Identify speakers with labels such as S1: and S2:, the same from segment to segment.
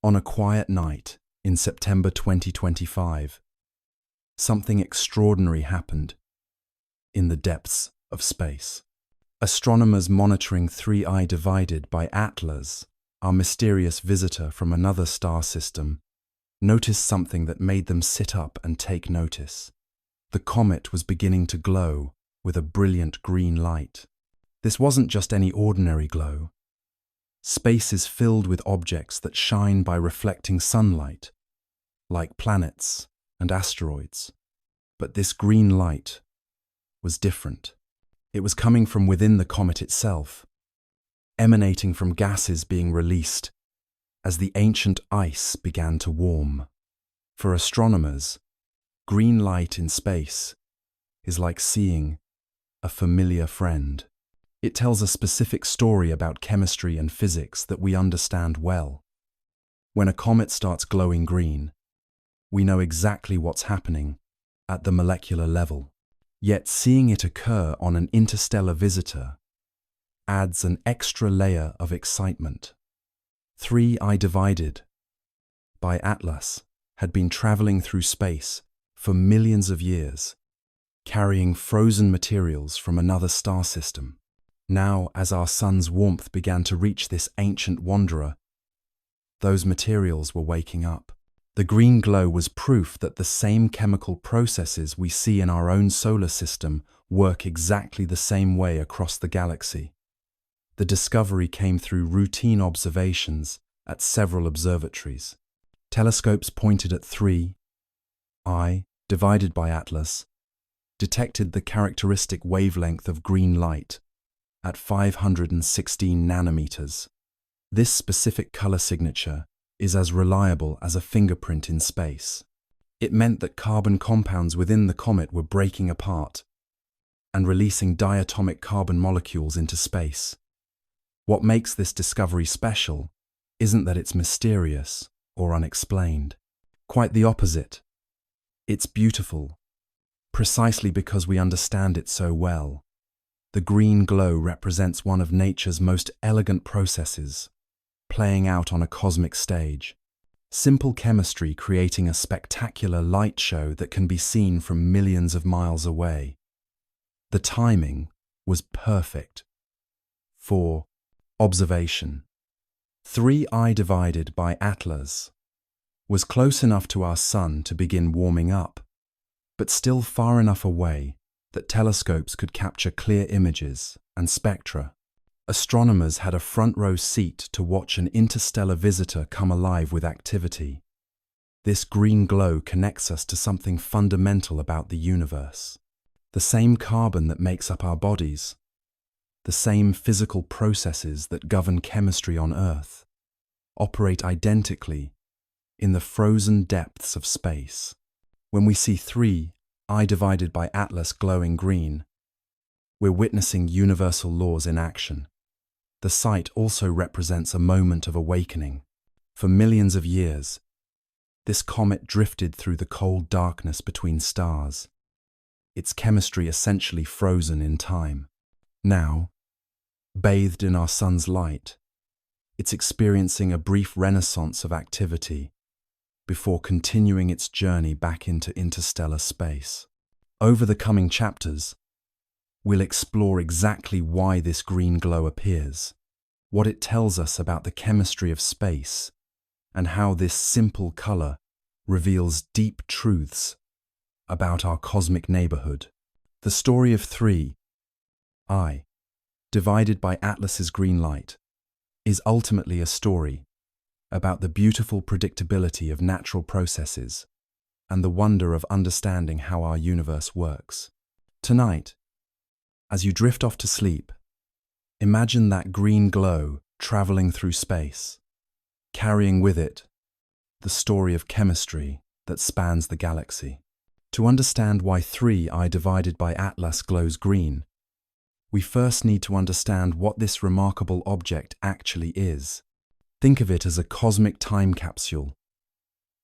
S1: On a quiet night in September 2025, something extraordinary happened in the depths of space. Astronomers monitoring 3I divided by Atlas, our mysterious visitor from another star system, noticed something that made them sit up and take notice. The comet was beginning to glow with a brilliant green light. This wasn't just any ordinary glow. Space is filled with objects that shine by reflecting sunlight, like planets and asteroids. But this green light was different. It was coming from within the comet itself, emanating from gases being released as the ancient ice began to warm. For astronomers, green light in space is like seeing a familiar friend. It tells a specific story about chemistry and physics that we understand well. When a comet starts glowing green, we know exactly what's happening at the molecular level. Yet seeing it occur on an interstellar visitor adds an extra layer of excitement. 3I divided by Atlas had been traveling through space for millions of years, carrying frozen materials from another star system. Now, as our sun's warmth began to reach this ancient wanderer, those materials were waking up. The green glow was proof that the same chemical processes we see in our own solar system work exactly the same way across the galaxy. The discovery came through routine observations at several observatories. Telescopes pointed at 3I divided by Atlas detected the characteristic wavelength of green light at 516 nanometers. This specific color signature is as reliable as a fingerprint in space. It meant that carbon compounds within the comet were breaking apart and releasing diatomic carbon molecules into space. What makes this discovery special isn't that it's mysterious or unexplained. Quite the opposite. It's beautiful, precisely because we understand it so well. The green glow represents one of nature's most elegant processes, playing out on a cosmic stage. Simple chemistry creating a spectacular light show that can be seen from millions of miles away. The timing was perfect for observation. 3I divided by Atlas was close enough to our sun to begin warming up, but still far enough away that telescopes could capture clear images and spectra. Astronomers had a front-row seat to watch an interstellar visitor come alive with activity. This green glow connects us to something fundamental about the universe. The same carbon that makes up our bodies, the same physical processes that govern chemistry on Earth, operate identically in the frozen depths of space. When we see 3I divided by Atlas glowing green, we're witnessing universal laws in action. The sight also represents a moment of awakening. For millions of years, this comet drifted through the cold darkness between stars, its chemistry essentially frozen in time. Now, bathed in our sun's light, it's experiencing a brief renaissance of activity before continuing its journey back into interstellar space. Over the coming chapters, we'll explore exactly why this green glow appears, what it tells us about the chemistry of space, and how this simple color reveals deep truths about our cosmic neighborhood. The story of 3I divided by Atlas's green light is ultimately a story about the beautiful predictability of natural processes and the wonder of understanding how our universe works. Tonight, as you drift off to sleep, imagine that green glow traveling through space, carrying with it the story of chemistry that spans the galaxy. To understand why 3I divided by Atlas glows green, we first need to understand what this remarkable object actually is. Think of it as a cosmic time capsule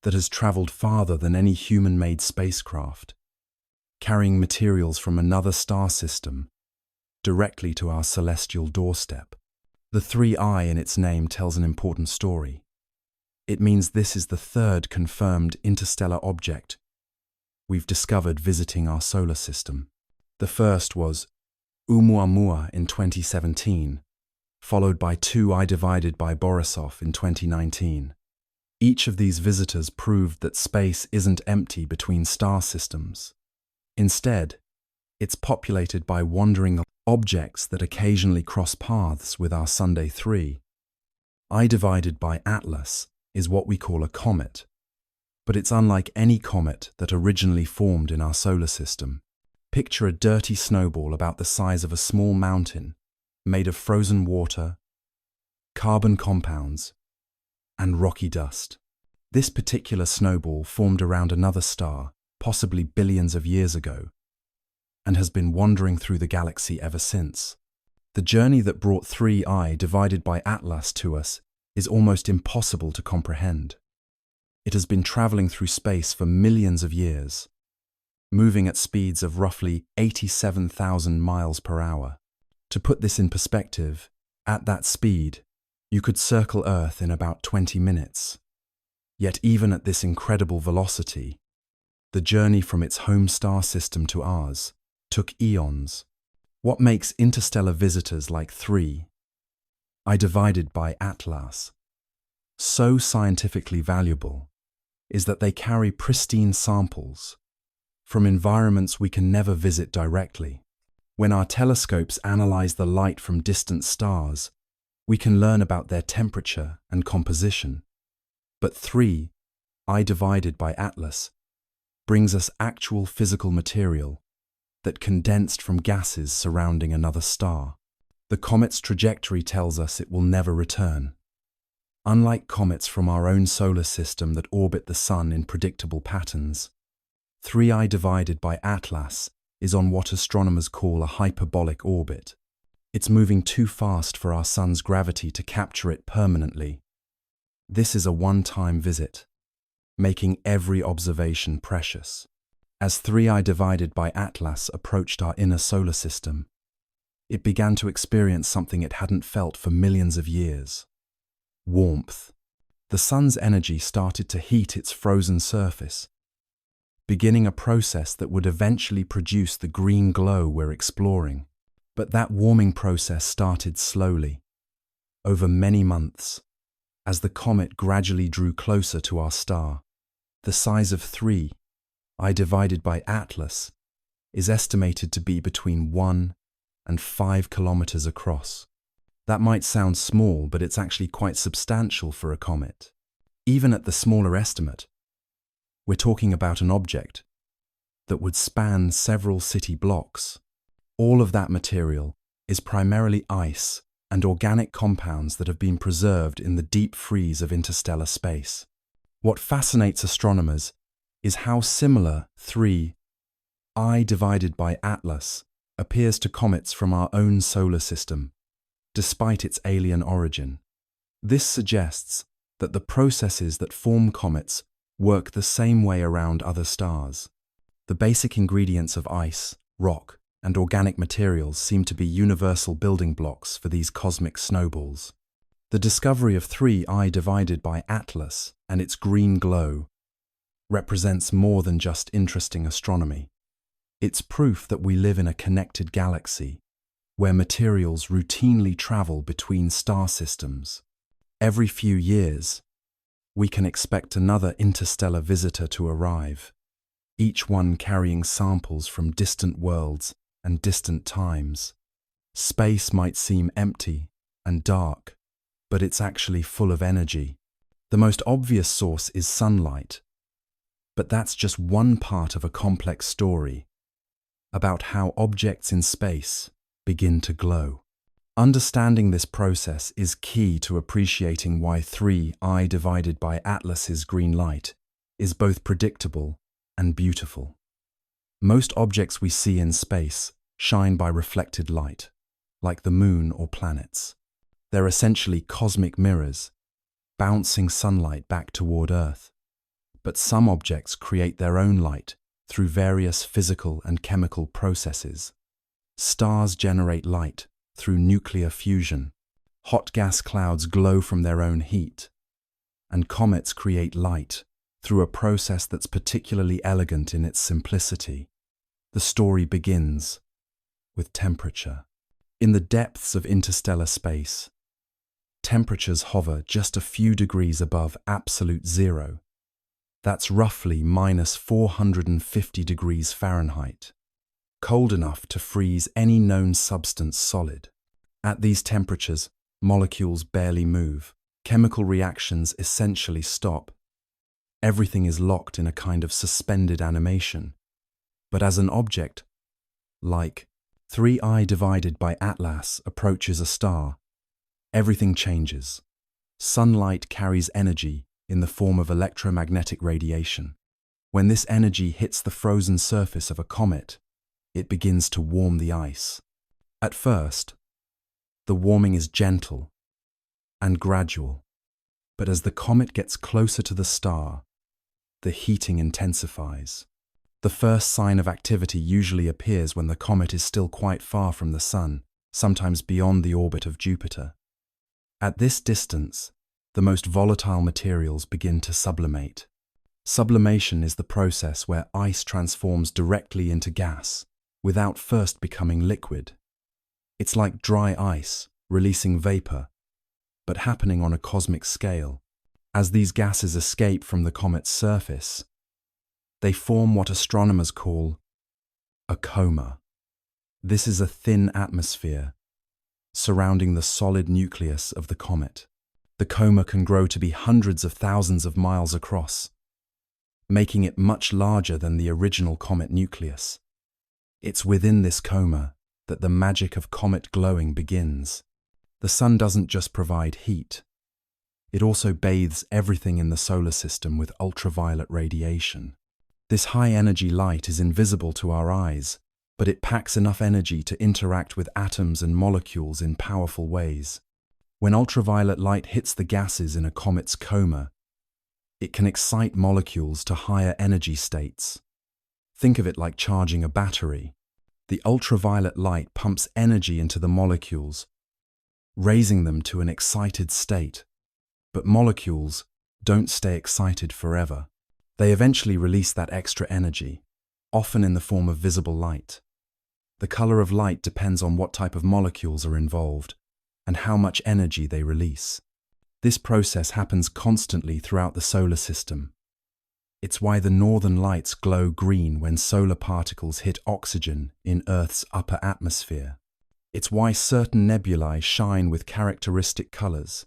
S1: that has traveled farther than any human-made spacecraft, carrying materials from another star system directly to our celestial doorstep. The 3I in its name tells an important story. It means this is the third confirmed interstellar object we've discovered visiting our solar system. The first was Oumuamua in 2017, followed by two I divided by Borisov in 2019. Each of these visitors proved that space isn't empty between star systems. Instead, it's populated by wandering objects that occasionally cross paths with our Sunday 3. I divided by Atlas is what we call a comet, but it's unlike any comet that originally formed in our solar system. Picture a dirty snowball about the size of a small mountain, made of frozen water, carbon compounds, and rocky dust. This particular snowball formed around another star, possibly billions of years ago, and has been wandering through the galaxy ever since. The journey that brought 3I divided by Atlas to us is almost impossible to comprehend. It has been traveling through space for millions of years, moving at speeds of roughly 87,000 miles per hour. To put this in perspective, at that speed, you could circle Earth in about 20 minutes. Yet even at this incredible velocity, the journey from its home star system to ours took eons. What makes interstellar visitors like 3I divided by Atlas so scientifically valuable is that they carry pristine samples from environments we can never visit directly. When our telescopes analyze the light from distant stars, we can learn about their temperature and composition. But 3I divided by Atlas brings us actual physical material that condensed from gases surrounding another star. The comet's trajectory tells us it will never return. Unlike comets from our own solar system that orbit the Sun in predictable patterns, 3I divided by Atlas is on what astronomers call a hyperbolic orbit. It's moving too fast for our Sun's gravity to capture it permanently. This is a one-time visit, making every observation precious. As 3I divided by Atlas approached our inner solar system, it began to experience something it hadn't felt for millions of years: warmth. The Sun's energy started to heat its frozen surface, beginning a process that would eventually produce the green glow we're exploring. But that warming process started slowly, over many months, as the comet gradually drew closer to our star. The size of 3I divided by Atlas is estimated to be between 1 and 5 kilometers across. That might sound small, but it's actually quite substantial for a comet. Even at the smaller estimate, we're talking about an object that would span several city blocks. All of that material is primarily ice and organic compounds that have been preserved in the deep freeze of interstellar space. What fascinates astronomers is how similar 3I divided by Atlas appears to comets from our own solar system, despite its alien origin. This suggests that the processes that form comets work the same way around other stars. The basic ingredients of ice, rock, and organic materials seem to be universal building blocks for these cosmic snowballs. The discovery of 3I divided by Atlas and its green glow represents more than just interesting astronomy. It's proof that we live in a connected galaxy where materials routinely travel between star systems. Every few years, we can expect another interstellar visitor to arrive, each one carrying samples from distant worlds and distant times. Space might seem empty and dark, but it's actually full of energy. The most obvious source is sunlight, but that's just one part of a complex story about how objects in space begin to glow. Understanding this process is key to appreciating why 3I divided by Atlas's green light is both predictable and beautiful. Most objects we see in space shine by reflected light, like the moon or planets. They're essentially cosmic mirrors, bouncing sunlight back toward Earth. But some objects create their own light through various physical and chemical processes. Stars generate light through nuclear fusion. Hot gas clouds glow from their own heat, and comets create light through a process that's particularly elegant in its simplicity. The story begins with temperature. In the depths of interstellar space, temperatures hover just a few degrees above absolute zero. That's roughly minus 450 degrees Fahrenheit, cold enough to freeze any known substance solid. At these temperatures, molecules barely move. Chemical reactions essentially stop. Everything is locked in a kind of suspended animation. But as an object, like 3I divided by Atlas approaches a star, everything changes. Sunlight carries energy in the form of electromagnetic radiation. When this energy hits the frozen surface of a comet, it begins to warm the ice. At first, the warming is gentle and gradual, but as the comet gets closer to the star, the heating intensifies. The first sign of activity usually appears when the comet is still quite far from the Sun, sometimes beyond the orbit of Jupiter. At this distance, the most volatile materials begin to sublimate. Sublimation is the process where ice transforms directly into gas without first becoming liquid. It's like dry ice releasing vapor, but happening on a cosmic scale. As these gases escape from the comet's surface, they form what astronomers call a coma. This is a thin atmosphere surrounding the solid nucleus of the comet. The coma can grow to be hundreds of thousands of miles across, making it much larger than the original comet nucleus. It's within this coma that the magic of comet glowing begins. The Sun doesn't just provide heat. It also bathes everything in the solar system with ultraviolet radiation. This high-energy light is invisible to our eyes, but it packs enough energy to interact with atoms and molecules in powerful ways. When ultraviolet light hits the gases in a comet's coma, it can excite molecules to higher energy states. Think of it like charging a battery. The ultraviolet light pumps energy into the molecules, raising them to an excited state. But molecules don't stay excited forever. They eventually release that extra energy, often in the form of visible light. The color of light depends on what type of molecules are involved and how much energy they release. This process happens constantly throughout the solar system. It's why the northern lights glow green when solar particles hit oxygen in Earth's upper atmosphere. It's why certain nebulae shine with characteristic colors.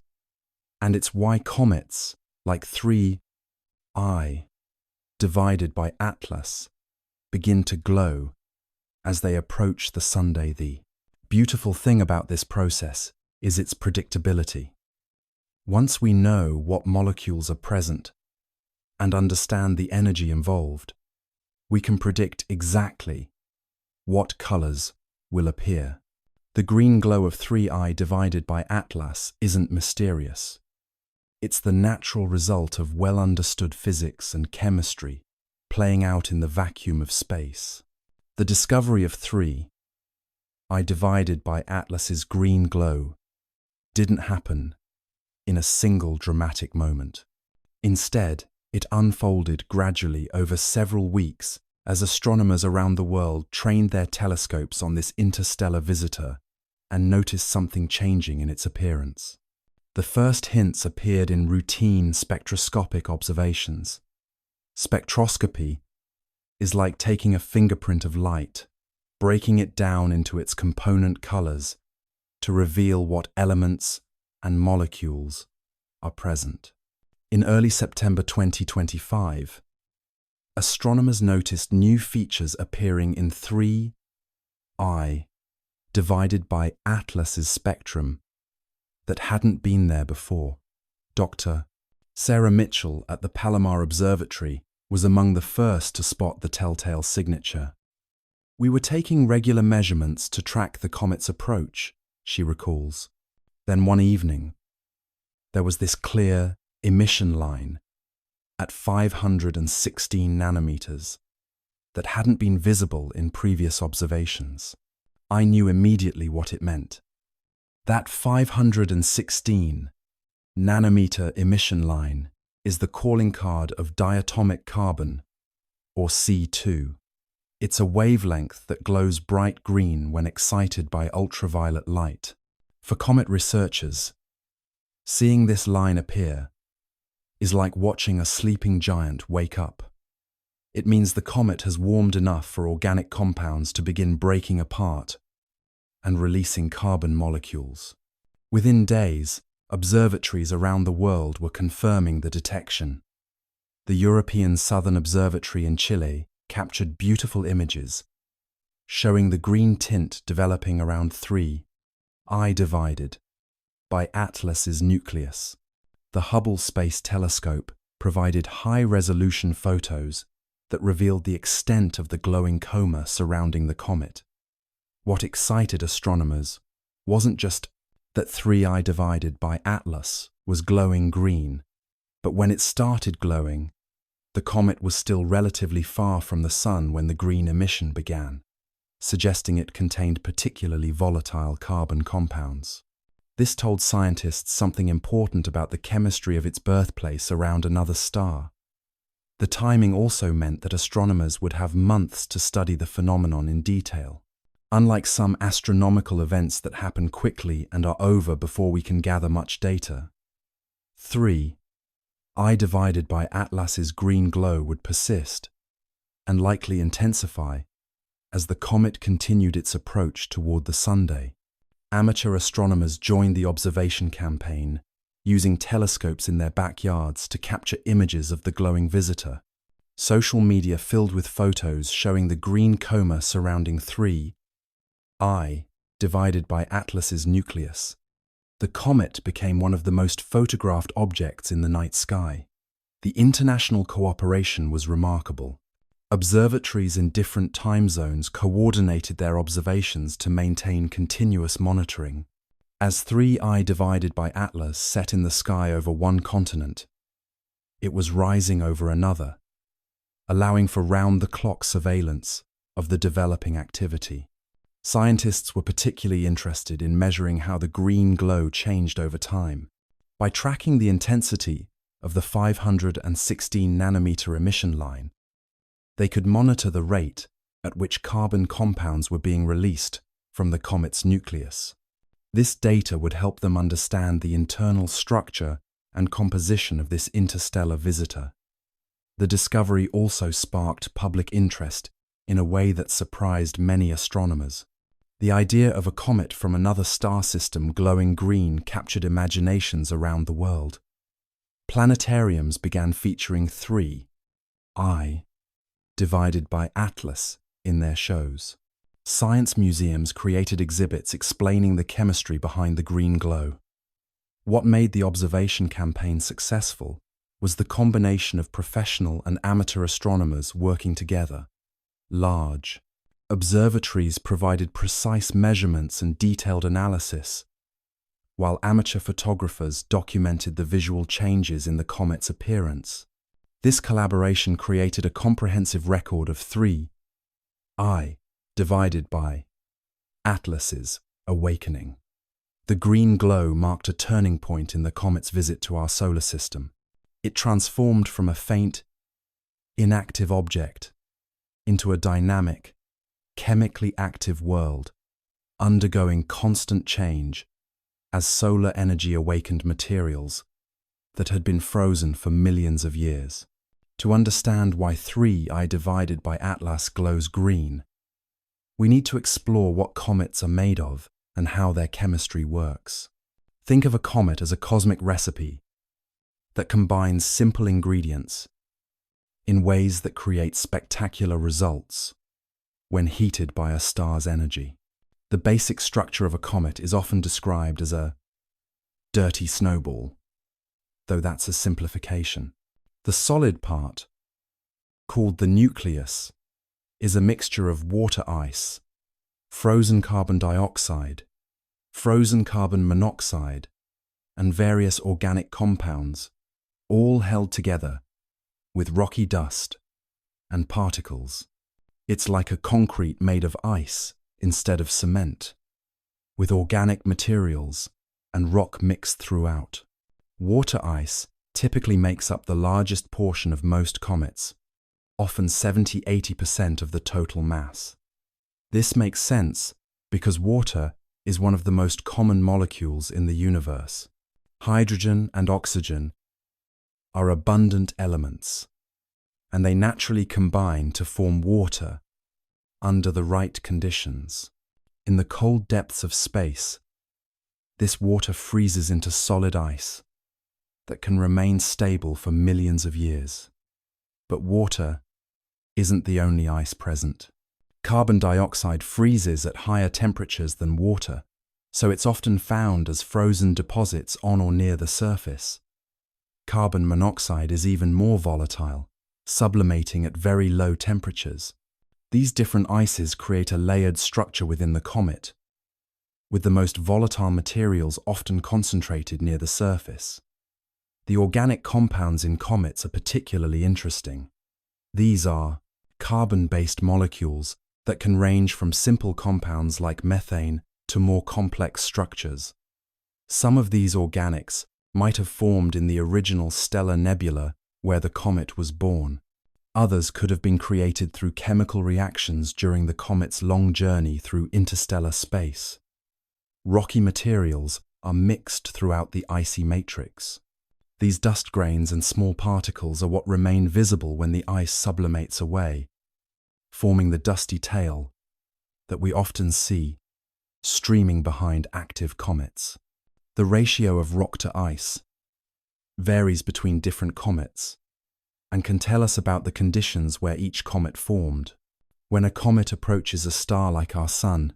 S1: And it's why comets, like 3I divided by Atlas, begin to glow as they approach the Sunday. The beautiful thing about this process is its predictability. Once we know what molecules are present and understand the energy involved, we can predict exactly what colors will appear. The green glow of 3I divided by Atlas isn't mysterious. It's the natural result of well-understood physics and chemistry playing out in the vacuum of space. The discovery of 3I divided by Atlas's green glow didn't happen in a single dramatic moment. Instead, it unfolded gradually over several weeks as astronomers around the world trained their telescopes on this interstellar visitor and noticed something changing in its appearance. The first hints appeared in routine spectroscopic observations. Spectroscopy is like taking a fingerprint of light, breaking it down into its component colors to reveal what elements and molecules are present. In early September 2025, astronomers noticed new features appearing in 3I divided by Atlas's spectrum that hadn't been there before. Dr. Sarah Mitchell at the Palomar Observatory was among the first to spot the telltale signature. "We were taking regular measurements to track the comet's approach," she recalls. Then one evening, there was this clear emission line at 516 nanometers that hadn't been visible in previous observations. I knew immediately what it meant. That 516 nanometer emission line is the calling card of diatomic carbon, or C2. It's a wavelength that glows bright green when excited by ultraviolet light. For comet researchers, seeing this line appear is like watching a sleeping giant wake up. It means the comet has warmed enough for organic compounds to begin breaking apart and releasing carbon molecules. Within days, observatories around the world were confirming the detection. The European Southern Observatory in Chile captured beautiful images, showing the green tint developing around 3I divided by Atlas's nucleus. The Hubble Space Telescope provided high-resolution photos that revealed the extent of the glowing coma surrounding the comet. What excited astronomers wasn't just that 3I divided by Atlas was glowing green, but when it started glowing, the comet was still relatively far from the Sun when the green emission began, suggesting it contained particularly volatile carbon compounds. This told scientists something important about the chemistry of its birthplace around another star. The timing also meant that astronomers would have months to study the phenomenon in detail. Unlike some astronomical events that happen quickly and are over before we can gather much data, 3I divided by Atlas's green glow would persist and likely intensify as the comet continued its approach toward the Sunday. Amateur astronomers joined the observation campaign, using telescopes in their backyards to capture images of the glowing visitor. Social media filled with photos showing the green coma surrounding 3I divided by Atlas's nucleus. The comet became one of the most photographed objects in the night sky. The international cooperation was remarkable. Observatories in different time zones coordinated their observations to maintain continuous monitoring. As 3I divided by Atlas set in the sky over one continent, it was rising over another, allowing for round-the-clock surveillance of the developing activity. Scientists were particularly interested in measuring how the green glow changed over time. By tracking the intensity of the 516 nanometer emission line, they could monitor the rate at which carbon compounds were being released from the comet's nucleus. This data would help them understand the internal structure and composition of this interstellar visitor. The discovery also sparked public interest in a way that surprised many astronomers. The idea of a comet from another star system glowing green captured imaginations around the world. Planetariums began featuring 3I divided by Atlas in their shows. Science museums created exhibits explaining the chemistry behind the green glow. What made the observation campaign successful was the combination of professional and amateur astronomers working together. Large observatories provided precise measurements and detailed analysis, while amateur photographers documented the visual changes in the comet's appearance. This collaboration created a comprehensive record of 3I divided by Atlas's awakening. The green glow marked a turning point in the comet's visit to our solar system. It transformed from a faint, inactive object into a dynamic, chemically active world, undergoing constant change as solar energy awakened materials that had been frozen for millions of years. To understand why 3I divided by Atlas glows green, we need to explore what comets are made of and how their chemistry works. Think of a comet as a cosmic recipe that combines simple ingredients in ways that create spectacular results when heated by a star's energy. The basic structure of a comet is often described as a dirty snowball, though that's a simplification. The solid part, called the nucleus, is a mixture of water ice, frozen carbon dioxide, frozen carbon monoxide, and various organic compounds, all held together with rocky dust and particles. It's like a concrete made of ice instead of cement, with organic materials and rock mixed throughout. Water ice typically makes up the largest portion of most comets, often 70–80% of the total mass. This makes sense because water is one of the most common molecules in the universe. Hydrogen and oxygen are abundant elements, and they naturally combine to form water under the right conditions. In the cold depths of space, this water freezes into solid ice that can remain stable for millions of years. But water isn't the only ice present. Carbon dioxide freezes at higher temperatures than water, so it's often found as frozen deposits on or near the surface. Carbon monoxide is even more volatile, sublimating at very low temperatures. These different ices create a layered structure within the comet, with the most volatile materials often concentrated near the surface. The organic compounds in comets are particularly interesting. These are carbon-based molecules that can range from simple compounds like methane to more complex structures. Some of these organics might have formed in the original stellar nebula where the comet was born. Others could have been created through chemical reactions during the comet's long journey through interstellar space. Rocky materials are mixed throughout the icy matrix. These dust grains and small particles are what remain visible when the ice sublimates away, forming the dusty tail that we often see streaming behind active comets. The ratio of rock to ice varies between different comets and can tell us about the conditions where each comet formed. When a comet approaches a star like our Sun,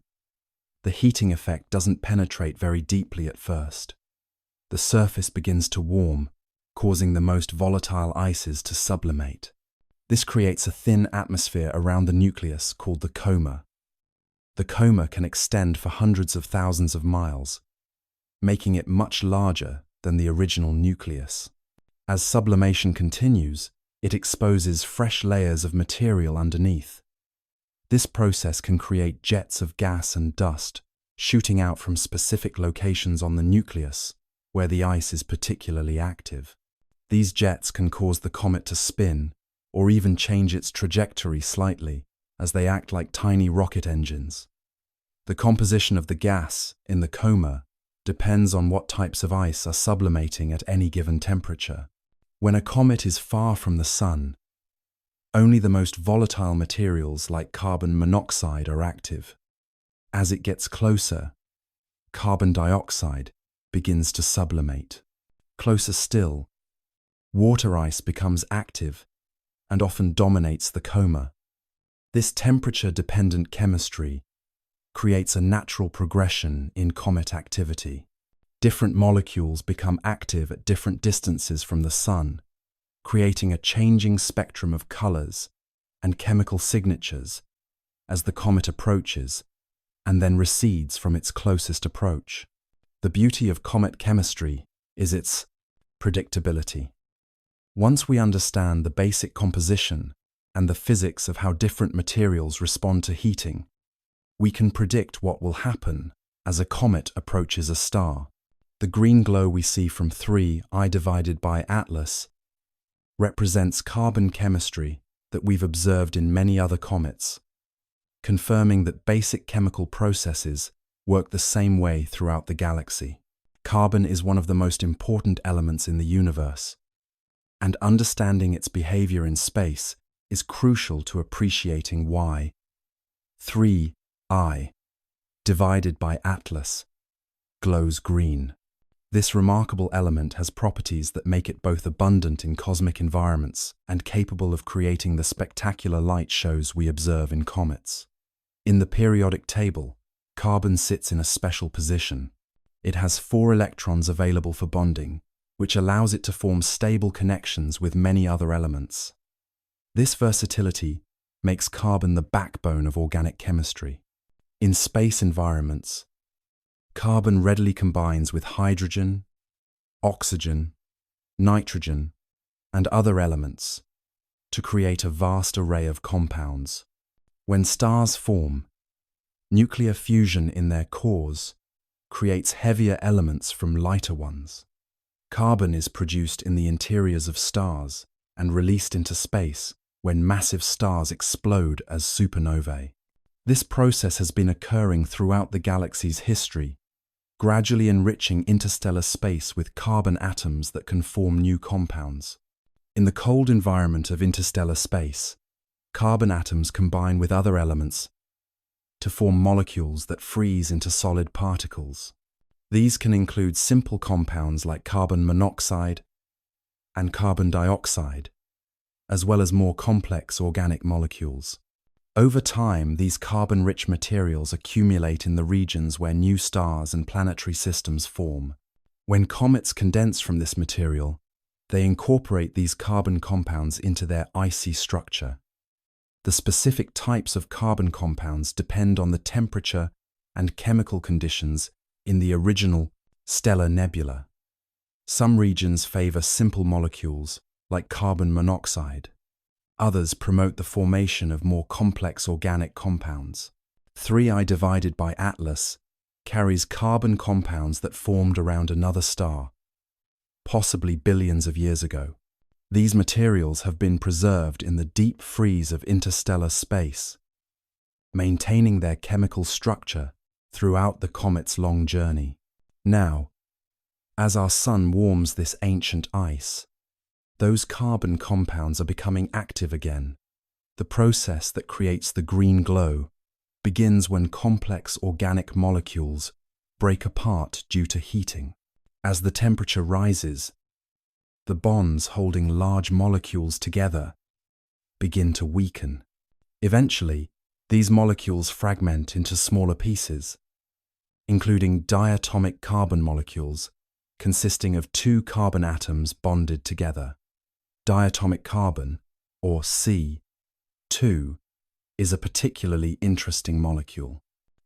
S1: the heating effect doesn't penetrate very deeply at first. The surface begins to warm, causing the most volatile ices to sublimate. This creates a thin atmosphere around the nucleus called the coma. The coma can extend for hundreds of thousands of miles, making it much larger than the original nucleus. As sublimation continues, it exposes fresh layers of material underneath. This process can create jets of gas and dust shooting out from specific locations on the nucleus where the ice is particularly active. These jets can cause the comet to spin or even change its trajectory slightly as they act like tiny rocket engines. The composition of the gas in the coma depends on what types of ice are sublimating at any given temperature. When a comet is far from the Sun, only the most volatile materials like carbon monoxide are active. As it gets closer, carbon dioxide begins to sublimate. Closer still, water ice becomes active and often dominates the coma. This temperature-dependent chemistry creates a natural progression in comet activity. Different molecules become active at different distances from the Sun, creating a changing spectrum of colors and chemical signatures as the comet approaches and then recedes from its closest approach. The beauty of comet chemistry is its predictability. Once we understand the basic composition and the physics of how different materials respond to heating, we can predict what will happen as a comet approaches a star. The green glow we see from 3I divided by Atlas represents carbon chemistry that we've observed in many other comets, confirming that basic chemical processes work the same way throughout the galaxy. Carbon is one of the most important elements in the universe, and understanding its behavior in space is crucial to appreciating why 3I divided by Atlas glows green. This remarkable element has properties that make it both abundant in cosmic environments and capable of creating the spectacular light shows we observe in comets. In the periodic table, carbon sits in a special position. It has 4 electrons available for bonding, which allows it to form stable connections with many other elements. This versatility makes carbon the backbone of organic chemistry. In space environments, carbon readily combines with hydrogen, oxygen, nitrogen, and other elements to create a vast array of compounds. When stars form, nuclear fusion in their cores creates heavier elements from lighter ones. Carbon is produced in the interiors of stars and released into space when massive stars explode as supernovae. This process has been occurring throughout the galaxy's history, gradually enriching interstellar space with carbon atoms that can form new compounds. In the cold environment of interstellar space, carbon atoms combine with other elements to form molecules that freeze into solid particles. These can include simple compounds like carbon monoxide and carbon dioxide, as well as more complex organic molecules. Over time, these carbon-rich materials accumulate in the regions where new stars and planetary systems form. When comets condense from this material, they incorporate these carbon compounds into their icy structure. The specific types of carbon compounds depend on the temperature and chemical conditions in the original stellar nebula. Some regions favor simple molecules, like carbon monoxide. Others promote the formation of more complex organic compounds. 3I divided by Atlas carries carbon compounds that formed around another star, possibly billions of years ago. These materials have been preserved in the deep freeze of interstellar space, maintaining their chemical structure throughout the comet's long journey. Now, as our sun warms this ancient ice, those carbon compounds are becoming active again. The process that creates the green glow begins when complex organic molecules break apart due to heating. As the temperature rises, the bonds holding large molecules together begin to weaken. Eventually, these molecules fragment into smaller pieces, including diatomic carbon molecules consisting of two carbon atoms bonded together. Diatomic carbon, or C2, is a particularly interesting molecule.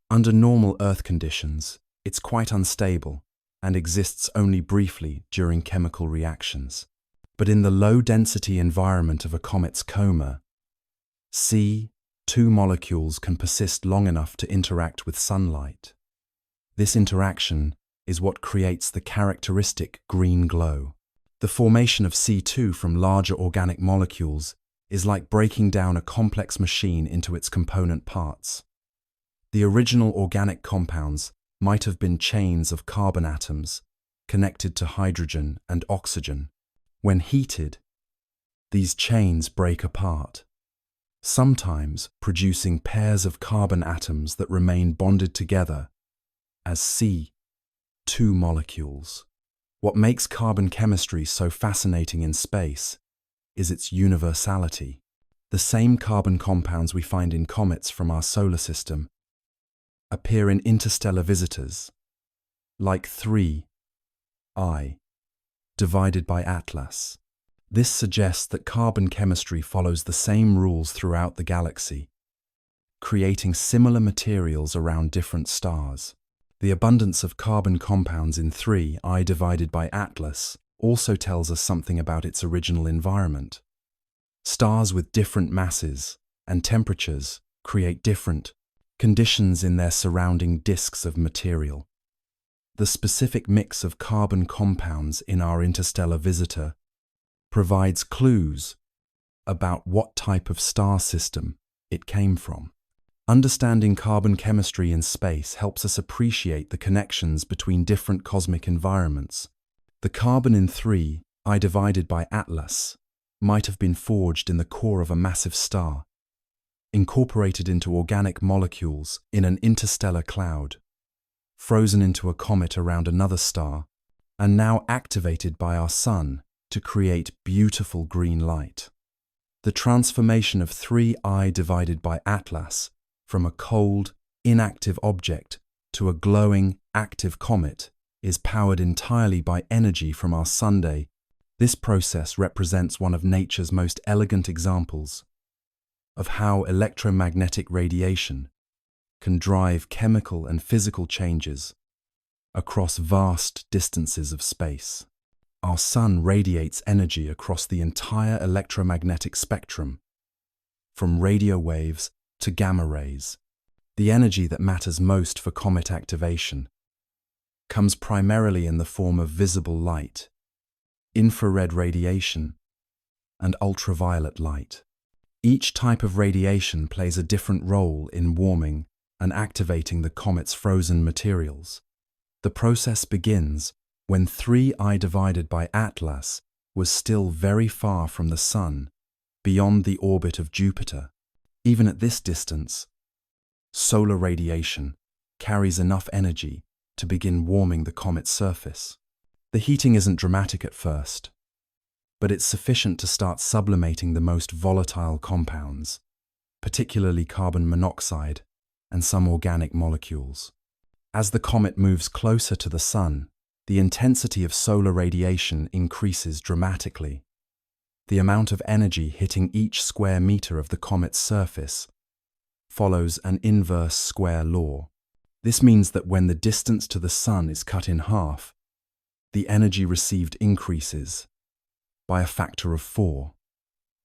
S1: Under normal Earth conditions, it's quite unstable and exists only briefly during chemical reactions. But in the low-density environment of a comet's coma, C2 molecules can persist long enough to interact with sunlight. This interaction is what creates the characteristic green glow. The formation of C2 from larger organic molecules is like breaking down a complex machine into its component parts. The original organic compounds might have been chains of carbon atoms connected to hydrogen and oxygen. When heated, these chains break apart, sometimes producing pairs of carbon atoms that remain bonded together as C2 molecules. What makes carbon chemistry so fascinating in space is its universality. The same carbon compounds we find in comets from our solar system appear in interstellar visitors, like 3I divided by Atlas. This suggests that carbon chemistry follows the same rules throughout the galaxy, creating similar materials around different stars. The abundance of carbon compounds in 3I divided by Atlas also tells us something about its original environment. Stars with different masses and temperatures create different conditions in their surrounding disks of material. The specific mix of carbon compounds in our interstellar visitor provides clues about what type of star system it came from. Understanding carbon chemistry in space helps us appreciate the connections between different cosmic environments. The carbon in 3I divided by Atlas might have been forged in the core of a massive star, incorporated into organic molecules in an interstellar cloud, frozen into a comet around another star, and now activated by our sun to create beautiful green light. The transformation of 3I divided by Atlas from a cold, inactive object to a glowing, active comet is powered entirely by energy from our Sunday. This process represents one of nature's most elegant examples of how electromagnetic radiation can drive chemical and physical changes across vast distances of space. Our sun radiates energy across the entire electromagnetic spectrum, from radio waves to gamma rays. The energy that matters most for comet activation comes primarily in the form of visible light, infrared radiation, and ultraviolet light. Each type of radiation plays a different role in warming and activating the comet's frozen materials. The process begins when 3I divided by Atlas was still very far from the Sun, beyond the orbit of Jupiter. Even at this distance, solar radiation carries enough energy to begin warming the comet's surface. The heating isn't dramatic at first, but it's sufficient to start sublimating the most volatile compounds, particularly carbon monoxide and some organic molecules. As the comet moves closer to the Sun, the intensity of solar radiation increases dramatically. The amount of energy hitting each square meter of the comet's surface follows an inverse square law. This means that when the distance to the Sun is cut in half, the energy received increases by a factor of 4.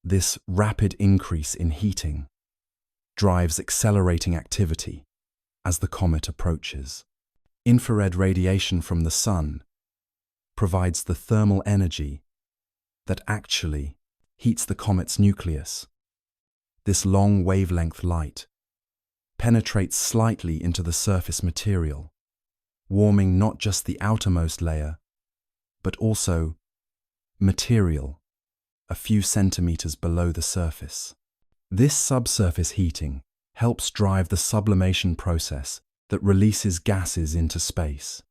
S1: This rapid increase in heating drives accelerating activity as the comet approaches. Infrared radiation from the Sun provides the thermal energy that actually heats the comet's nucleus. This long wavelength light penetrates slightly into the surface material, warming not just the outermost layer, but also material a few centimeters below the surface. This subsurface heating helps drive the sublimation process that releases gases into space.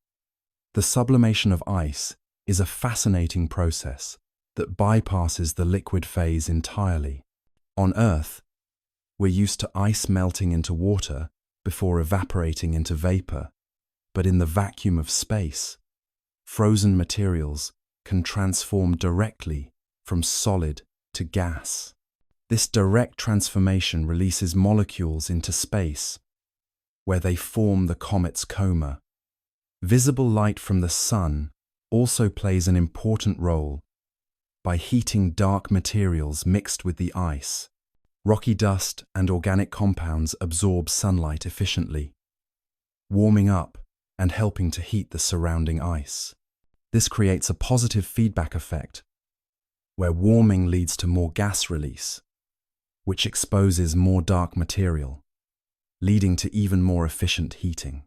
S1: The sublimation of ice is a fascinating process that bypasses the liquid phase entirely. On Earth, we're used to ice melting into water before evaporating into vapor, but in the vacuum of space, frozen materials can transform directly from solid to gas. This direct transformation releases molecules into space, where they form the comet's coma. Visible light from the Sun also plays an important role by heating dark materials mixed with the ice. Rocky dust and organic compounds absorb sunlight efficiently, warming up and helping to heat the surrounding ice. This creates a positive feedback effect, where warming leads to more gas release, which exposes more dark material, leading to even more efficient heating.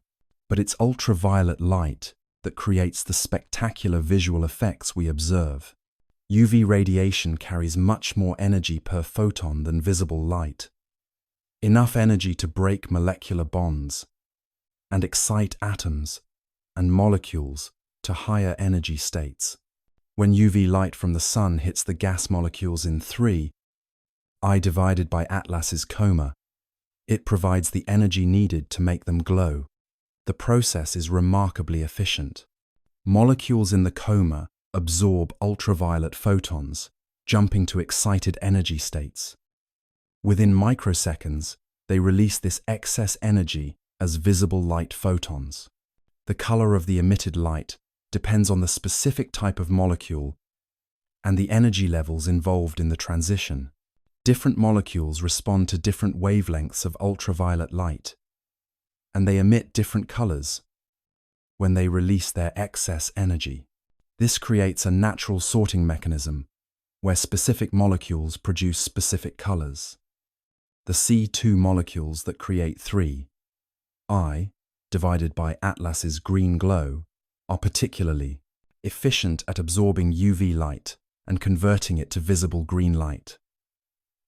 S1: But it's ultraviolet light that creates the spectacular visual effects we observe. UV radiation carries much more energy per photon than visible light, enough energy to break molecular bonds and excite atoms and molecules to higher energy states. When UV light from the Sun hits the gas molecules in 3I divided by Atlas's coma, it provides the energy needed to make them glow. The process is remarkably efficient. Molecules in the coma absorb ultraviolet photons, jumping to excited energy states. Within microseconds, they release this excess energy as visible light photons. The color of the emitted light depends on the specific type of molecule and the energy levels involved in the transition. Different molecules respond to different wavelengths of ultraviolet light, and they emit different colors when they release their excess energy. This creates a natural sorting mechanism where specific molecules produce specific colors. The C2 molecules that create 3I divided by Atlas's green glow are particularly efficient at absorbing UV light and converting it to visible green light.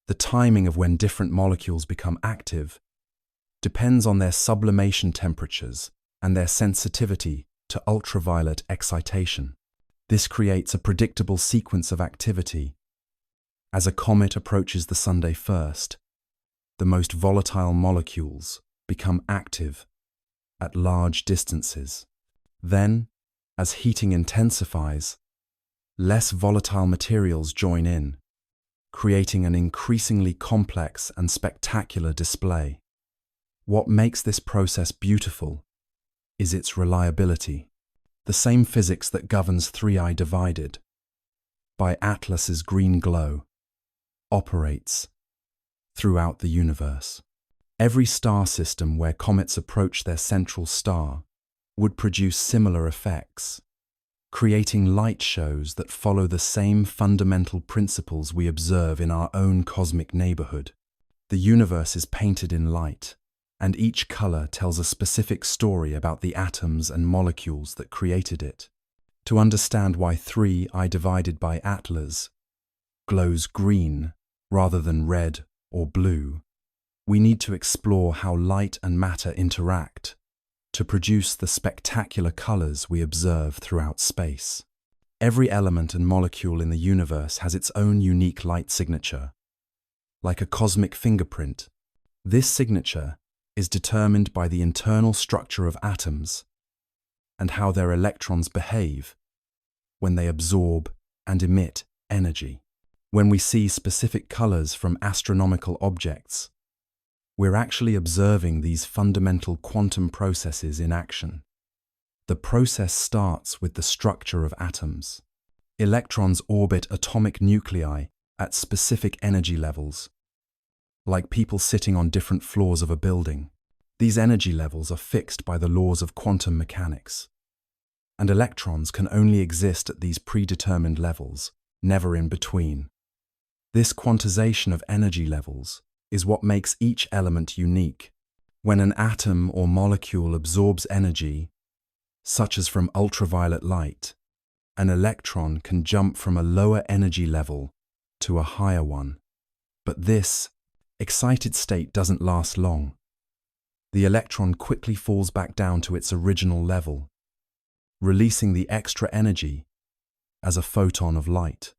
S1: The timing of when different molecules become active depends on their sublimation temperatures and their sensitivity to ultraviolet excitation. This creates a predictable sequence of activity. As a comet approaches the Sunday first, the most volatile molecules become active at large distances. Then, as heating intensifies, less volatile materials join in, creating an increasingly complex and spectacular display. What makes this process beautiful is its reliability. The same physics that governs 3I divided by Atlas's green glow operates throughout the universe. Every star system where comets approach their central star would produce similar effects. creating light shows that follow the same fundamental principles we observe in our own cosmic neighborhood. The universe is painted in light, and each color tells a specific story about the atoms and molecules that created it. To understand why 3I divided by Atlas glows green rather than red or blue, we need to explore how light and matter interact to produce the spectacular colors we observe throughout space. Every element and molecule in the universe has its own unique light signature. Like a cosmic fingerprint, this signature is determined by the internal structure of atoms and how their electrons behave when they absorb and emit energy. When we see specific colors from astronomical objects, we're actually observing these fundamental quantum processes in action. The process starts with the structure of atoms. Electrons orbit atomic nuclei at specific energy levels, like people sitting on different floors of a building. These energy levels are fixed by the laws of quantum mechanics, and electrons can only exist at these predetermined levels, never in between. This quantization of energy levels is what makes each element unique. When an atom or molecule absorbs energy, such as from ultraviolet light, an electron can jump from a lower energy level to a higher one. But this excited state doesn't last long. The electron quickly falls back down to its original level, releasing the extra energy as a photon of light.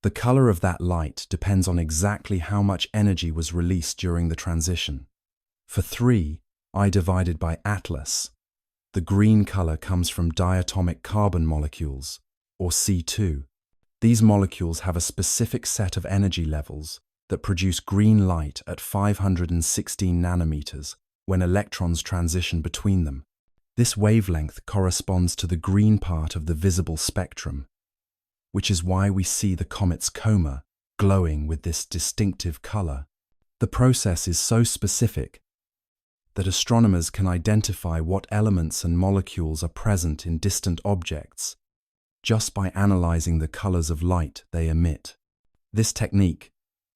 S1: The color of that light depends on exactly how much energy was released during the transition. For 3I divided by Atlas, the green color comes from diatomic carbon molecules, or C2. These molecules have a specific set of energy levels that produce green light at 516 nanometers when electrons transition between them. This wavelength corresponds to the green part of the visible spectrum, which is why we see the comet's coma glowing with this distinctive color. The process is so specific that astronomers can identify what elements and molecules are present in distant objects just by analyzing the colors of light they emit. This technique,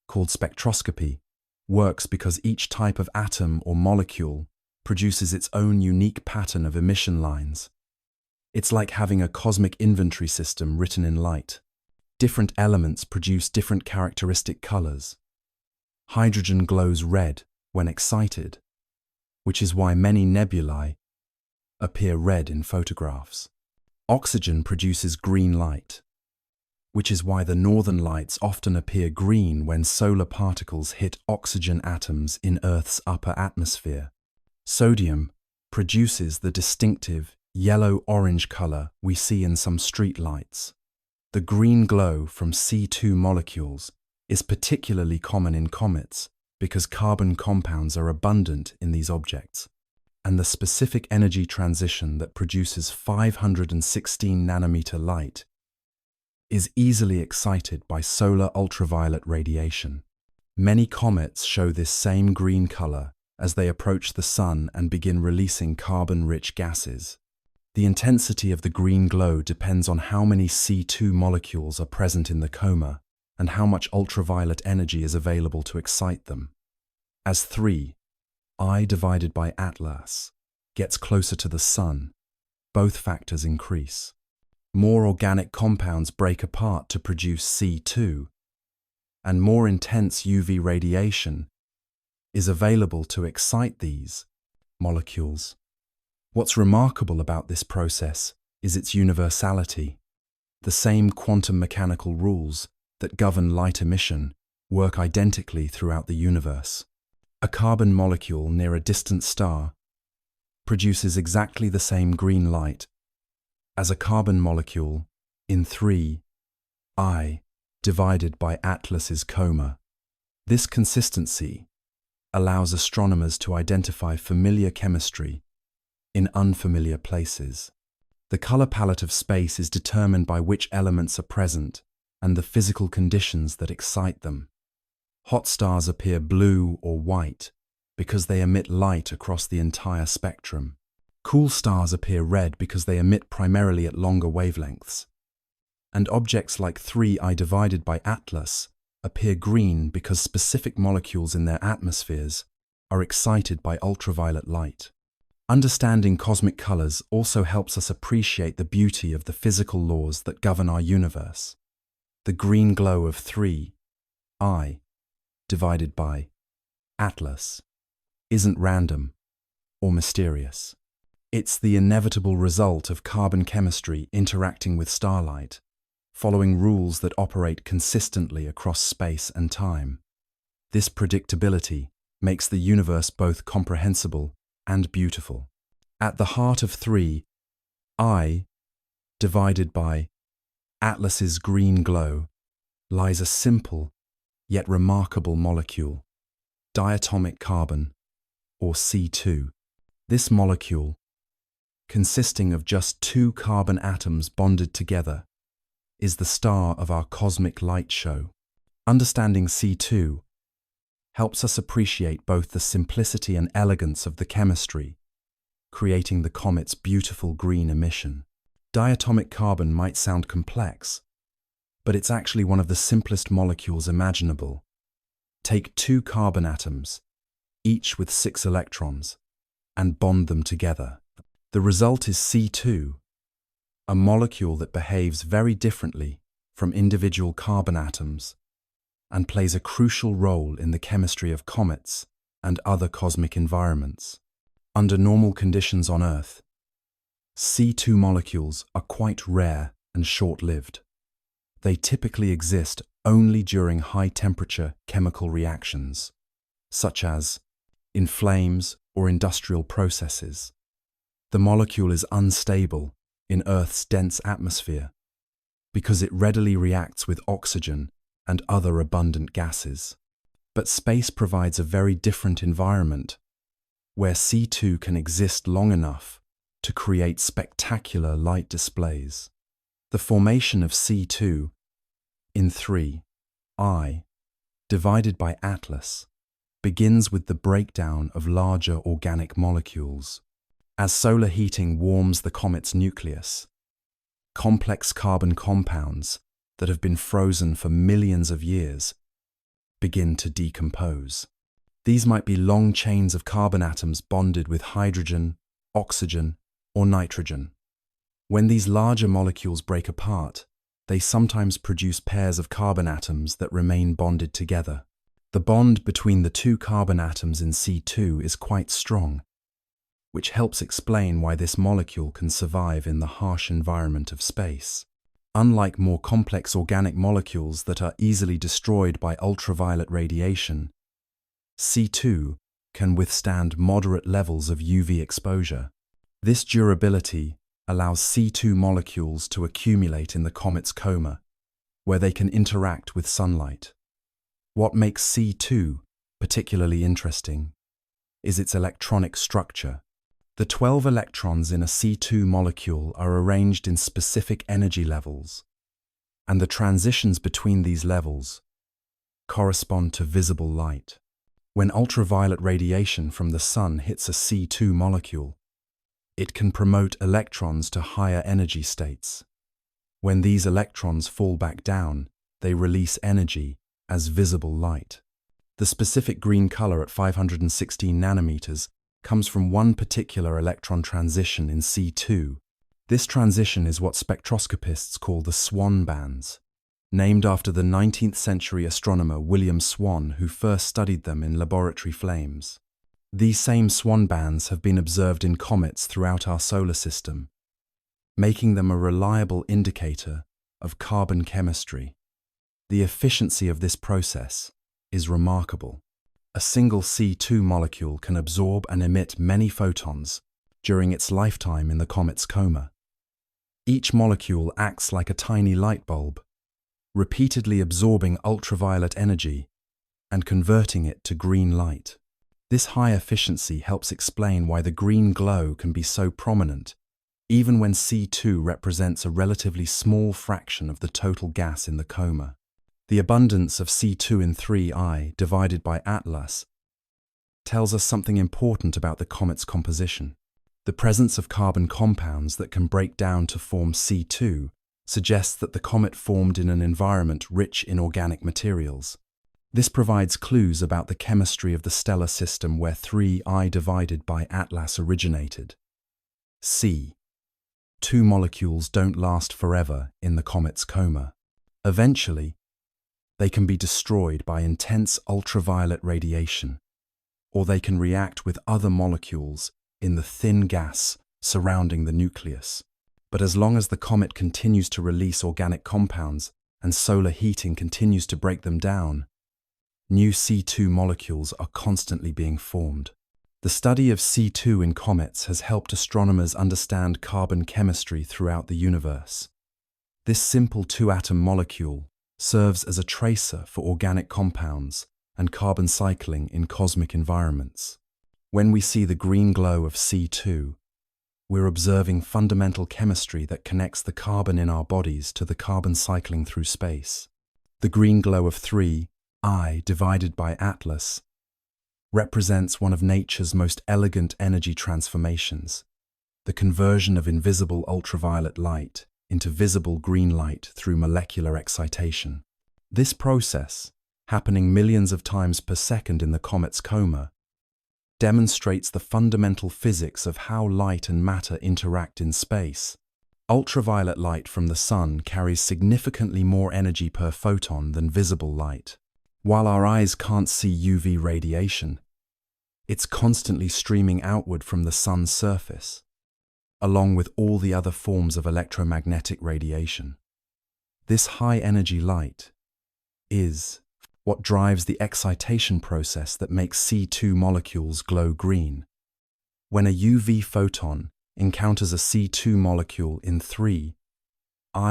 S1: called spectroscopy, works because each type of atom or molecule produces its own unique pattern of emission lines. It's like having a cosmic inventory system written in light. Different elements produce different characteristic colors. Hydrogen glows red when excited, which is why many nebulae appear red in photographs. Oxygen produces green light, which is why the northern lights often appear green when solar particles hit oxygen atoms in Earth's upper atmosphere. Sodium produces the distinctive yellow-orange color we see in some street lights. The green glow from C2 molecules is particularly common in comets because carbon compounds are abundant in these objects, and the specific energy transition that produces 516 nanometer light is easily excited by solar ultraviolet radiation. Many comets show this same green color as they approach the sun and begin releasing carbon-rich gases. The intensity of the green glow depends on how many C2 molecules are present in the coma and how much ultraviolet energy is available to excite them. As 3I divided by Atlas gets closer to the sun, both factors increase. More organic compounds break apart to produce C2, and more intense UV radiation is available to excite these molecules. What's remarkable about this process is its universality. The same quantum mechanical rules that govern light emission work identically throughout the universe. A carbon molecule near a distant star produces exactly the same green light as a carbon molecule in 3I divided by Atlas's coma. This consistency allows astronomers to identify familiar chemistry in unfamiliar places. The color palette of space is determined by which elements are present and the physical conditions that excite them. Hot stars appear blue or white because they emit light across the entire spectrum. Cool stars appear red because they emit primarily at longer wavelengths. And objects like 3I divided by Atlas appear green because specific molecules in their atmospheres are excited by ultraviolet light. Understanding cosmic colors also helps us appreciate the beauty of the physical laws that govern our universe. The green glow of 3I divided by Atlas isn't random or mysterious. It's the inevitable result of carbon chemistry interacting with starlight, following rules that operate consistently across space and time. This predictability makes the universe both comprehensible and beautiful. At the heart of 3I divided by Atlas's green glow lies a simple yet remarkable molecule, diatomic carbon, or C2. This molecule, consisting of just 2 carbon atoms bonded together, is the star of our cosmic light show. Understanding C2 helps us appreciate both the simplicity and elegance of the chemistry, creating the comet's beautiful green emission. Diatomic carbon might sound complex, but it's actually one of the simplest molecules imaginable. Take 2 carbon atoms, each with 6 electrons, and bond them together. The result is C2, a molecule that behaves very differently from individual carbon atoms and plays a crucial role in the chemistry of comets and other cosmic environments. Under normal conditions on Earth, C2 molecules are quite rare and short-lived. They typically exist only during high-temperature chemical reactions, such as in flames or industrial processes. The molecule is unstable in Earth's dense atmosphere because it readily reacts with oxygen and other abundant gases. But space provides a very different environment where C2 can exist long enough to create spectacular light displays. The formation of C2 in 3I divided by Atlas begins with the breakdown of larger organic molecules. As solar heating warms the comet's nucleus, complex carbon compounds that have been frozen for millions of years begin to decompose. These might be long chains of carbon atoms bonded with hydrogen, oxygen, or nitrogen. When these larger molecules break apart, they sometimes produce pairs of carbon atoms that remain bonded together. The bond between the 2 carbon atoms in C2 is quite strong, which helps explain why this molecule can survive in the harsh environment of space. Unlike more complex organic molecules that are easily destroyed by ultraviolet radiation, C2 can withstand moderate levels of UV exposure. This durability allows C2 molecules to accumulate in the comet's coma, where they can interact with sunlight. What makes C2 particularly interesting is its electronic structure. The 12 electrons in a C2 molecule are arranged in specific energy levels, and the transitions between these levels correspond to visible light. When ultraviolet radiation from the sun hits a C2 molecule, it can promote electrons to higher energy states. When these electrons fall back down, they release energy as visible light. The specific green color at 516 nanometers comes from one particular electron transition in C2. This transition is what spectroscopists call the Swan bands, named after the 19th century astronomer William Swan, who first studied them in laboratory flames. These same Swan bands have been observed in comets throughout our solar system, making them a reliable indicator of carbon chemistry. The efficiency of this process is remarkable. A single C2 molecule can absorb and emit many photons during its lifetime in the comet's coma. Each molecule acts like a tiny light bulb, repeatedly absorbing ultraviolet energy and converting it to green light. This high efficiency helps explain why the green glow can be so prominent, even when C2 represents a relatively small fraction of the total gas in the coma. The abundance of C2 in 3I divided by Atlas tells us something important about the comet's composition. The presence of carbon compounds that can break down to form C2 suggests that the comet formed in an environment rich in organic materials. This provides clues about the chemistry of the stellar system where 3I divided by Atlas originated. C. Two molecules don't last forever in the comet's coma. Eventually, they can be destroyed by intense ultraviolet radiation, or they can react with other molecules in the thin gas surrounding the nucleus. But as long as the comet continues to release organic compounds and solar heating continues to break them down, new C2 molecules are constantly being formed. The study of C2 in comets has helped astronomers understand carbon chemistry throughout the universe. This simple two-atom molecule serves as a tracer for organic compounds and carbon cycling in cosmic environments. When we see the green glow of C2, we're observing fundamental chemistry that connects the carbon in our bodies to the carbon cycling through space. The green glow of 3I divided by Atlas represents one of nature's most elegant energy transformations, the conversion of invisible ultraviolet light into visible green light through molecular excitation. This process, happening millions of times per second in the comet's coma, demonstrates the fundamental physics of how light and matter interact in space. Ultraviolet light from the sun carries significantly more energy per photon than visible light. While our eyes can't see UV radiation, it's constantly streaming outward from the sun's surface, along with all the other forms of electromagnetic radiation. This high-energy light is what drives the excitation process that makes C2 molecules glow green. When a UV photon encounters a C2 molecule in 3I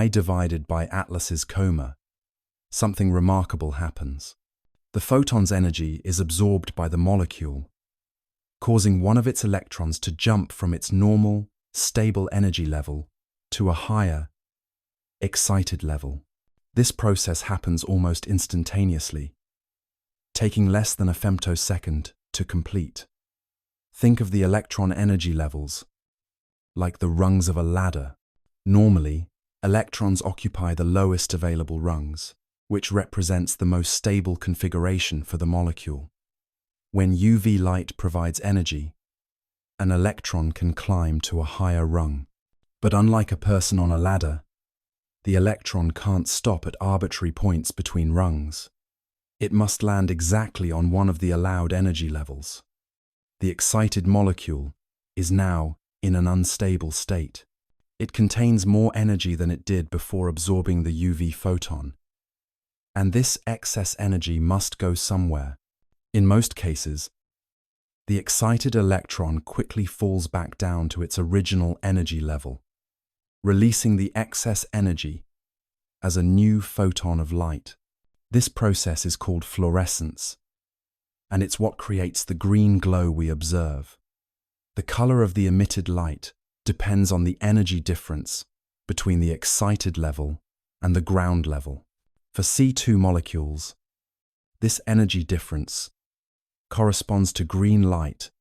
S1: divided by Atlas's coma, something remarkable happens. The photon's energy is absorbed by the molecule, causing one of its electrons to jump from its normal, stable energy level to a higher, excited level. This process happens almost instantaneously, taking less than a femtosecond to complete. Think of the electron energy levels like the rungs of a ladder. Normally, electrons occupy the lowest available rungs, which represents the most stable configuration for the molecule. When UV light provides energy, an electron can climb to a higher rung. But unlike a person on a ladder, the electron can't stop at arbitrary points between rungs. It must land exactly on one of the allowed energy levels. The excited molecule is now in an unstable state. It contains more energy than it did before absorbing the UV photon. And this excess energy must go somewhere. In most cases, the excited electron quickly falls back down to its original energy level, releasing the excess energy as a new photon of light. This process is called fluorescence, and it's what creates the green glow we observe. The color of the emitted light depends on the energy difference between the excited level and the ground level. For C2 molecules, this energy difference corresponds to green light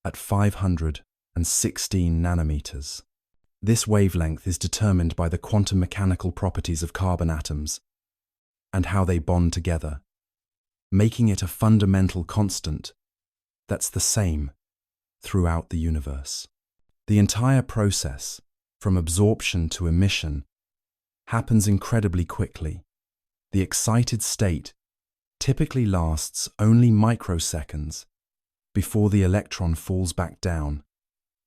S1: at 516 nanometers. This wavelength is determined by the quantum mechanical properties of carbon atoms and how they bond together, making it a fundamental constant that's the same throughout the universe. The entire process, from absorption to emission, happens incredibly quickly. The excited state typically lasts only microseconds before the electron falls back down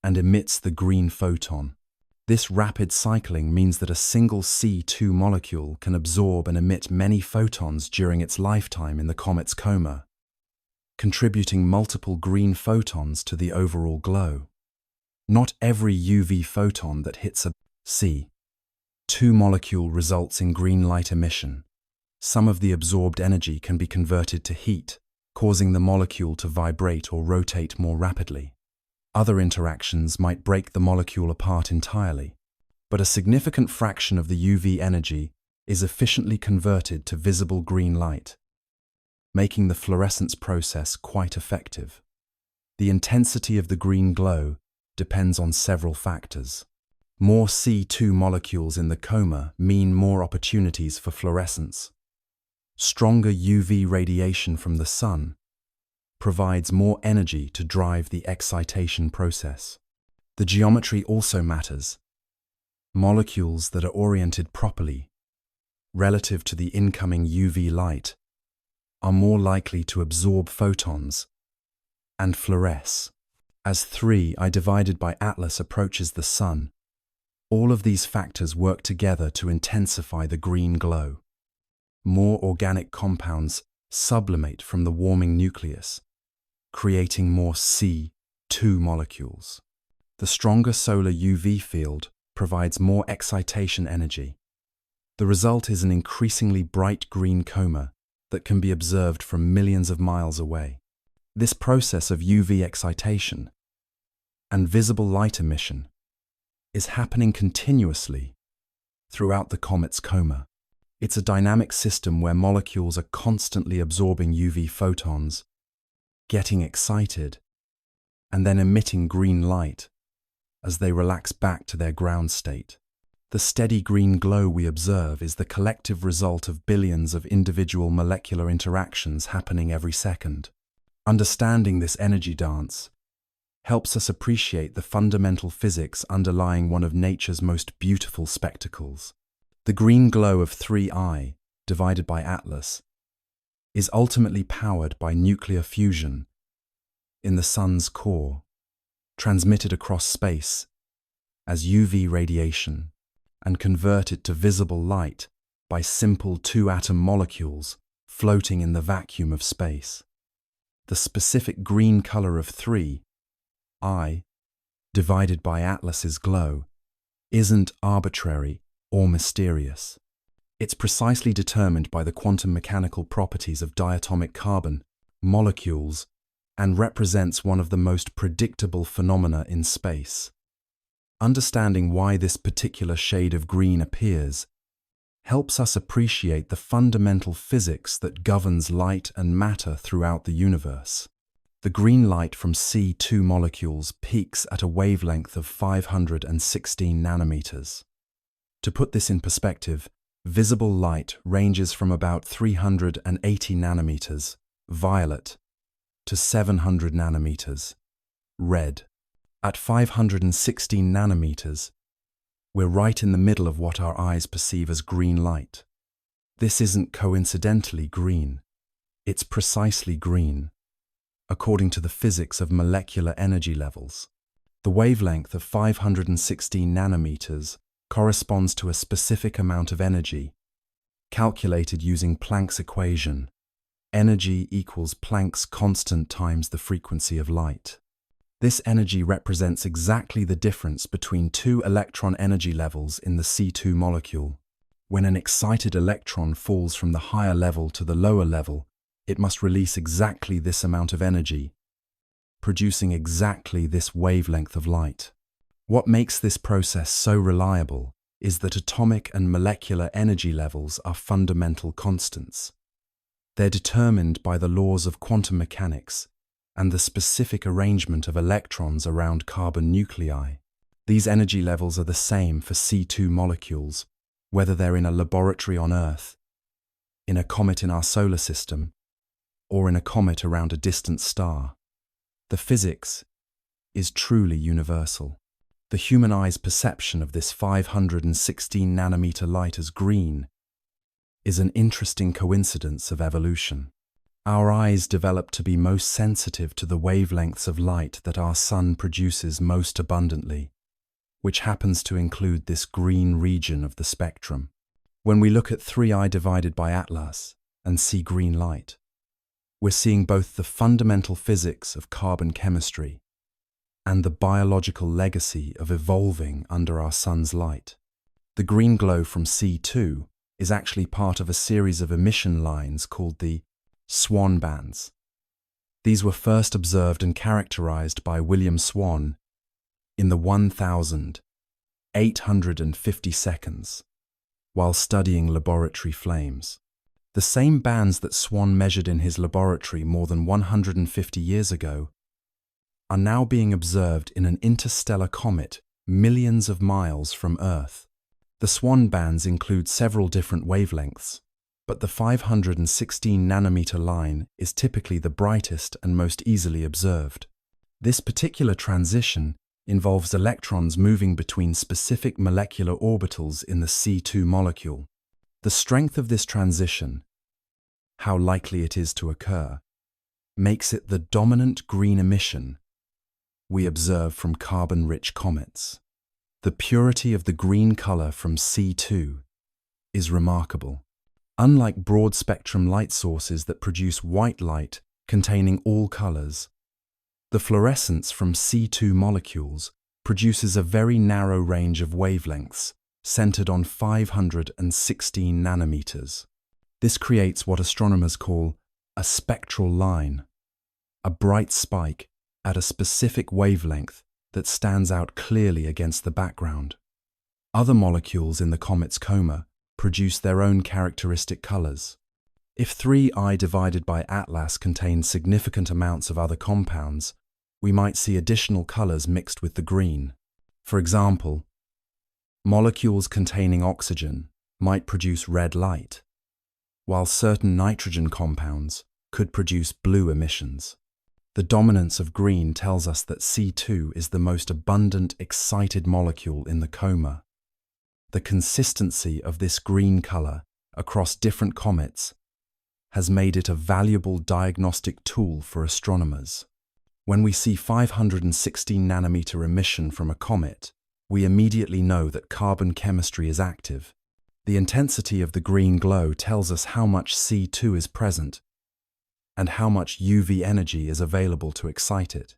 S1: and emits the green photon. This rapid cycling means that a single C2 molecule can absorb and emit many photons during its lifetime in the comet's coma, contributing multiple green photons to the overall glow. Not every UV photon that hits a C2 molecule results in green light emission. Some of the absorbed energy can be converted to heat, causing the molecule to vibrate or rotate more rapidly. Other interactions might break the molecule apart entirely, but a significant fraction of the UV energy is efficiently converted to visible green light, making the fluorescence process quite effective. The intensity of the green glow depends on several factors. More C2 molecules in the coma mean more opportunities for fluorescence. Stronger UV radiation from the sun provides more energy to drive the excitation process. The geometry also matters. Molecules that are oriented properly relative to the incoming UV light are more likely to absorb photons and fluoresce. As 3I divided by Atlas approaches the sun, all of these factors work together to intensify the green glow. More organic compounds sublimate from the warming nucleus, creating more C2 molecules. The stronger solar UV field provides more excitation energy. The result is an increasingly bright green coma that can be observed from millions of miles away. This process of UV excitation and visible light emission is happening continuously throughout the comet's coma. It's a dynamic system where molecules are constantly absorbing UV photons, getting excited, and then emitting green light as they relax back to their ground state. The steady green glow we observe is the collective result of billions of individual molecular interactions happening every second. Understanding this energy dance helps us appreciate the fundamental physics underlying one of nature's most beautiful spectacles. The green glow of 3I, divided by Atlas, is ultimately powered by nuclear fusion in the sun's core, transmitted across space as UV radiation, and converted to visible light by simple two-atom molecules floating in the vacuum of space. The specific green color of 3I, divided by Atlas's glow, isn't arbitrary or mysterious. It's precisely determined by the quantum mechanical properties of diatomic carbon molecules and represents one of the most predictable phenomena in space. Understanding why this particular shade of green appears helps us appreciate the fundamental physics that governs light and matter throughout the universe. The green light from C2 molecules peaks at a wavelength of 516 nanometers. To put this in perspective, visible light ranges from about 380 nanometers, violet, to 700 nanometers, red. At 516 nanometers, we're right in the middle of what our eyes perceive as green light. This isn't coincidentally green. It's precisely green, according to the physics of molecular energy levels. The wavelength of 516 nanometers corresponds to a specific amount of energy, calculated using Planck's equation. Energy equals Planck's constant times the frequency of light. This energy represents exactly the difference between two electron energy levels in the C2 molecule. When an excited electron falls from the higher level to the lower level, it must release exactly this amount of energy, producing exactly this wavelength of light. What makes this process so reliable is that atomic and molecular energy levels are fundamental constants. They're determined by the laws of quantum mechanics and the specific arrangement of electrons around carbon nuclei. These energy levels are the same for C2 molecules, whether they're in a laboratory on Earth, in a comet in our solar system, or in a comet around a distant star. The physics is truly universal. The human eye's perception of this 516 nanometer light as green is an interesting coincidence of evolution. Our eyes develop to be most sensitive to the wavelengths of light that our sun produces most abundantly, which happens to include this green region of the spectrum. When we look at 3I divided by Atlas and see green light, we're seeing both the fundamental physics of carbon chemistry and the biological legacy of evolving under our sun's light. The green glow from C2 is actually part of a series of emission lines called the Swan bands. These were first observed and characterized by William Swan in the 1,850 seconds while studying laboratory flames. The same bands that Swan measured in his laboratory more than 150 years ago are now being observed in an interstellar comet millions of miles from Earth. The swan bands include several different wavelengths, but the 516 nanometer line is typically the brightest and most easily observed. This particular transition involves electrons moving between specific molecular orbitals in the C2 molecule. The strength of this transition, how likely it is to occur, makes it the dominant green emission we observe from carbon-rich comets. The purity of the green color from C2 is remarkable. Unlike broad-spectrum light sources that produce white light containing all colors, the fluorescence from C2 molecules produces a very narrow range of wavelengths centered on 516 nanometers. This creates what astronomers call a spectral line, a bright spike at a specific wavelength that stands out clearly against the background. Other molecules in the comet's coma produce their own characteristic colors. If 3I divided by Atlas contains significant amounts of other compounds, we might see additional colors mixed with the green. For example, molecules containing oxygen might produce red light, while certain nitrogen compounds could produce blue emissions. The dominance of green tells us that C2 is the most abundant excited molecule in the coma. The consistency of this green color across different comets has made it a valuable diagnostic tool for astronomers. When we see 516 nanometer emission from a comet, we immediately know that carbon chemistry is active. The intensity of the green glow tells us how much C2 is present and how much UV energy is available to excite it.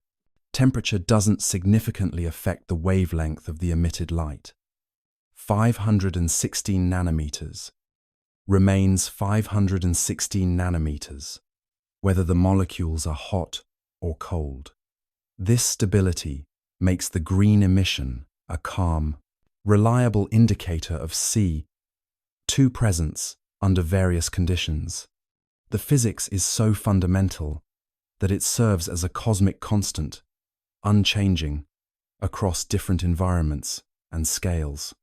S1: Temperature doesn't significantly affect the wavelength of the emitted light. 516 nanometers remains 516 nanometers, whether the molecules are hot or cold. This stability makes the green emission a calm, reliable indicator of C2 presence under various conditions. The physics is so fundamental that it serves as a cosmic constant, unchanging, across different environments and scales.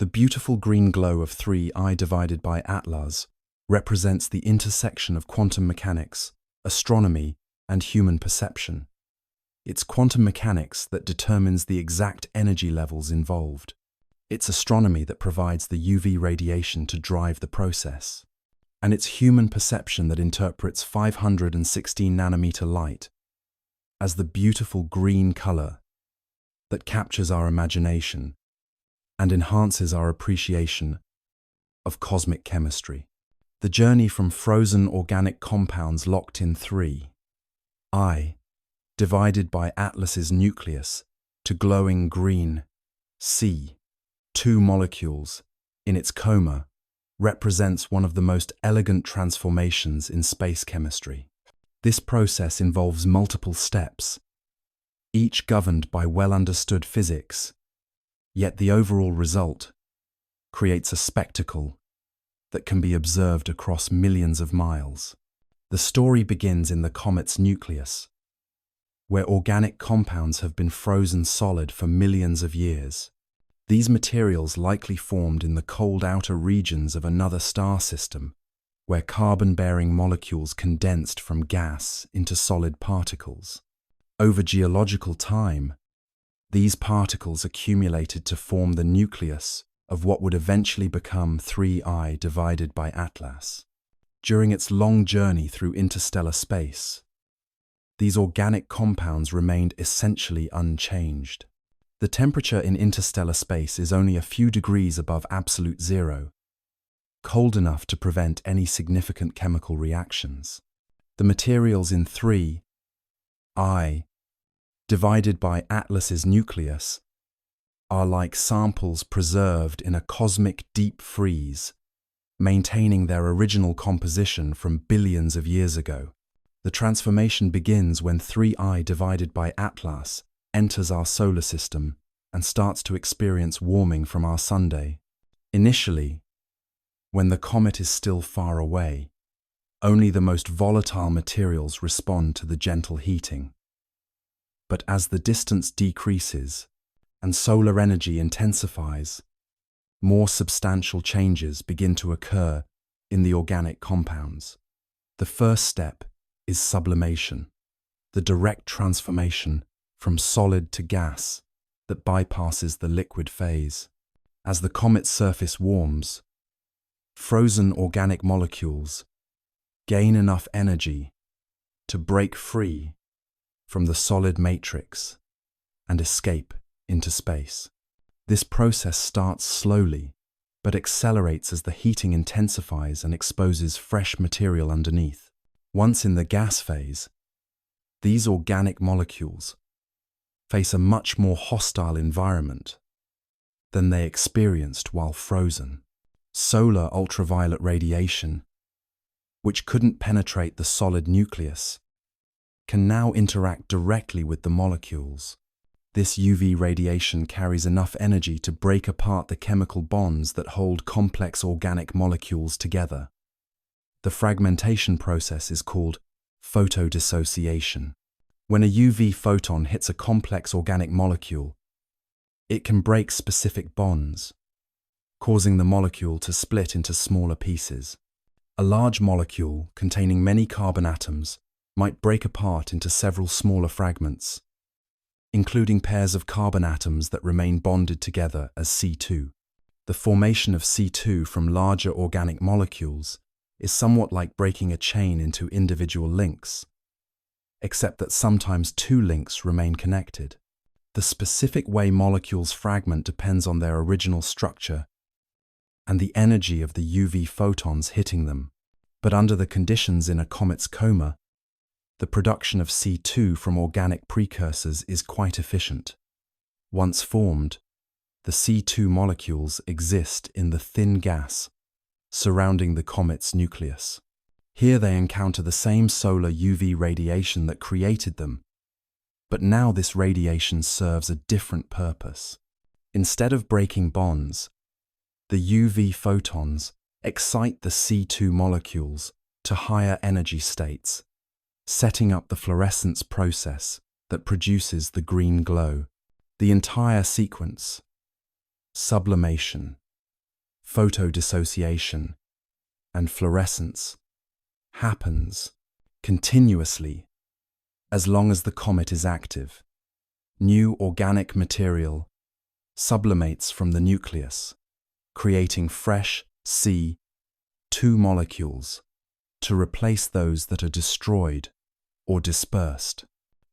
S1: The beautiful green glow of 3I divided by Atlas represents the intersection of quantum mechanics, astronomy, and human perception. It's quantum mechanics that determines the exact energy levels involved. It's astronomy that provides the UV radiation to drive the process. And it's human perception that interprets 516 nanometer light as the beautiful green color that captures our imagination and enhances our appreciation of cosmic chemistry. The journey from frozen organic compounds locked in 3I, divided by Atlas's nucleus, to glowing green C2 molecules in its coma represents one of the most elegant transformations in space chemistry. This process involves multiple steps, each governed by well-understood physics, yet the overall result creates a spectacle that can be observed across millions of miles. The story begins in the comet's nucleus, where organic compounds have been frozen solid for millions of years. These materials likely formed in the cold outer regions of another star system, where carbon-bearing molecules condensed from gas into solid particles. Over geological time, these particles accumulated to form the nucleus of what would eventually become 3I divided by Atlas. During its long journey through interstellar space, these organic compounds remained essentially unchanged. The temperature in interstellar space is only a few degrees above absolute zero, cold enough to prevent any significant chemical reactions. The materials in 3I, divided by Atlas's nucleus, are like samples preserved in a cosmic deep freeze, maintaining their original composition from billions of years ago. The transformation begins when 3I divided by Atlas enters our solar system and starts to experience warming from our sunday. Initially, when the comet is still far away, only the most volatile materials respond to the gentle heating. But as the distance decreases and solar energy intensifies, more substantial changes begin to occur in the organic compounds. The first step is sublimation, the direct transformation from solid to gas that bypasses the liquid phase. As the comet's surface warms, frozen organic molecules gain enough energy to break free from the solid matrix and escape into space. This process starts slowly, but accelerates as the heating intensifies and exposes fresh material underneath. Once in the gas phase, these organic molecules face a much more hostile environment than they experienced while frozen. Solar ultraviolet radiation, which couldn't penetrate the solid nucleus, can now interact directly with the molecules. This UV radiation carries enough energy to break apart the chemical bonds that hold complex organic molecules together. The fragmentation process is called photodissociation. When a UV photon hits a complex organic molecule, it can break specific bonds, causing the molecule to split into smaller pieces. A large molecule containing many carbon atoms might break apart into several smaller fragments, including pairs of carbon atoms that remain bonded together as C2. The formation of C2 from larger organic molecules is somewhat like breaking a chain into individual links, except that sometimes two links remain connected. The specific way molecules fragment depends on their original structure and the energy of the UV photons hitting them. But under the conditions in a comet's coma, the production of C2 from organic precursors is quite efficient. Once formed, the C2 molecules exist in the thin gas surrounding the comet's nucleus. Here they encounter the same solar UV radiation that created them, but now this radiation serves a different purpose. Instead of breaking bonds, the UV photons excite the C2 molecules to higher energy states, setting up the fluorescence process that produces the green glow. The entire sequence, sublimation, photodissociation, and fluorescence, happens continuously as long as the comet is active. New organic material sublimates from the nucleus, creating fresh C2 molecules to replace those that are destroyed or dispersed.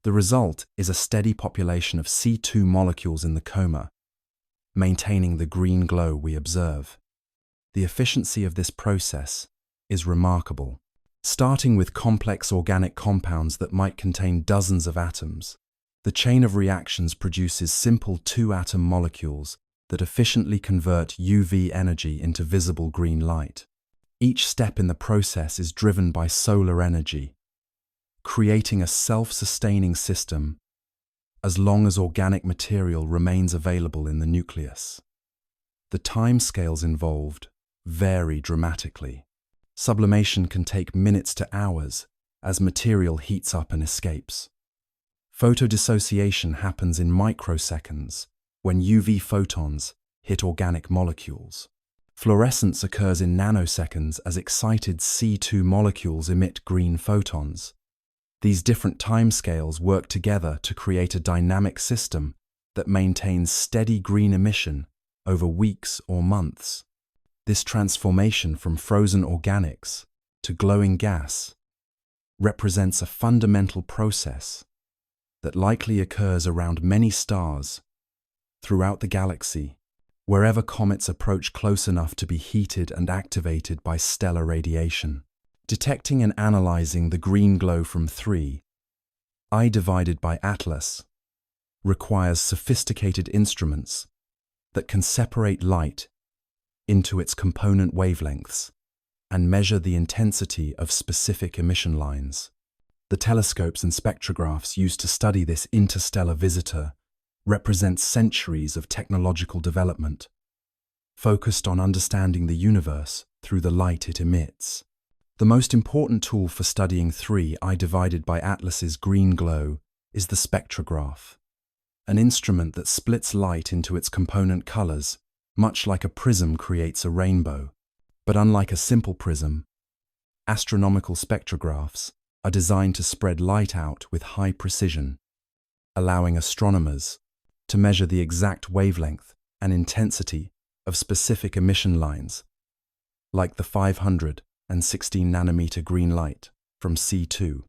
S1: The result is a steady population of C2 molecules in the coma, maintaining the green glow we observe. The efficiency of this process is remarkable. Starting with complex organic compounds that might contain dozens of atoms, the chain of reactions produces simple two-atom molecules that efficiently convert UV energy into visible green light. Each step in the process is driven by solar energy, creating a self-sustaining system as long as organic material remains available in the nucleus. The timescales involved vary dramatically. Sublimation can take minutes to hours as material heats up and escapes. Photodissociation happens in microseconds when UV photons hit organic molecules. Fluorescence occurs in nanoseconds as excited C2 molecules emit green photons. These different timescales work together to create a dynamic system that maintains steady green emission over weeks or months. This transformation from frozen organics to glowing gas represents a fundamental process that likely occurs around many stars throughout the galaxy, wherever comets approach close enough to be heated and activated by stellar radiation. Detecting and analyzing the green glow from 3I divided by Atlas requires sophisticated instruments that can separate light into its component wavelengths and measure the intensity of specific emission lines. The telescopes and spectrographs used to study this interstellar visitor represent centuries of technological development, focused on understanding the universe through the light it emits. The most important tool for studying 3I divided by Atlas's green glow is the spectrograph, an instrument that splits light into its component colors, much like a prism creates a rainbow. But unlike a simple prism, astronomical spectrographs are designed to spread light out with high precision, allowing astronomers to measure the exact wavelength and intensity of specific emission lines, like the 516 nanometer green light from C2.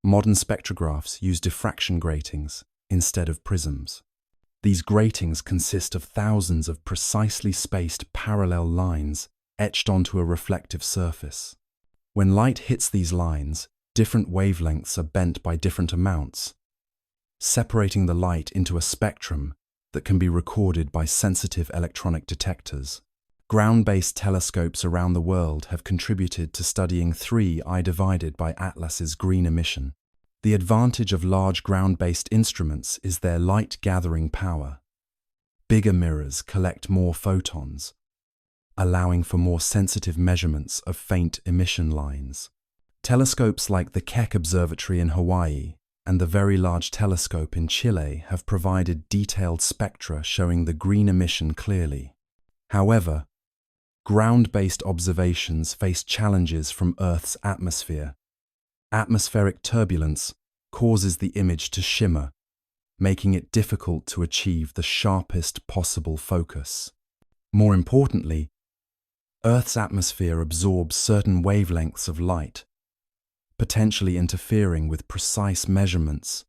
S1: Modern spectrographs use diffraction gratings instead of prisms. These gratings consist of thousands of precisely spaced parallel lines etched onto a reflective surface. When light hits these lines, different wavelengths are bent by different amounts, separating the light into a spectrum that can be recorded by sensitive electronic detectors. Ground-based telescopes around the world have contributed to studying 3I divided by Atlas's green emission. The advantage of large ground-based instruments is their light-gathering power. Bigger mirrors collect more photons, allowing for more sensitive measurements of faint emission lines. Telescopes like the Keck Observatory in Hawaii and the Very Large Telescope in Chile have provided detailed spectra showing the green emission clearly. However, ground-based observations face challenges from Earth's atmosphere. Atmospheric turbulence causes the image to shimmer, making it difficult to achieve the sharpest possible focus. More importantly, Earth's atmosphere absorbs certain wavelengths of light, potentially interfering with precise measurements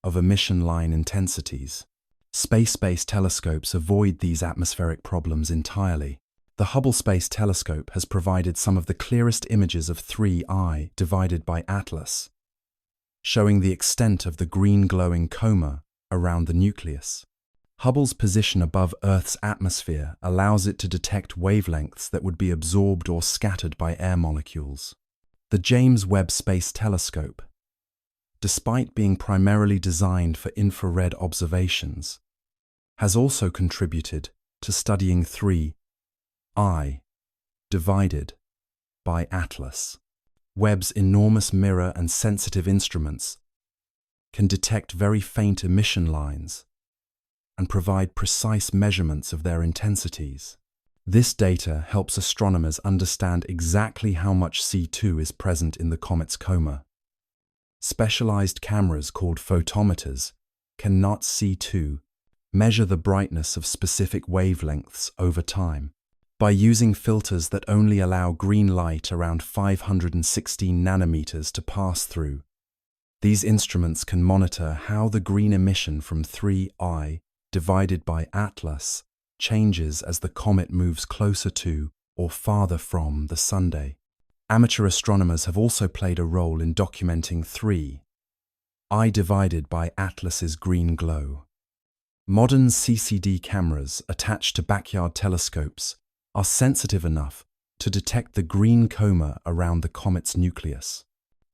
S1: of emission line intensities. Space-based telescopes avoid these atmospheric problems entirely. The Hubble Space Telescope has provided some of the clearest images of 3I divided by Atlas, showing the extent of the green glowing coma around the nucleus. Hubble's position above Earth's atmosphere allows it to detect wavelengths that would be absorbed or scattered by air molecules. The James Webb Space Telescope, despite being primarily designed for infrared observations, has also contributed to studying 3I divided by Atlas. Webb's enormous mirror and sensitive instruments can detect very faint emission lines and provide precise measurements of their intensities. This data helps astronomers understand exactly how much C2 is present in the comet's coma. Specialized cameras called photometers can not C2 measure the brightness of specific wavelengths over time. By using filters that only allow green light around 516 nanometers to pass through, these instruments can monitor how the green emission from 3I divided by Atlas changes as the comet moves closer to or farther from the sunday. Amateur astronomers have also played a role in documenting 3I divided by Atlas's green glow. Modern CCD cameras attached to backyard telescopes are sensitive enough to detect the green coma around the comet's nucleus.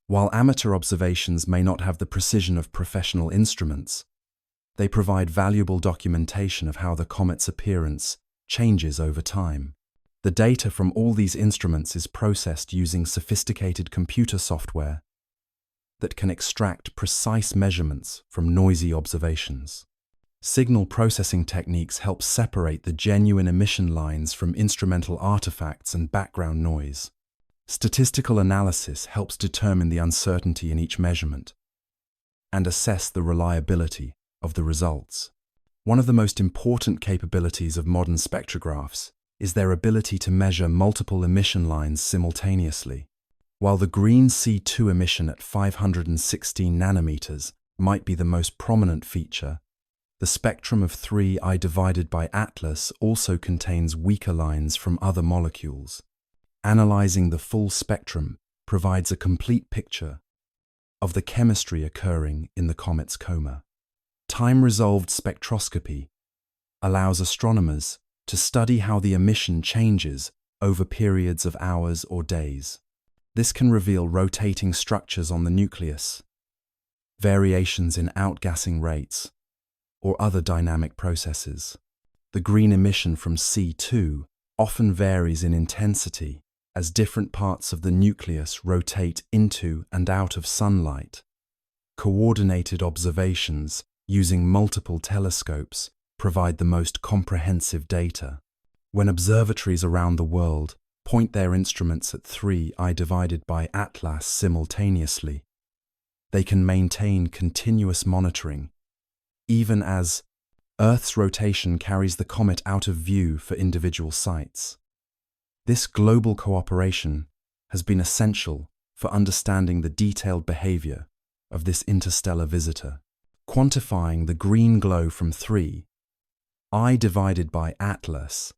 S1: While amateur observations may not have the precision of professional instruments, they provide valuable documentation of how the comet's appearance changes over time. The data from all these instruments is processed using sophisticated computer software that can extract precise measurements from noisy observations. Signal processing techniques help separate the genuine emission lines from instrumental artifacts and background noise. Statistical analysis helps determine the uncertainty in each measurement and assess the reliability of the results. One of the most important capabilities of modern spectrographs is their ability to measure multiple emission lines simultaneously. While the green C2 emission at 516 nanometers might be the most prominent feature, the spectrum of 3I divided by Atlas also contains weaker lines from other molecules. Analyzing the full spectrum provides a complete picture of the chemistry occurring in the comet's coma. Time-resolved spectroscopy allows astronomers to study how the emission changes over periods of hours or days. This can reveal rotating structures on the nucleus, variations in outgassing rates, or other dynamic processes. The green emission from C2 often varies in intensity as different parts of the nucleus rotate into and out of sunlight, coordinated observations using multiple telescopes provide the most comprehensive data. When observatories around the world point their instruments at 3I divided by Atlas simultaneously, they can maintain continuous monitoring, even as Earth's rotation carries the comet out of view for individual sites. This global cooperation has been essential for understanding the detailed behavior of this interstellar visitor. Quantifying the green glow from 3I divided by Atlas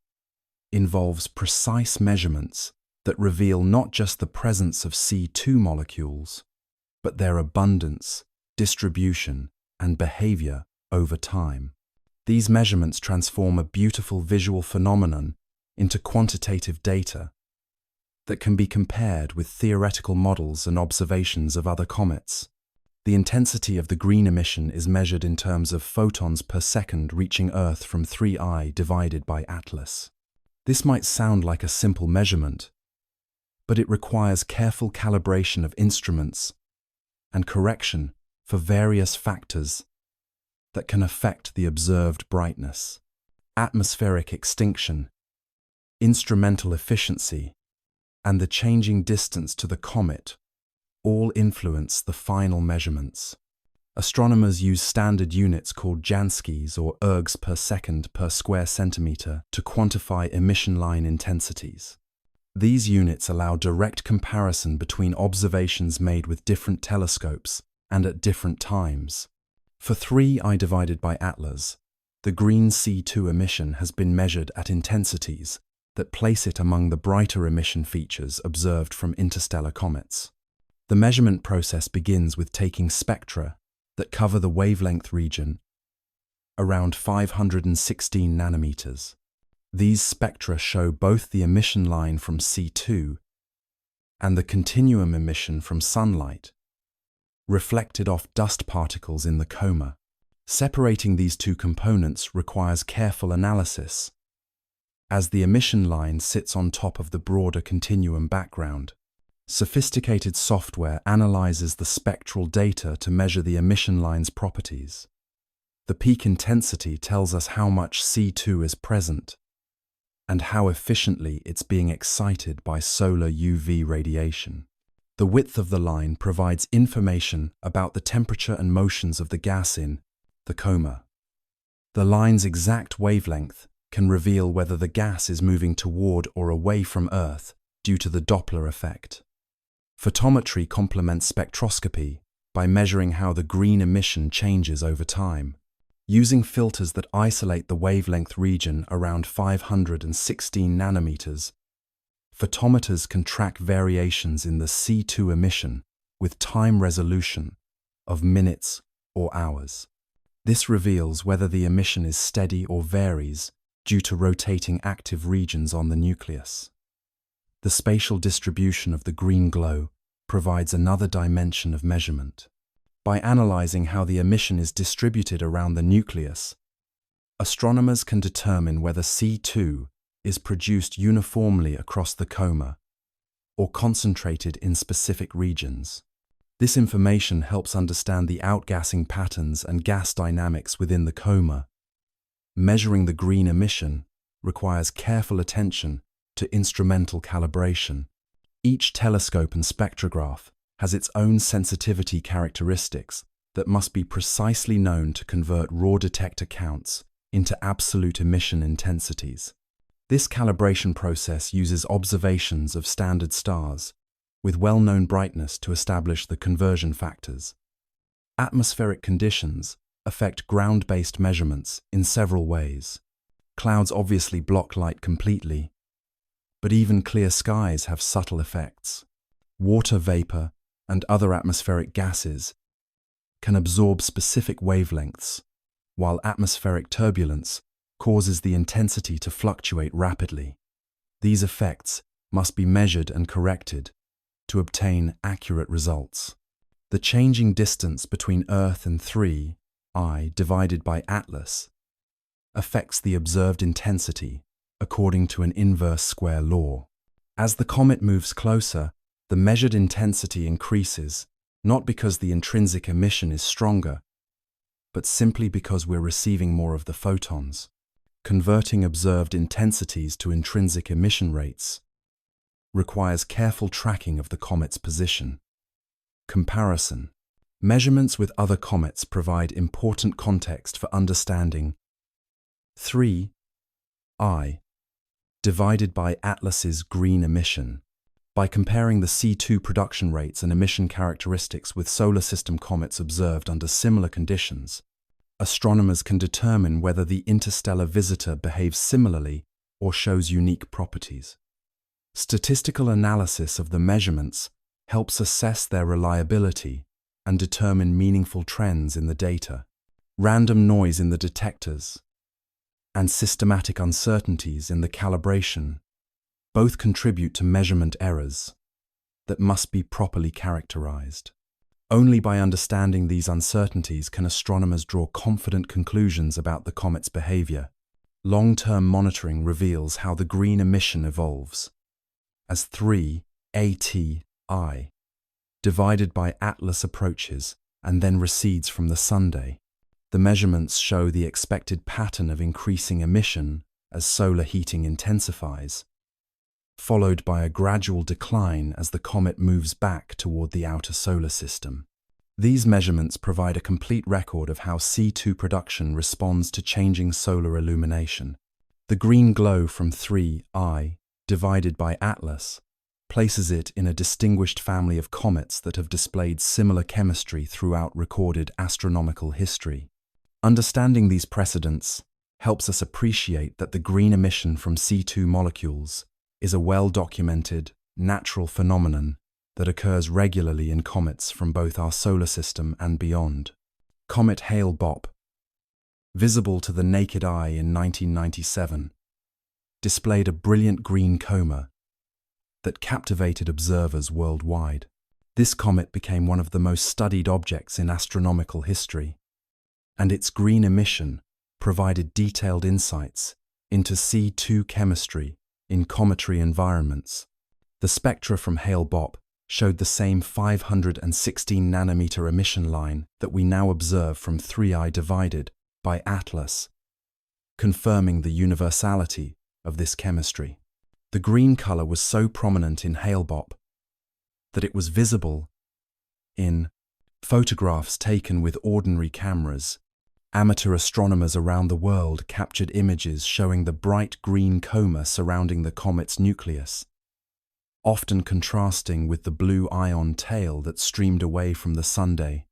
S1: involves precise measurements that reveal not just the presence of C2 molecules, but their abundance, distribution, and behavior over time. These measurements transform a beautiful visual phenomenon into quantitative data that can be compared with theoretical models and observations of other comets. The intensity of the green emission is measured in terms of photons per second reaching Earth from 3I divided by Atlas. This might sound like a simple measurement, but it requires careful calibration of instruments and correction for various factors that can affect the observed brightness. Atmospheric extinction, instrumental efficiency, and the changing distance to the comet all influence the final measurements. Astronomers use standard units called Janskis or ergs per second per square centimeter to quantify emission line intensities. These units allow direct comparison between observations made with different telescopes and at different times. For 3I divided by Atlas, the green C2 emission has been measured at intensities that place it among the brighter emission features observed from interstellar comets. The measurement process begins with taking spectra that cover the wavelength region around 516 nanometers. These spectra show both the emission line from C2 and the continuum emission from sunlight, reflected off dust particles in the coma. Separating these two components requires careful analysis, as the emission line sits on top of the broader continuum background. Sophisticated software analyzes the spectral data to measure the emission line's properties. The peak intensity tells us how much C2 is present and how efficiently it's being excited by solar UV radiation. The width of the line provides information about the temperature and motions of the gas in the coma. The line's exact wavelength can reveal whether the gas is moving toward or away from Earth due to the Doppler effect. Photometry complements spectroscopy by measuring how the green emission changes over time. Using filters that isolate the wavelength region around 516 nanometers, photometers can track variations in the C2 emission with time resolution of minutes or hours. This reveals whether the emission is steady or varies due to rotating active regions on the nucleus. The spatial distribution of the green glow provides another dimension of measurement. By analyzing how the emission is distributed around the nucleus, astronomers can determine whether C2 is produced uniformly across the coma or concentrated in specific regions. This information helps understand the outgassing patterns and gas dynamics within the coma. Measuring the green emission requires careful attention to instrumental calibration. Each telescope and spectrograph has its own sensitivity characteristics that must be precisely known to convert raw detector counts into absolute emission intensities. This calibration process uses observations of standard stars with well-known brightness to establish the conversion factors. Atmospheric conditions affect ground-based measurements in several ways. Clouds obviously block light completely, but even clear skies have subtle effects. Water vapor and other atmospheric gases can absorb specific wavelengths, while atmospheric turbulence causes the intensity to fluctuate rapidly. These effects must be measured and corrected to obtain accurate results. The changing distance between Earth and 3I divided by Atlas affects the observed intensity according to an inverse square law. As the comet moves closer, the measured intensity increases not because the intrinsic emission is stronger, but simply because we're receiving more of the photons. Converting observed intensities to intrinsic emission rates requires careful tracking of the comet's position. Comparison. Measurements with other comets provide important context for understanding 3I divided by Atlas's green emission. By comparing the C2 production rates and emission characteristics with solar system comets observed under similar conditions, astronomers can determine whether the interstellar visitor behaves similarly or shows unique properties. Statistical analysis of the measurements helps assess their reliability and determine meaningful trends in the data. Random noise in the detectors and systematic uncertainties in the calibration both contribute to measurement errors that must be properly characterized. Only by understanding these uncertainties can astronomers draw confident conclusions about the comet's behavior. Long-term monitoring reveals how the green emission evolves. As 3ATI divided by Atlas approaches and then recedes from the Sunday, the measurements show the expected pattern of increasing emission as solar heating intensifies, followed by a gradual decline as the comet moves back toward the outer solar system. These measurements provide a complete record of how C2 production responds to changing solar illumination. The green glow from 3I divided by Atlas places it in a distinguished family of comets that have displayed similar chemistry throughout recorded astronomical history. Understanding these precedents helps us appreciate that the green emission from C2 molecules is a well-documented, natural phenomenon that occurs regularly in comets from both our solar system and beyond. Comet Hale-Bopp, visible to the naked eye in 1997, displayed a brilliant green coma that captivated observers worldwide. This comet became one of the most studied objects in astronomical history, and its green emission provided detailed insights into C2 chemistry in cometary environments. The spectra from Hale-Bopp showed the same 516 nanometer emission line that we now observe from 3I divided by Atlas, confirming the universality of this chemistry. The green color was so prominent in Hale-Bopp that it was visible in photographs taken with ordinary cameras. Amateur astronomers around the world captured images showing the bright green coma surrounding the comet's nucleus, often contrasting with the blue ion tail that streamed away from the Sunday.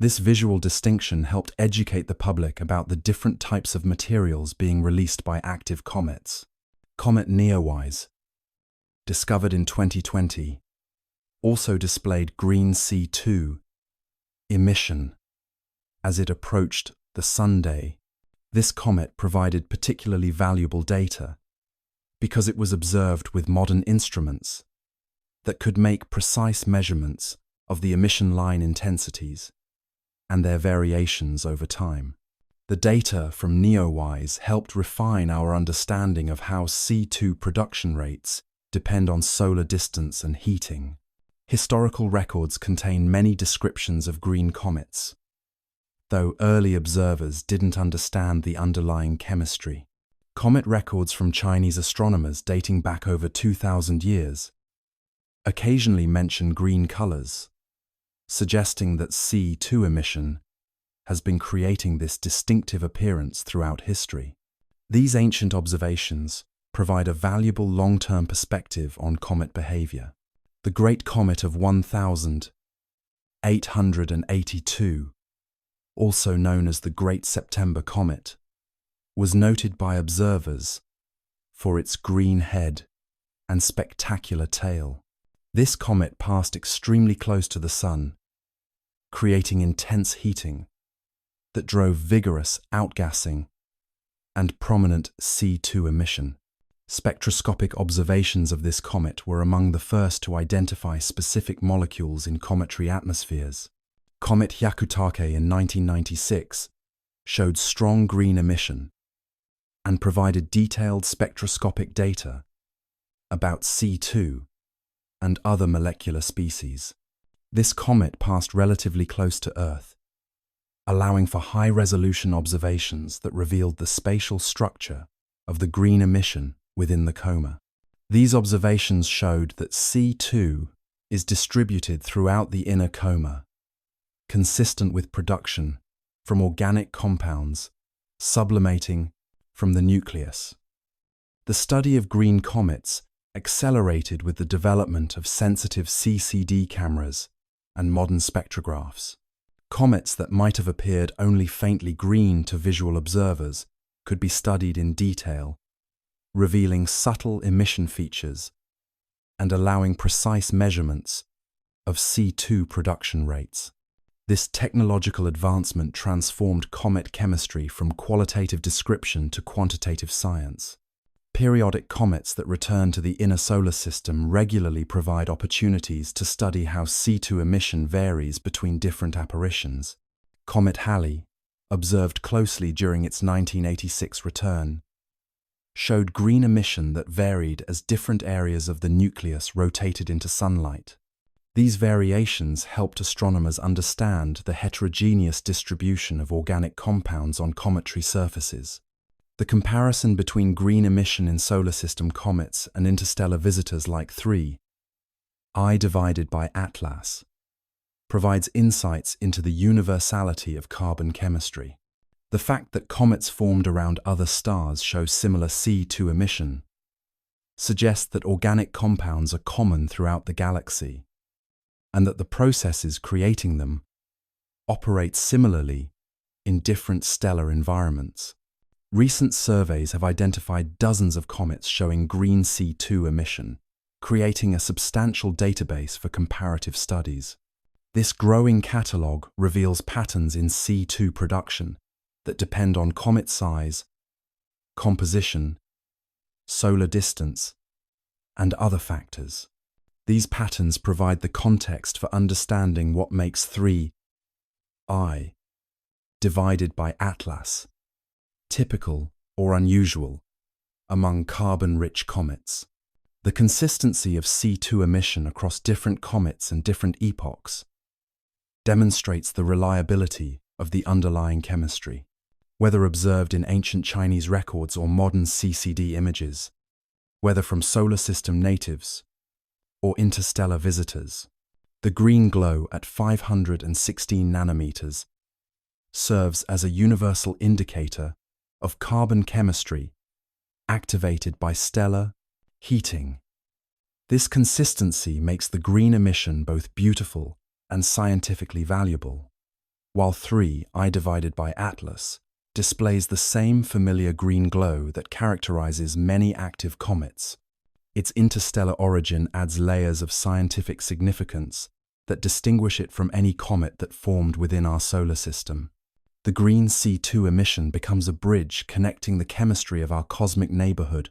S1: This visual distinction helped educate the public about the different types of materials being released by active comets. Comet Neowise, discovered in 2020, also displayed green C2 emission as it approached the Sunday. This comet provided particularly valuable data because it was observed with modern instruments that could make precise measurements of the emission line intensities and their variations over time. The data from Neowise helped refine our understanding of how C2 production rates depend on solar distance and heating. Historical records contain many descriptions of green comets, though early observers didn't understand the underlying chemistry. Comet records from Chinese astronomers dating back over 2,000 years occasionally mention green colors, suggesting that C2 emission has been creating this distinctive appearance throughout history. These ancient observations provide a valuable long-term perspective on comet behavior. The Great Comet of 1882, also known as the Great September Comet, was noted by observers for its green head and spectacular tail. This comet passed extremely close to the Sun, creating intense heating that drove vigorous outgassing and prominent C2 emission. Spectroscopic observations of this comet were among the first to identify specific molecules in cometary atmospheres. Comet Hyakutake in 1996 showed strong green emission and provided detailed spectroscopic data about C2 and other molecular species. This comet passed relatively close to Earth, allowing for high-resolution observations that revealed the spatial structure of the green emission within the coma. These observations showed that C2 is distributed throughout the inner coma, consistent with production from organic compounds sublimating from the nucleus. The study of green comets accelerated with the development of sensitive CCD cameras and modern spectrographs. Comets that might have appeared only faintly green to visual observers could be studied in detail, revealing subtle emission features and allowing precise measurements of C2 production rates. This technological advancement transformed comet chemistry from qualitative description to quantitative science. Periodic comets that return to the inner solar system regularly provide opportunities to study how C2 emission varies between different apparitions. Comet Halley, observed closely during its 1986 return, showed green emission that varied as different areas of the nucleus rotated into sunlight. These variations helped astronomers understand the heterogeneous distribution of organic compounds on cometary surfaces. The comparison between green emission in solar system comets and interstellar visitors like 3I divided by Atlas provides insights into the universality of carbon chemistry. The fact that comets formed around other stars show similar C2 emission suggests that organic compounds are common throughout the galaxy, and that the processes creating them operate similarly in different stellar environments. Recent surveys have identified dozens of comets showing green C2 emission, creating a substantial database for comparative studies. This growing catalogue reveals patterns in C2 production that depend on comet size, composition, solar distance, and other factors. These patterns provide the context for understanding what makes 3I divided by Atlas typical or unusual among carbon-rich comets. The consistency of C2 emission across different comets and different epochs demonstrates the reliability of the underlying chemistry. Whether observed in ancient Chinese records or modern CCD images, whether from solar system natives or interstellar visitors, the green glow at 516 nanometers serves as a universal indicator of carbon chemistry activated by stellar heating. This consistency makes the green emission both beautiful and scientifically valuable, while 3I divided by Atlas displays the same familiar green glow that characterizes many active comets. Its interstellar origin adds layers of scientific significance that distinguish it from any comet that formed within our solar system. The green C2 emission becomes a bridge connecting the chemistry of our cosmic neighborhood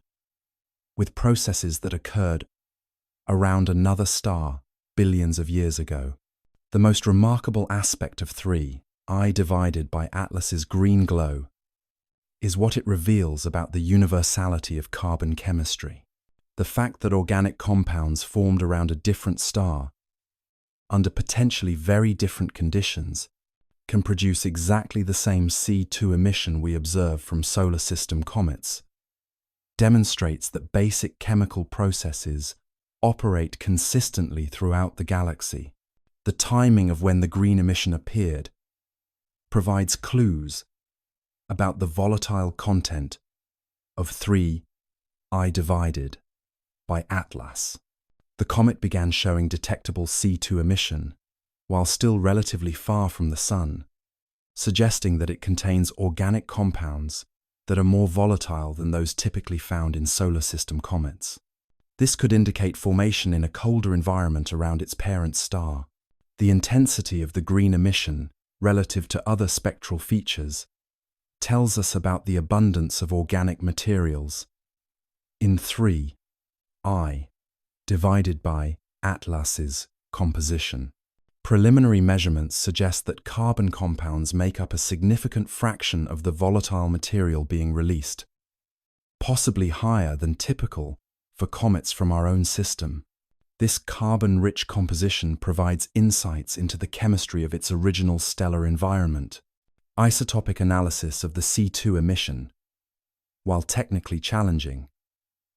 S1: with processes that occurred around another star billions of years ago. The most remarkable aspect of 3I divided by Atlas's green glow is what it reveals about the universality of carbon chemistry. The fact that organic compounds formed around a different star under potentially very different conditions can produce exactly the same C2 emission we observe from solar system comets demonstrates that basic chemical processes operate consistently throughout the galaxy. The timing of when the green emission appeared provides clues about the volatile content of 3I divided by Atlas. The comet began showing detectable C2 emission while still relatively far from the Sun, suggesting that it contains organic compounds that are more volatile than those typically found in solar system comets. This could indicate formation in a colder environment around its parent star. The intensity of the green emission relative to other spectral features tells us about the abundance of organic materials in 3I divided by Atlas's composition. Preliminary measurements suggest that carbon compounds make up a significant fraction of the volatile material being released, possibly higher than typical for comets from our own system. This carbon-rich composition provides insights into the chemistry of its original stellar environment. Isotopic analysis of the C2 emission, while technically challenging,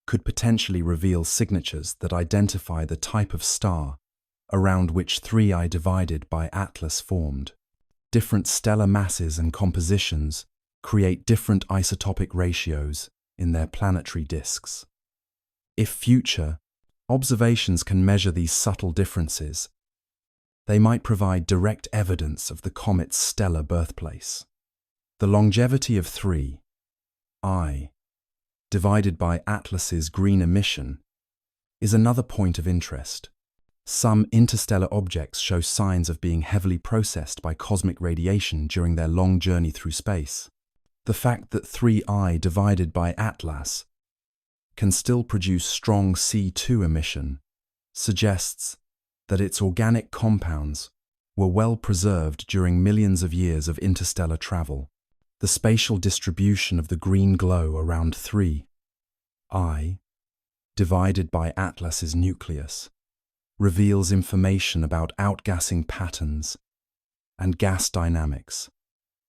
S1: could potentially reveal signatures that identify the type of star around which 3I divided by Atlas formed. Different stellar masses and compositions create different isotopic ratios in their planetary disks. If future observations can measure these subtle differences, they might provide direct evidence of the comet's stellar birthplace. The longevity of 3I divided by Atlas's green emission is another point of interest. Some interstellar objects show signs of being heavily processed by cosmic radiation during their long journey through space. The fact that 3I divided by Atlas can still produce strong C2 emission suggests that its organic compounds were well preserved during millions of years of interstellar travel. The spatial distribution of the green glow around 3I divided by Atlas's nucleus reveals information about outgassing patterns and gas dynamics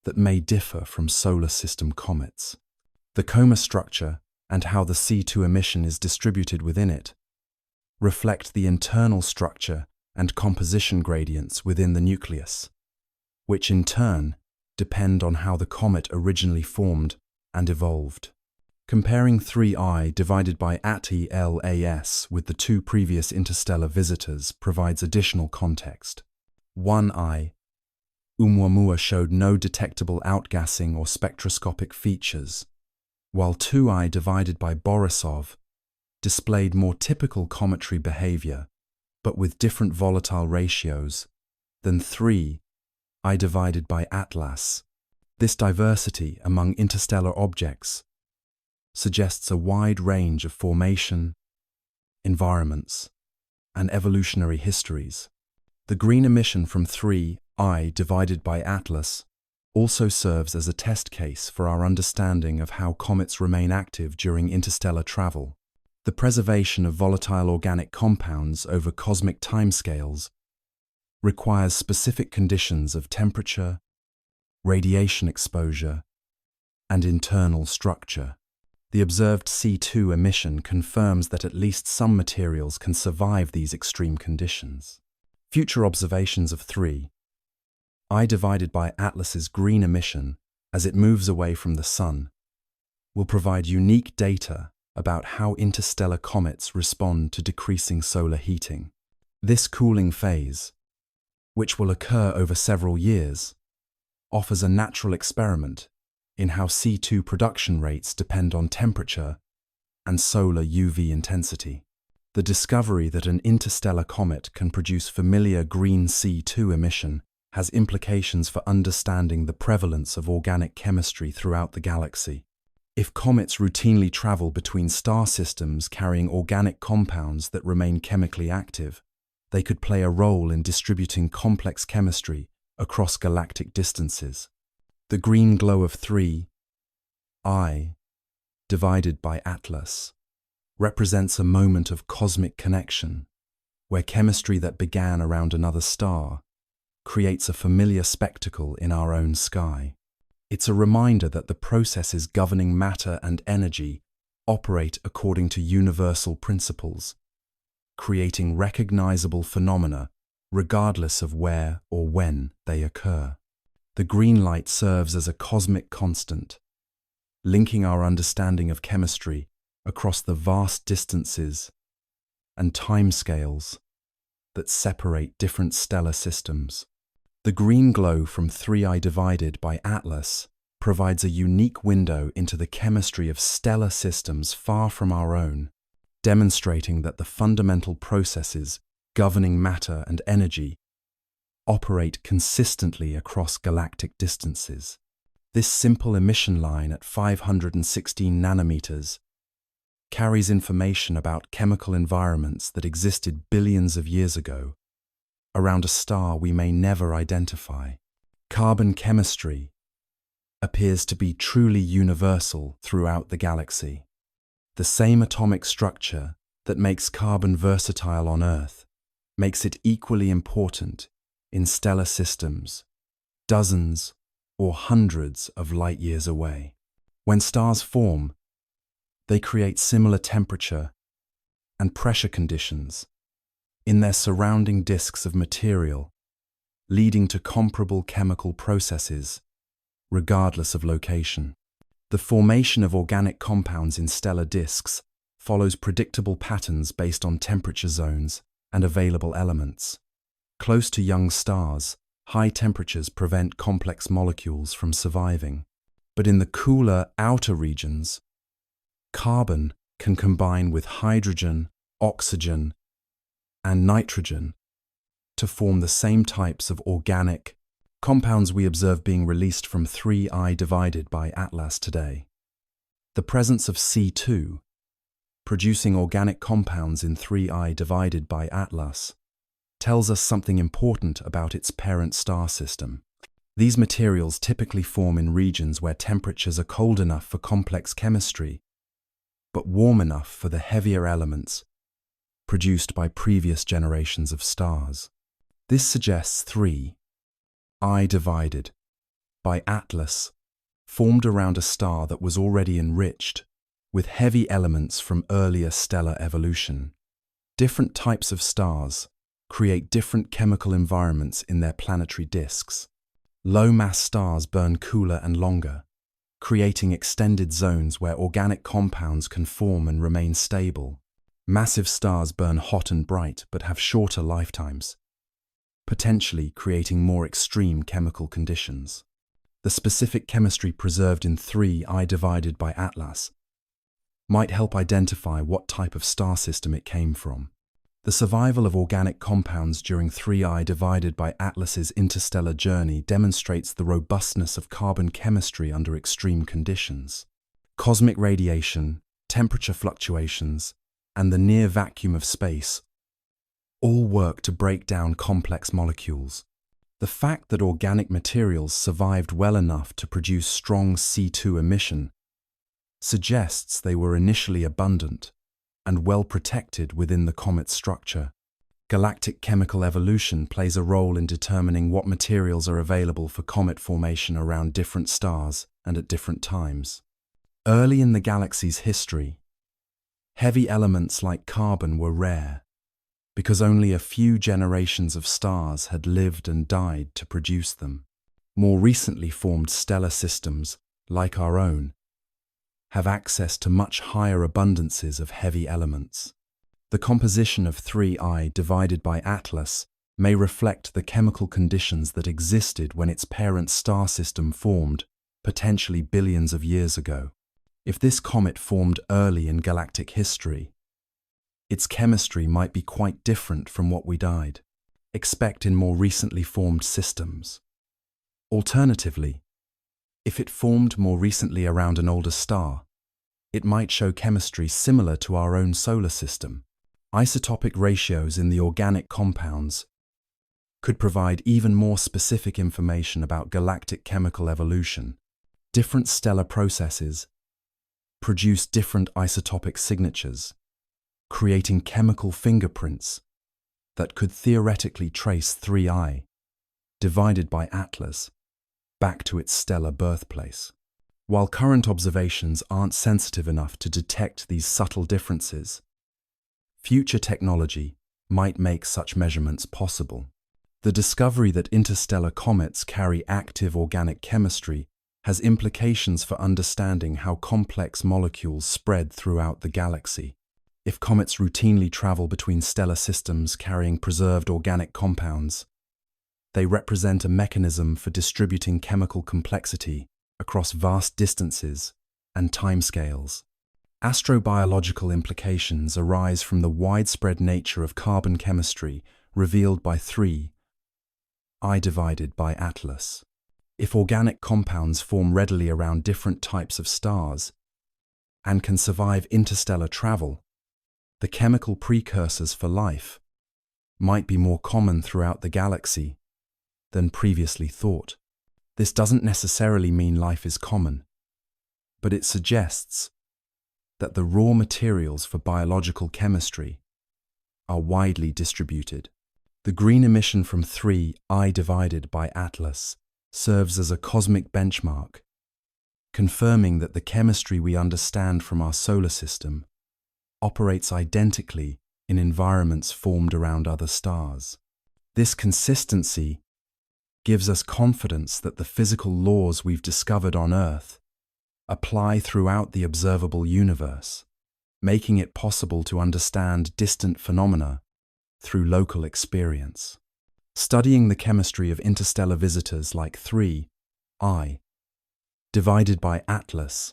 S1: that may differ from solar system comets. The coma structure and how the C2 emission is distributed within it reflect the internal structure and composition gradients within the nucleus, which in turn depend on how the comet originally formed and evolved. Comparing 3I divided by ATLAS with the two previous interstellar visitors provides additional context. 1I, Oumuamua showed no detectable outgassing or spectroscopic features, while 2I divided by Borisov displayed more typical cometary behavior, but with different volatile ratios, than 3I divided by Atlas. This diversity among interstellar objects suggests a wide range of formation, environments, and evolutionary histories. The green emission from 3I divided by Atlas also serves as a test case for our understanding of how comets remain active during interstellar travel. The preservation of volatile organic compounds over cosmic timescales requires specific conditions of temperature, radiation exposure, and internal structure. The observed C2 emission confirms that at least some materials can survive these extreme conditions. Future observations of 3I divided by Atlas's green emission as it moves away from the Sun will provide unique data about how interstellar comets respond to decreasing solar heating. This cooling phase, which will occur over several years, offers a natural experiment in how C2 production rates depend on temperature and solar UV intensity. The discovery that an interstellar comet can produce familiar green C2 emission has implications for understanding the prevalence of organic chemistry throughout the galaxy. If comets routinely travel between star systems carrying organic compounds that remain chemically active, they could play a role in distributing complex chemistry across galactic distances. The green glow of 3I divided by Atlas represents a moment of cosmic connection, where chemistry that began around another star creates a familiar spectacle in our own sky. It's a reminder that the processes governing matter and energy operate according to universal principles, creating recognizable phenomena regardless of where or when they occur. The green light serves as a cosmic constant, linking our understanding of chemistry across the vast distances and timescales that separate different stellar systems. The green glow from 3I divided by Atlas provides a unique window into the chemistry of stellar systems far from our own, demonstrating that the fundamental processes governing matter and energy operate consistently across galactic distances. This simple emission line at 516 nanometers carries information about chemical environments that existed billions of years ago around a star we may never identify. Carbon chemistry appears to be truly universal throughout the galaxy. The same atomic structure that makes carbon versatile on Earth makes it equally important in stellar systems, dozens or hundreds of light years away. When stars form, they create similar temperature and pressure conditions in their surrounding disks of material, leading to comparable chemical processes, regardless of location. The formation of organic compounds in stellar disks follows predictable patterns based on temperature zones and available elements. Close to young stars, high temperatures prevent complex molecules from surviving. But in the cooler outer regions, carbon can combine with hydrogen, oxygen, and nitrogen to form the same types of organic compounds we observe being released from 3I divided by Atlas today. The presence of C2, producing organic compounds in 3I divided by Atlas, tells us something important about its parent star system. These materials typically form in regions where temperatures are cold enough for complex chemistry, but warm enough for the heavier elements produced by previous generations of stars. This suggests 3I divided by Atlas formed around a star that was already enriched with heavy elements from earlier stellar evolution. Different types of stars create different chemical environments in their planetary disks. Low-mass stars burn cooler and longer, creating extended zones where organic compounds can form and remain stable. Massive stars burn hot and bright but have shorter lifetimes, potentially creating more extreme chemical conditions. The specific chemistry preserved in 3I divided by Atlas might help identify what type of star system it came from. The survival of organic compounds during 3I divided by Atlas's interstellar journey demonstrates the robustness of carbon chemistry under extreme conditions. Cosmic radiation, temperature fluctuations, and the near vacuum of space all work to break down complex molecules. The fact that organic materials survived well enough to produce strong C2 emission suggests they were initially abundant and well protected within the comet's structure. Galactic chemical evolution plays a role in determining what materials are available for comet formation around different stars and at different times. Early in the galaxy's history, heavy elements like carbon were rare because only a few generations of stars had lived and died to produce them. More recently formed stellar systems, like our own, have access to much higher abundances of heavy elements. The composition of 3I divided by Atlas may reflect the chemical conditions that existed when its parent star system formed, potentially billions of years ago. If this comet formed early in galactic history, its chemistry might be quite different from what we expect in more recently formed systems. Alternatively, if it formed more recently around an older star, it might show chemistry similar to our own solar system. Isotopic ratios in the organic compounds could provide even more specific information about galactic chemical evolution. Different stellar processes produce different isotopic signatures, creating chemical fingerprints that could theoretically trace 3I divided by Atlas back to its stellar birthplace. While current observations aren't sensitive enough to detect these subtle differences, future technology might make such measurements possible. The discovery that interstellar comets carry active organic chemistry has implications for understanding how complex molecules spread throughout the galaxy. If comets routinely travel between stellar systems carrying preserved organic compounds, they represent a mechanism for distributing chemical complexity across vast distances and timescales. Astrobiological implications arise from the widespread nature of carbon chemistry revealed by 3I divided by Atlas. If organic compounds form readily around different types of stars and can survive interstellar travel, the chemical precursors for life might be more common throughout the galaxy than previously thought. This doesn't necessarily mean life is common, but it suggests that the raw materials for biological chemistry are widely distributed. The green emission from 3I divided by Atlas serves as a cosmic benchmark, confirming that the chemistry we understand from our solar system operates identically in environments formed around other stars. This consistency gives us confidence that the physical laws we've discovered on Earth apply throughout the observable universe, making it possible to understand distant phenomena through local experience. Studying the chemistry of interstellar visitors like 3I divided by Atlas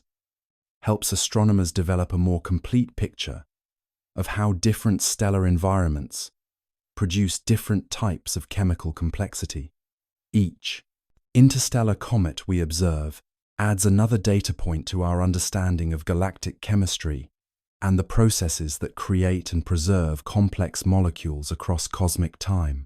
S1: helps astronomers develop a more complete picture of how different stellar environments produce different types of chemical complexity. Each interstellar comet we observe adds another data point to our understanding of galactic chemistry and the processes that create and preserve complex molecules across cosmic time.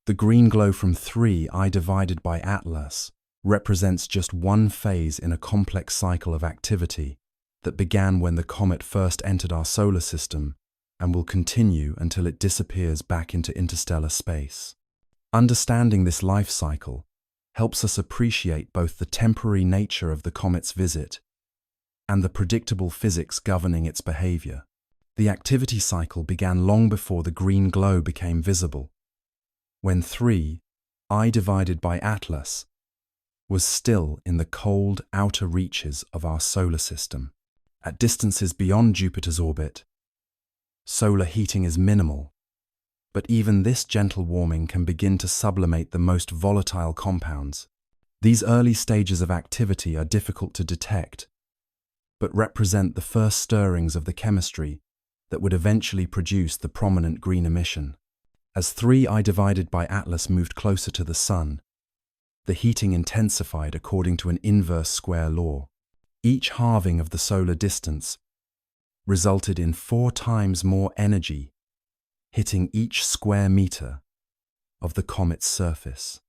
S1: The green glow from 3I divided by Atlas represents just one phase in a complex cycle of activity that began when the comet first entered our solar system and will continue until it disappears back into interstellar space. Understanding this life cycle helps us appreciate both the temporary nature of the comet's visit and the predictable physics governing its behavior. The activity cycle began long before the green glow became visible, when 3I divided by Atlas was still in the cold outer reaches of our solar system. At distances beyond Jupiter's orbit, solar heating is minimal, but even this gentle warming can begin to sublimate the most volatile compounds. These early stages of activity are difficult to detect, but represent the first stirrings of the chemistry that would eventually produce the prominent green emission. As 3I divided by Atlas moved closer to the Sun, the heating intensified according to an inverse square law. Each halving of the solar distance resulted in 4 times more energy hitting each square meter of the comet's surface.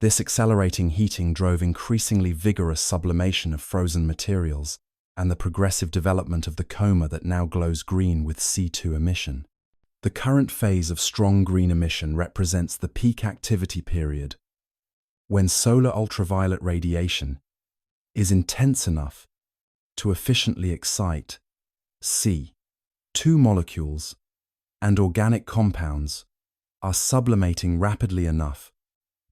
S1: This accelerating heating drove increasingly vigorous sublimation of frozen materials and the progressive development of the coma that now glows green with C2 emission. The current phase of strong green emission represents the peak activity period, when solar ultraviolet radiation is intense enough to efficiently excite C2 molecules, and organic compounds are sublimating rapidly enough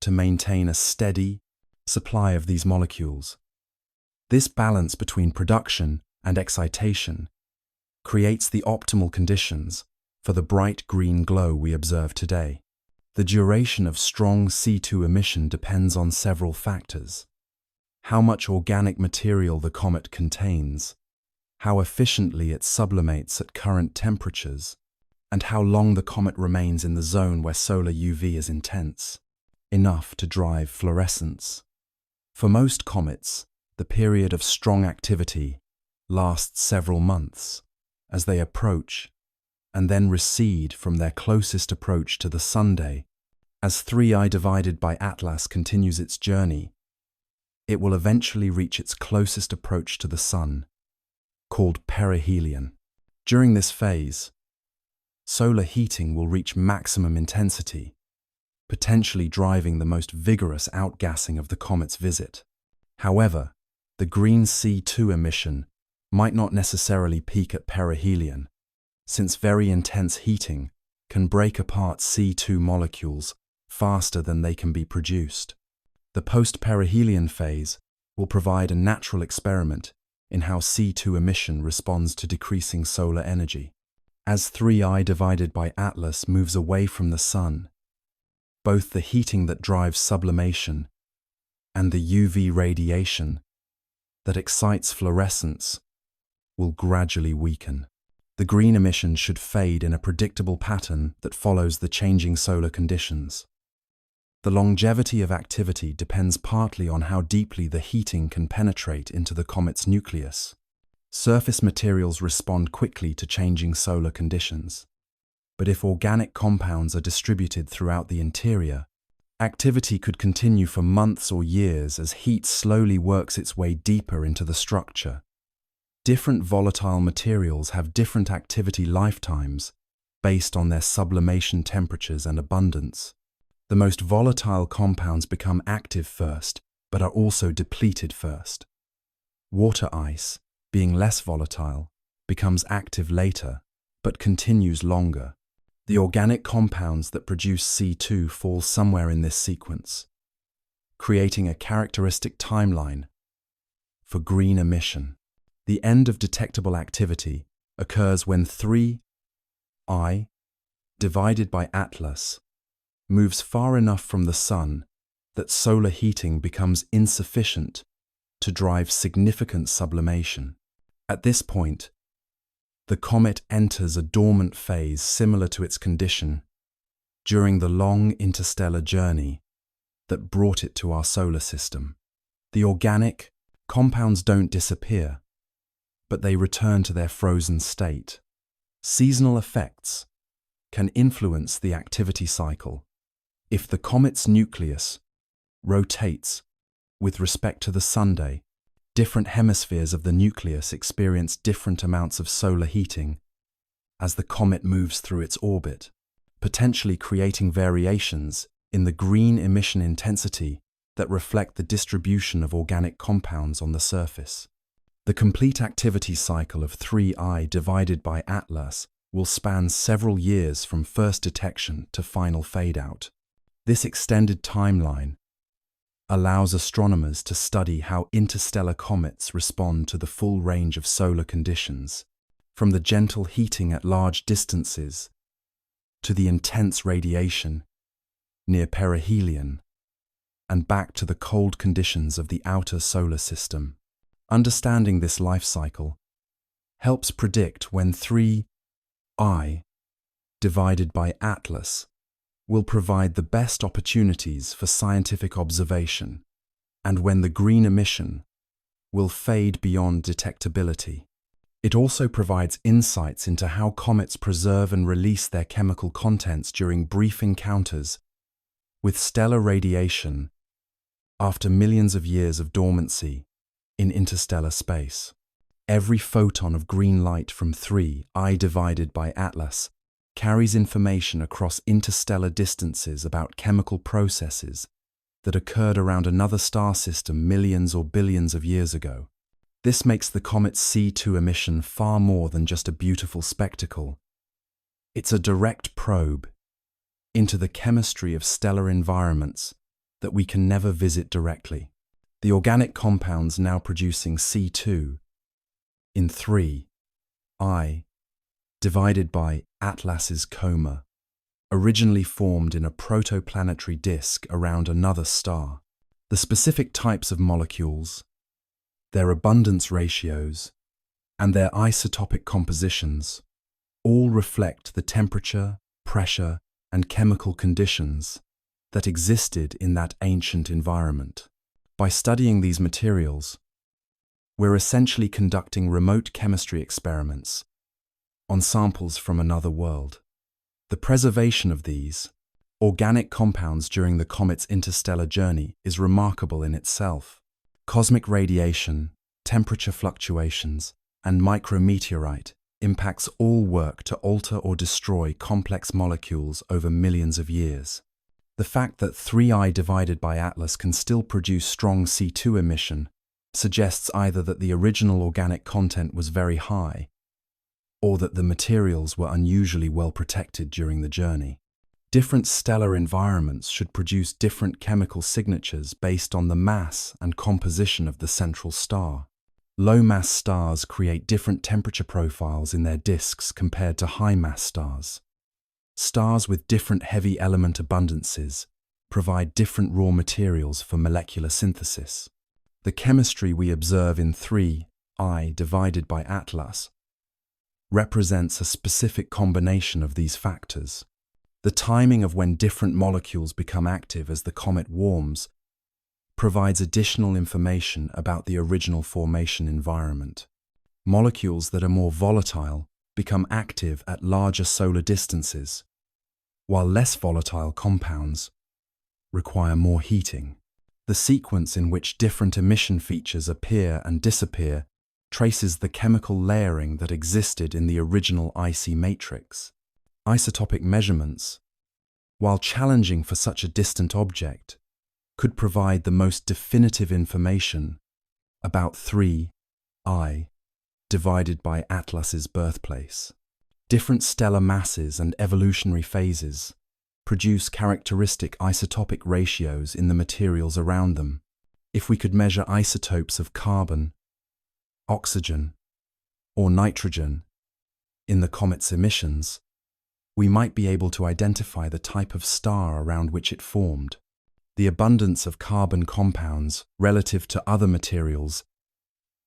S1: to maintain a steady supply of these molecules. This balance between production and excitation creates the optimal conditions for the bright green glow we observe today. The duration of strong C2 emission depends on several factors: how much organic material the comet contains, how efficiently it sublimates at current temperatures, and how long the comet remains in the zone where solar UV is intense enough to drive fluorescence. For most comets, the period of strong activity lasts several months as they approach and then recede from their closest approach to the Sunday. As 3I divided by Atlas continues its journey, it will eventually reach its closest approach to the Sun, called perihelion. During this phase, solar heating will reach maximum intensity, potentially driving the most vigorous outgassing of the comet's visit. However, the green C2 emission might not necessarily peak at perihelion, since very intense heating can break apart C2 molecules faster than they can be produced. The post-perihelion phase will provide a natural experiment in how C2 emission responds to decreasing solar energy. As 3I divided by Atlas moves away from the Sun, both the heating that drives sublimation and the UV radiation that excites fluorescence will gradually weaken. The green emission should fade in a predictable pattern that follows the changing solar conditions. The longevity of activity depends partly on how deeply the heating can penetrate into the comet's nucleus. Surface materials respond quickly to changing solar conditions, but if organic compounds are distributed throughout the interior, activity could continue for months or years as heat slowly works its way deeper into the structure. Different volatile materials have different activity lifetimes based on their sublimation temperatures and abundance. The most volatile compounds become active first, but are also depleted first. Water ice, being less volatile, becomes active later, but continues longer. The organic compounds that produce C2 fall somewhere in this sequence, creating a characteristic timeline for green emission. The end of detectable activity occurs when 3I divided by Atlas moves far enough from the Sun that solar heating becomes insufficient to drive significant sublimation. At this point, the comet enters a dormant phase similar to its condition during the long interstellar journey that brought it to our solar system. The organic compounds don't disappear, but they return to their frozen state. Seasonal effects can influence the activity cycle. If the comet's nucleus rotates with respect to the Sunday, different hemispheres of the nucleus experience different amounts of solar heating as the comet moves through its orbit, potentially creating variations in the green emission intensity that reflect the distribution of organic compounds on the surface. The complete activity cycle of 3I divided by Atlas will span several years from first detection to final fade-out. This extended timeline allows astronomers to study how interstellar comets respond to the full range of solar conditions, from the gentle heating at large distances to the intense radiation near perihelion, and back to the cold conditions of the outer solar system. Understanding this life cycle helps predict when 3I divided by Atlas will provide the best opportunities for scientific observation, and when the green emission will fade beyond detectability. It also provides insights into how comets preserve and release their chemical contents during brief encounters with stellar radiation after millions of years of dormancy in interstellar space. Every photon of green light from 3I divided by Atlas carries information across interstellar distances about chemical processes that occurred around another star system millions or billions of years ago. This makes the comet's C2 emission far more than just a beautiful spectacle. It's a direct probe into the chemistry of stellar environments that we can never visit directly. The organic compounds now producing C2 in 3I divided by Atlas's coma originally formed in a protoplanetary disk around another star. The specific types of molecules, their abundance ratios, and their isotopic compositions all reflect the temperature, pressure, and chemical conditions that existed in that ancient environment. By studying these materials, we're essentially conducting remote chemistry experiments on samples from another world. The preservation of these organic compounds during the comet's interstellar journey is remarkable in itself. Cosmic radiation, temperature fluctuations, and micrometeorite impacts all work to alter or destroy complex molecules over millions of years. The fact that 3I divided by Atlas can still produce strong C2 emission suggests either that the original organic content was very high, or that the materials were unusually well protected during the journey. Different stellar environments should produce different chemical signatures based on the mass and composition of the central star. Low-mass stars create different temperature profiles in their disks compared to high-mass stars. Stars with different heavy element abundances provide different raw materials for molecular synthesis. The chemistry we observe in 3I divided by Atlas represents a specific combination of these factors. The timing of when different molecules become active as the comet warms provides additional information about the original formation environment. Molecules that are more volatile become active at larger solar distances, while less volatile compounds require more heating. The sequence in which different emission features appear and disappear traces the chemical layering that existed in the original icy matrix. Isotopic measurements, while challenging for such a distant object, could provide the most definitive information about 3I divided by Atlas's birthplace. Different stellar masses and evolutionary phases produce characteristic isotopic ratios in the materials around them. If we could measure isotopes of carbon, oxygen, or nitrogen in the comet's emissions, we might be able to identify the type of star around which it formed. The abundance of carbon compounds relative to other materials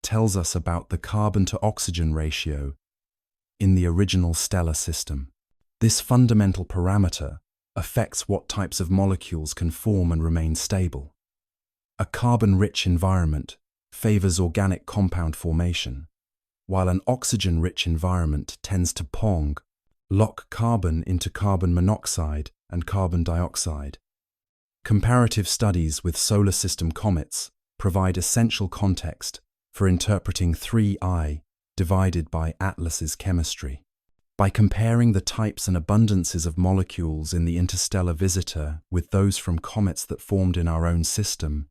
S1: tells us about the carbon-to-oxygen ratio in the original stellar system. This fundamental parameter affects what types of molecules can form and remain stable. A carbon-rich environment favors organic compound formation, while an oxygen-rich environment tends to lock carbon into carbon monoxide and carbon dioxide. Comparative studies with solar system comets provide essential context for interpreting 3I divided by Atlas's chemistry. By comparing the types and abundances of molecules in the interstellar visitor with those from comets that formed in our own system,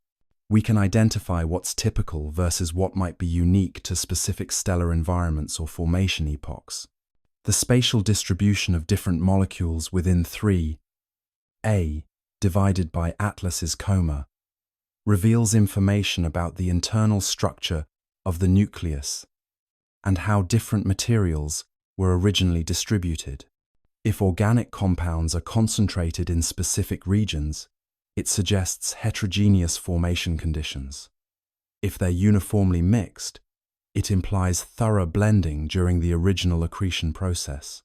S1: we can identify what's typical versus what might be unique to specific stellar environments or formation epochs. The spatial distribution of different molecules within 3A divided by Atlas's coma reveals information about the internal structure of the nucleus and how different materials were originally distributed. If organic compounds are concentrated in specific regions, it suggests heterogeneous formation conditions. If they're uniformly mixed, it implies thorough blending during the original accretion process.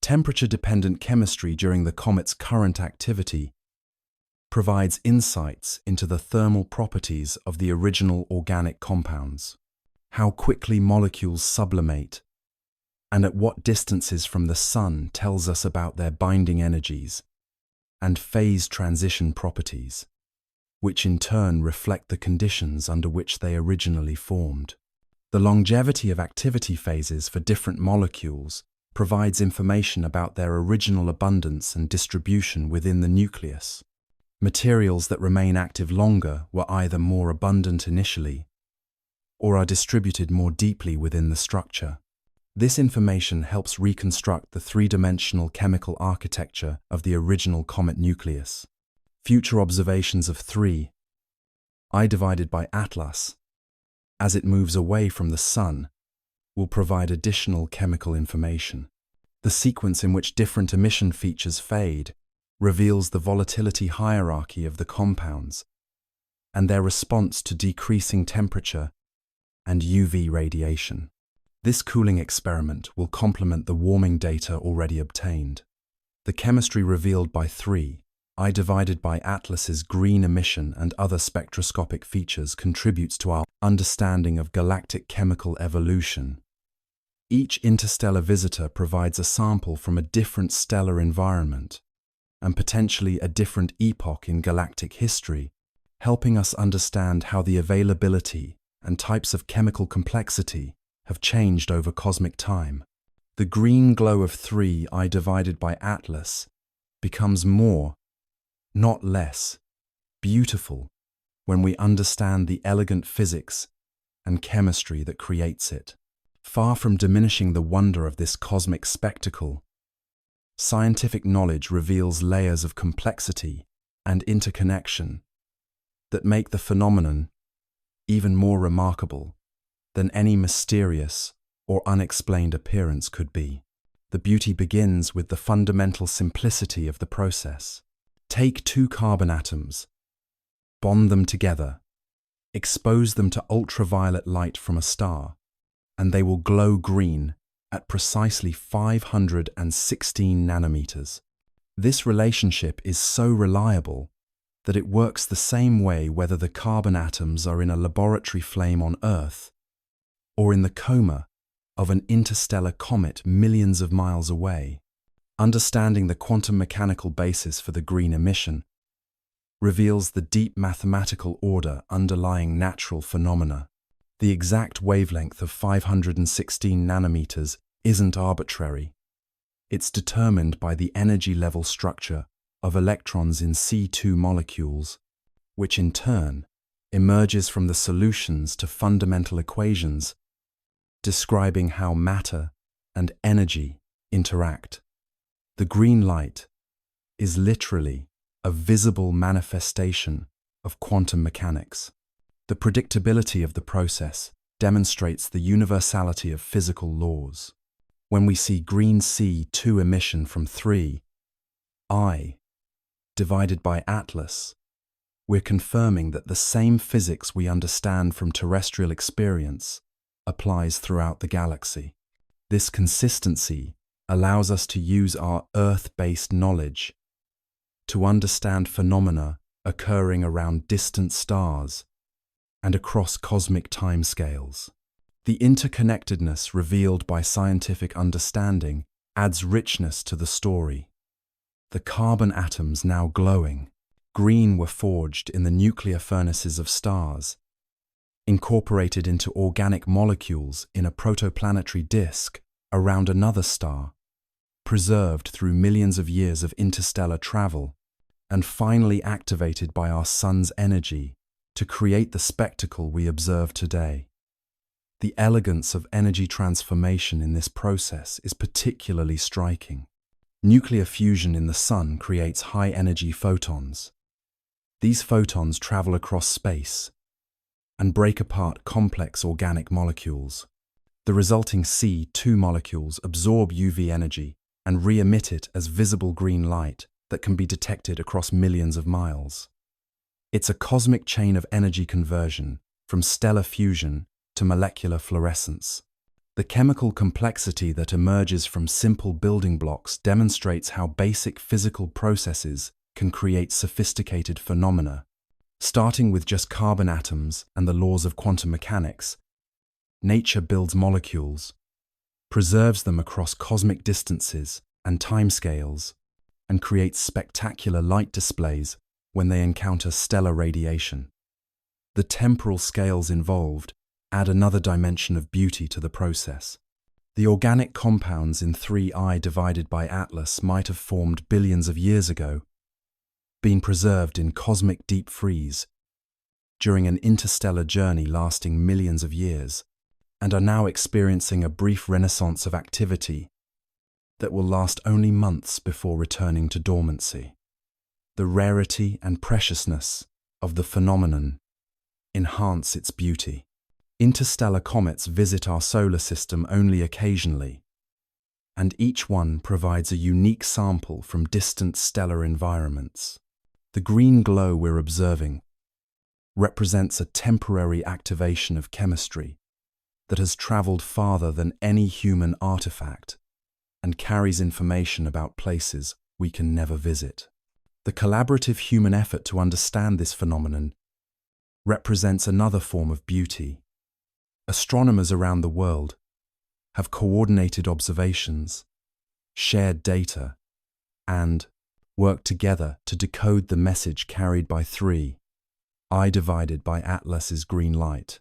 S1: Temperature-dependent chemistry during the comet's current activity provides insights into the thermal properties of the original organic compounds, how quickly molecules sublimate, and at what distances from the Sun tells us about their binding energies and phase transition properties, which in turn reflect the conditions under which they originally formed. The longevity of activity phases for different molecules provides information about their original abundance and distribution within the nucleus. Materials that remain active longer were either more abundant initially or are distributed more deeply within the structure. This information helps reconstruct the three-dimensional chemical architecture of the original comet nucleus. Future observations of 3I divided by Atlas, as it moves away from the Sun, will provide additional chemical information. The sequence in which different emission features fade reveals the volatility hierarchy of the compounds and their response to decreasing temperature and UV radiation. This cooling experiment will complement the warming data already obtained. The chemistry revealed by 3I divided by Atlas's green emission and other spectroscopic features contributes to our understanding of galactic chemical evolution. Each interstellar visitor provides a sample from a different stellar environment and potentially a different epoch in galactic history, helping us understand how the availability and types of chemical complexity have changed over cosmic time. The green glow of 3I divided by Atlas becomes more, not less, beautiful when we understand the elegant physics and chemistry that creates it. Far from diminishing the wonder of this cosmic spectacle, scientific knowledge reveals layers of complexity and interconnection that make the phenomenon even more remarkable than any mysterious or unexplained appearance could be. The beauty begins with the fundamental simplicity of the process. Take two carbon atoms, bond them together, expose them to ultraviolet light from a star, and they will glow green at precisely 516 nanometers. This relationship is so reliable that it works the same way whether the carbon atoms are in a laboratory flame on Earth or in the coma of an interstellar comet millions of miles away. Understanding the quantum mechanical basis for the green emission reveals the deep mathematical order underlying natural phenomena. The exact wavelength of 516 nanometers isn't arbitrary. It's determined by the energy level structure of electrons in C2 molecules, which in turn emerges from the solutions to fundamental equations describing how matter and energy interact. The green light is literally a visible manifestation of quantum mechanics. The predictability of the process demonstrates the universality of physical laws. When we see green C2 emission from 3I divided by Atlas, we're confirming that the same physics we understand from terrestrial experience applies throughout the galaxy. This consistency allows us to use our Earth-based knowledge to understand phenomena occurring around distant stars and across cosmic timescales. The interconnectedness revealed by scientific understanding adds richness to the story. The carbon atoms now glowing, green were forged in the nuclear furnaces of stars, incorporated into organic molecules in a protoplanetary disk around another star, preserved through millions of years of interstellar travel, and finally activated by our sun's energy to create the spectacle we observe today. The elegance of energy transformation in this process is particularly striking. Nuclear fusion in the sun creates high-energy photons. These photons travel across space and break apart complex organic molecules. The resulting C2 molecules absorb UV energy and re-emit it as visible green light that can be detected across millions of miles. It's a cosmic chain of energy conversion from stellar fusion to molecular fluorescence. The chemical complexity that emerges from simple building blocks demonstrates how basic physical processes can create sophisticated phenomena. Starting with just carbon atoms and the laws of quantum mechanics, nature builds molecules, preserves them across cosmic distances and timescales, and creates spectacular light displays when they encounter stellar radiation. The temporal scales involved add another dimension of beauty to the process. The organic compounds in 3I divided by Atlas might have formed billions of years ago, been preserved in cosmic deep freeze during an interstellar journey lasting millions of years, and are now experiencing a brief renaissance of activity that will last only months before returning to dormancy. The rarity and preciousness of the phenomenon enhance its beauty. Interstellar comets visit our solar system only occasionally, and each one provides a unique sample from distant stellar environments. The green glow we're observing represents a temporary activation of chemistry that has traveled farther than any human artifact and carries information about places we can never visit. The collaborative human effort to understand this phenomenon represents another form of beauty. Astronomers around the world have coordinated observations, shared data, and worked together to decode the message carried by 3I divided by Atlas's green light.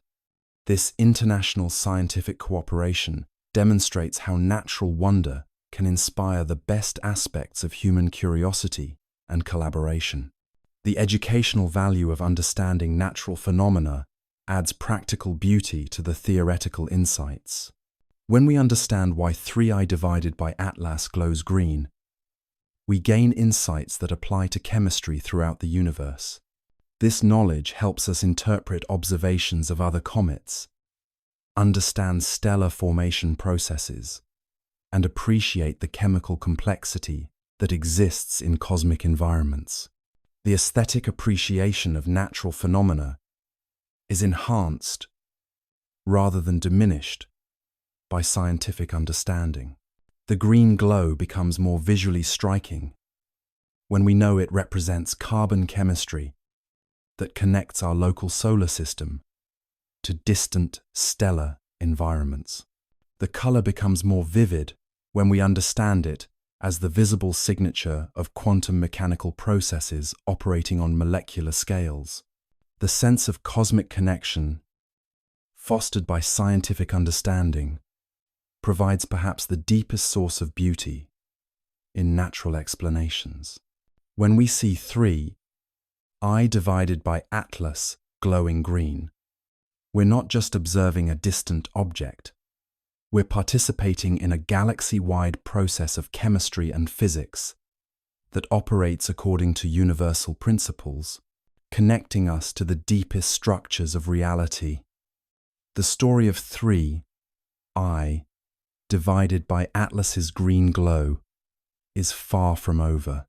S1: This international scientific cooperation demonstrates how natural wonder can inspire the best aspects of human curiosity and collaboration. The educational value of understanding natural phenomena adds practical beauty to the theoretical insights. When we understand why 3I divided by Atlas glows green, we gain insights that apply to chemistry throughout the universe. This knowledge helps us interpret observations of other comets, understand stellar formation processes, and appreciate the chemical complexity that exists in cosmic environments. The aesthetic appreciation of natural phenomena is enhanced rather than diminished by scientific understanding. The green glow becomes more visually striking when we know it represents carbon chemistry that connects our local solar system to distant stellar environments. The color becomes more vivid when we understand it as the visible signature of quantum mechanical processes operating on molecular scales. The sense of cosmic connection fostered by scientific understanding, provides perhaps the deepest source of beauty in natural explanations. When we see 3I divided by Atlas glowing green, we're not just observing a distant object, we're participating in a galaxy-wide process of chemistry and physics that operates according to universal principles, connecting us to the deepest structures of reality. The story of 3I divided by Atlas's green glow is far from over.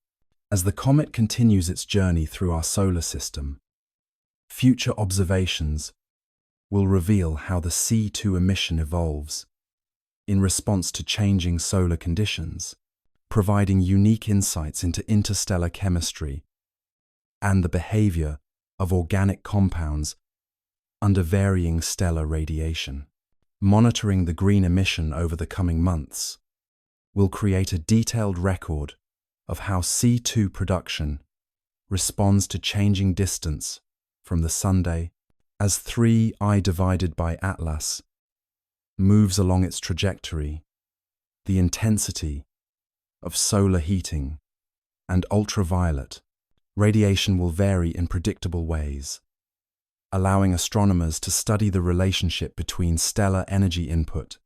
S1: As the comet continues its journey through our solar system, future observations will reveal how the C2 emission evolves in response to changing solar conditions, providing unique insights into interstellar chemistry and the behavior of organic compounds under varying stellar radiation. Monitoring the green emission over the coming months will create a detailed record of how C2 production responds to changing distance from the Sunday as 3I divided by Atlas moves along its trajectory. The intensity of solar heating and ultraviolet radiation will vary in predictable ways, allowing astronomers to study the relationship between stellar energy input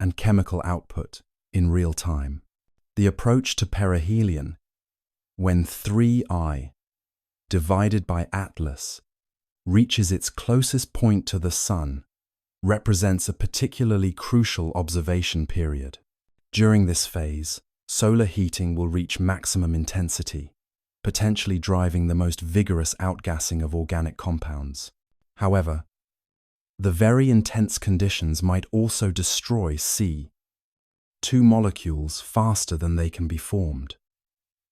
S1: and chemical output in real time. The approach to perihelion, when 3I divided by Atlas reaches its closest point to the Sun, represents a particularly crucial observation period. During this phase, solar heating will reach maximum intensity, potentially driving the most vigorous outgassing of organic compounds. However, the very intense conditions might also destroy C2 molecules faster than they can be formed,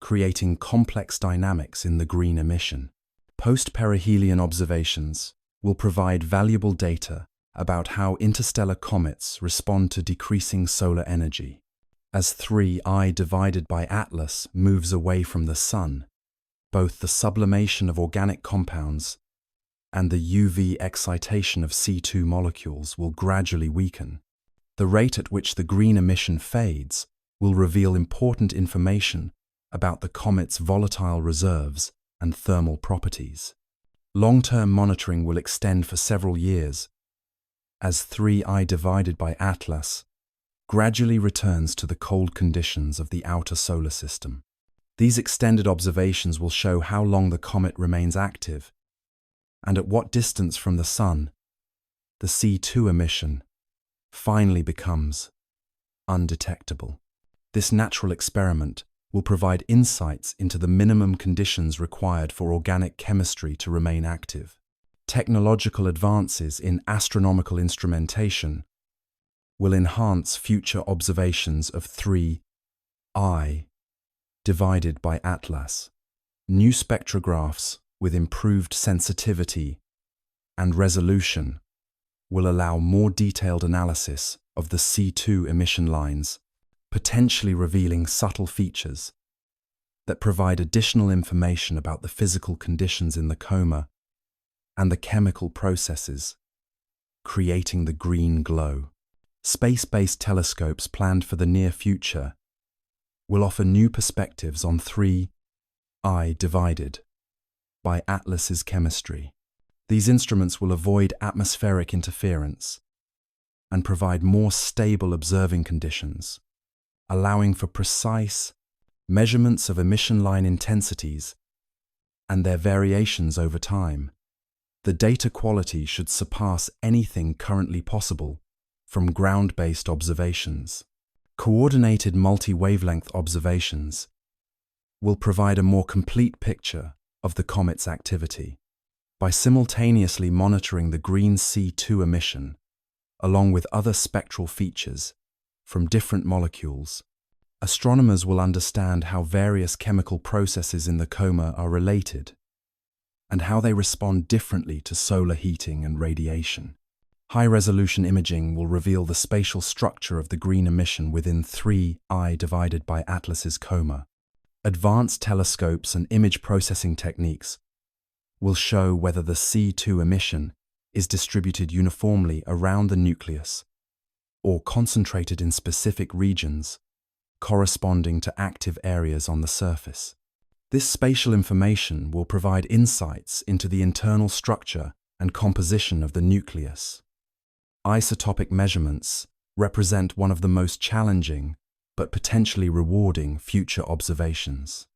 S1: creating complex dynamics in the green emission. Post-perihelion observations will provide valuable data about how interstellar comets respond to decreasing solar energy. As 3I divided by Atlas moves away from the Sun, both the sublimation of organic compounds and the UV excitation of C2 molecules will gradually weaken. The rate at which the green emission fades will reveal important information about the comet's volatile reserves and thermal properties. Long-term monitoring will extend for several years as 3I divided by Atlas gradually returns to the cold conditions of the outer solar system. These extended observations will show how long the comet remains active and at what distance from the Sun the C2 emission finally becomes undetectable. This natural experiment will provide insights into the minimum conditions required for organic chemistry to remain active. Technological advances in astronomical instrumentation will enhance future observations of 3I divided by Atlas. New spectrographs with improved sensitivity and resolution will allow more detailed analysis of the C2 emission lines, potentially revealing subtle features that provide additional information about the physical conditions in the coma and the chemical processes creating the green glow. Space-based telescopes planned for the near future will offer new perspectives on 3I divided by Atlas's chemistry. These instruments will avoid atmospheric interference and provide more stable observing conditions, allowing for precise measurements of emission line intensities and their variations over time. The data quality should surpass anything currently possible from ground-based observations. Coordinated multi-wavelength observations will provide a more complete picture of the comet's activity. By simultaneously monitoring the green C2 emission, along with other spectral features from different molecules, astronomers will understand how various chemical processes in the coma are related and how they respond differently to solar heating and radiation. High-resolution imaging will reveal the spatial structure of the green emission within 3I divided by Atlas's coma. Advanced telescopes and image processing techniques will show whether the C2 emission is distributed uniformly around the nucleus or concentrated in specific regions corresponding to active areas on the surface. This spatial information will provide insights into the internal structure and composition of the nucleus. Isotopic measurements represent one of the most challenging but potentially rewarding future observations.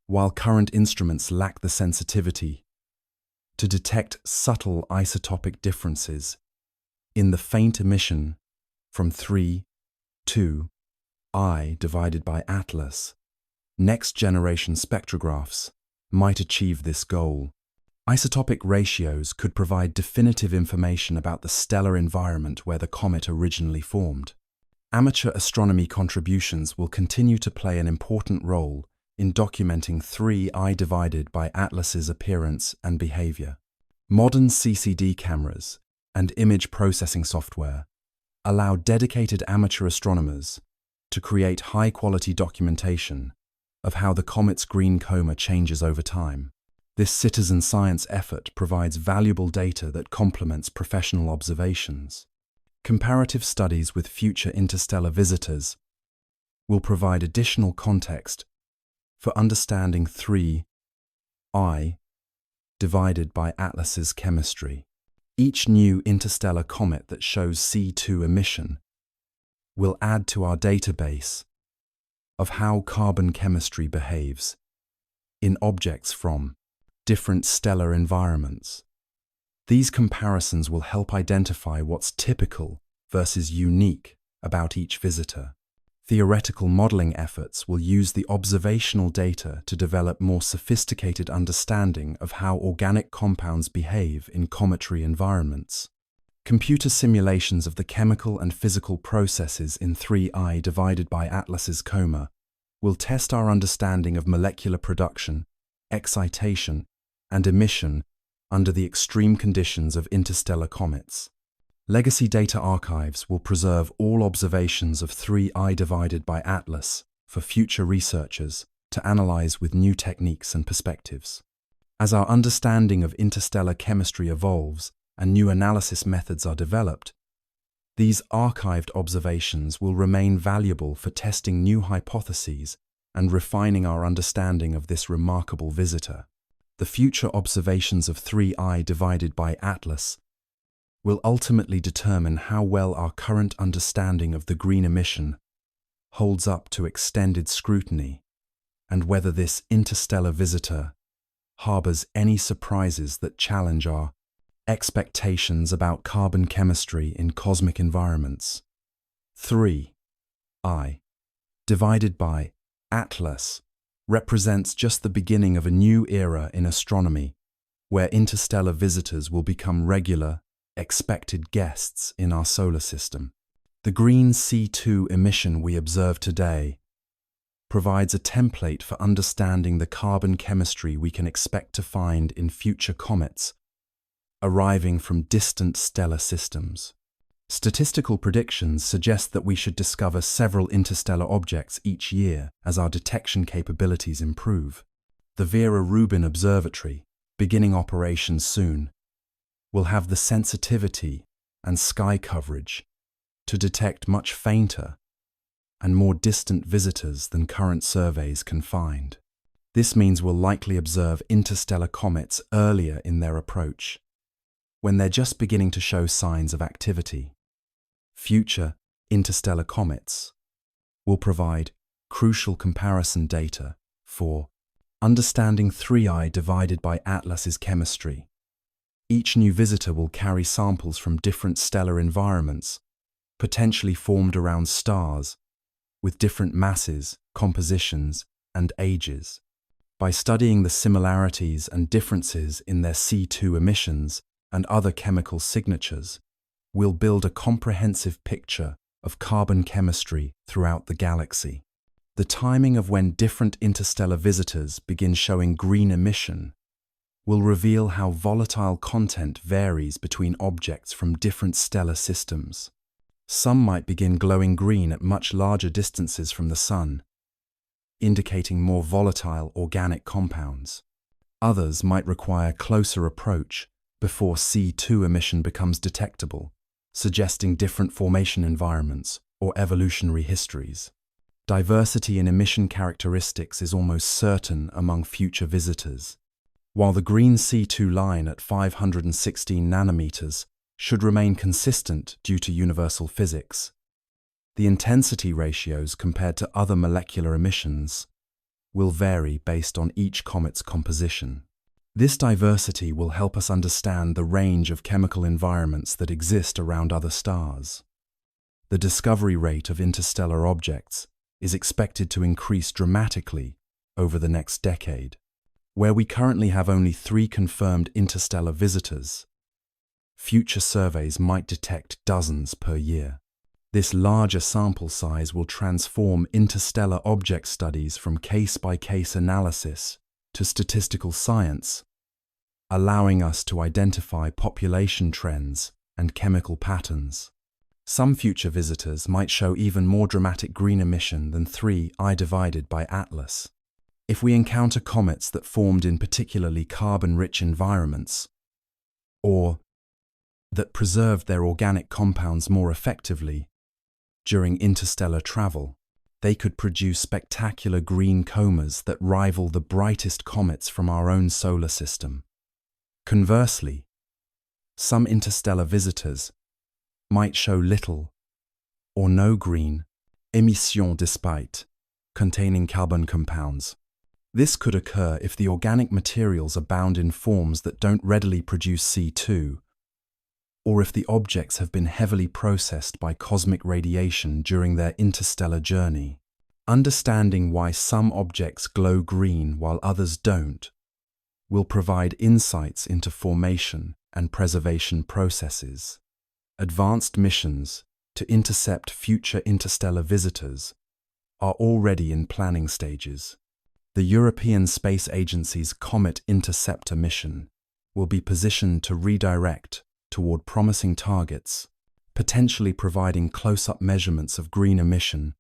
S1: While current instruments lack the sensitivity to detect subtle isotopic differences in the faint emission from 3 to I divided by Atlas, next-generation spectrographs might achieve this goal. Isotopic ratios could provide definitive information about the stellar environment where the comet originally formed. Amateur astronomy contributions will continue to play an important role in documenting 3I divided by Atlas's appearance and behavior. Modern CCD cameras and image processing software allow dedicated amateur astronomers to create high-quality documentation of how the comet's green coma changes over time. This citizen science effort provides valuable data that complements professional observations. Comparative studies with future interstellar visitors will provide additional context for understanding 3I divided by Atlas's chemistry. Each new interstellar comet that shows C2 emission will add to our database of how carbon chemistry behaves in objects from different stellar environments. These comparisons will help identify what's typical versus unique about each visitor. Theoretical modeling efforts will use the observational data to develop more sophisticated understanding of how organic compounds behave in cometary environments. Computer simulations of the chemical and physical processes in 3I divided by Atlas's coma will test our understanding of molecular production, excitation, and emission under the extreme conditions of interstellar comets. Legacy data archives will preserve all observations of 3I divided by Atlas for future researchers to analyze with new techniques and perspectives. As our understanding of interstellar chemistry evolves and new analysis methods are developed, these archived observations will remain valuable for testing new hypotheses and refining our understanding of this remarkable visitor. The future observations of 3I divided by Atlas will ultimately determine how well our current understanding of the green emission holds up to extended scrutiny and whether this interstellar visitor harbors any surprises that challenge our expectations about carbon chemistry in cosmic environments. 3I divided by Atlas represents just the beginning of a new era in astronomy, where interstellar visitors will become regular, expected guests in our solar system. The green C2 emission we observe today provides a template for understanding the carbon chemistry we can expect to find in future comets arriving from distant stellar systems. Statistical predictions suggest that we should discover several interstellar objects each year as our detection capabilities improve. The Vera Rubin Observatory, beginning operations soon, will have the sensitivity and sky coverage to detect much fainter and more distant visitors than current surveys can find. This means we'll likely observe interstellar comets earlier in their approach, when they're just beginning to show signs of activity. Future interstellar comets will provide crucial comparison data for understanding 3I divided by Atlas's chemistry. Each new visitor will carry samples from different stellar environments, potentially formed around stars, with different masses, compositions, and ages. By studying the similarities and differences in their C2 emissions and other chemical signatures, we'll build a comprehensive picture of carbon chemistry throughout the galaxy. The timing of when different interstellar visitors begin showing green emission will reveal how volatile content varies between objects from different stellar systems. Some might begin glowing green at much larger distances from the Sun, indicating more volatile organic compounds. Others might require closer approach before C2 emission becomes detectable, suggesting different formation environments or evolutionary histories. Diversity in emission characteristics is almost certain among future visitors. While the green C2 line at 516 nanometers should remain consistent due to universal physics, the intensity ratios compared to other molecular emissions will vary based on each comet's composition. This diversity will help us understand the range of chemical environments that exist around other stars. The discovery rate of interstellar objects is expected to increase dramatically over the next decade. Where we currently have only 3 confirmed interstellar visitors, future surveys might detect dozens per year. This larger sample size will transform interstellar object studies from case-by-case analysis to statistical science, allowing us to identify population trends and chemical patterns. Some future visitors might show even more dramatic green emission than 3I divided by Atlas. If we encounter comets that formed in particularly carbon-rich environments, or that preserved their organic compounds more effectively during interstellar travel, they could produce spectacular green comas that rival the brightest comets from our own solar system. Conversely, some interstellar visitors might show little or no green emission despite containing carbon compounds. This could occur if the organic materials abound in forms that don't readily produce C2, or if the objects have been heavily processed by cosmic radiation during their interstellar journey. Understanding why some objects glow green while others don't will provide insights into formation and preservation processes. Advanced missions to intercept future interstellar visitors are already in planning stages. The European Space Agency's Comet Interceptor mission will be positioned to redirect toward promising targets, potentially providing close-up measurements of green emission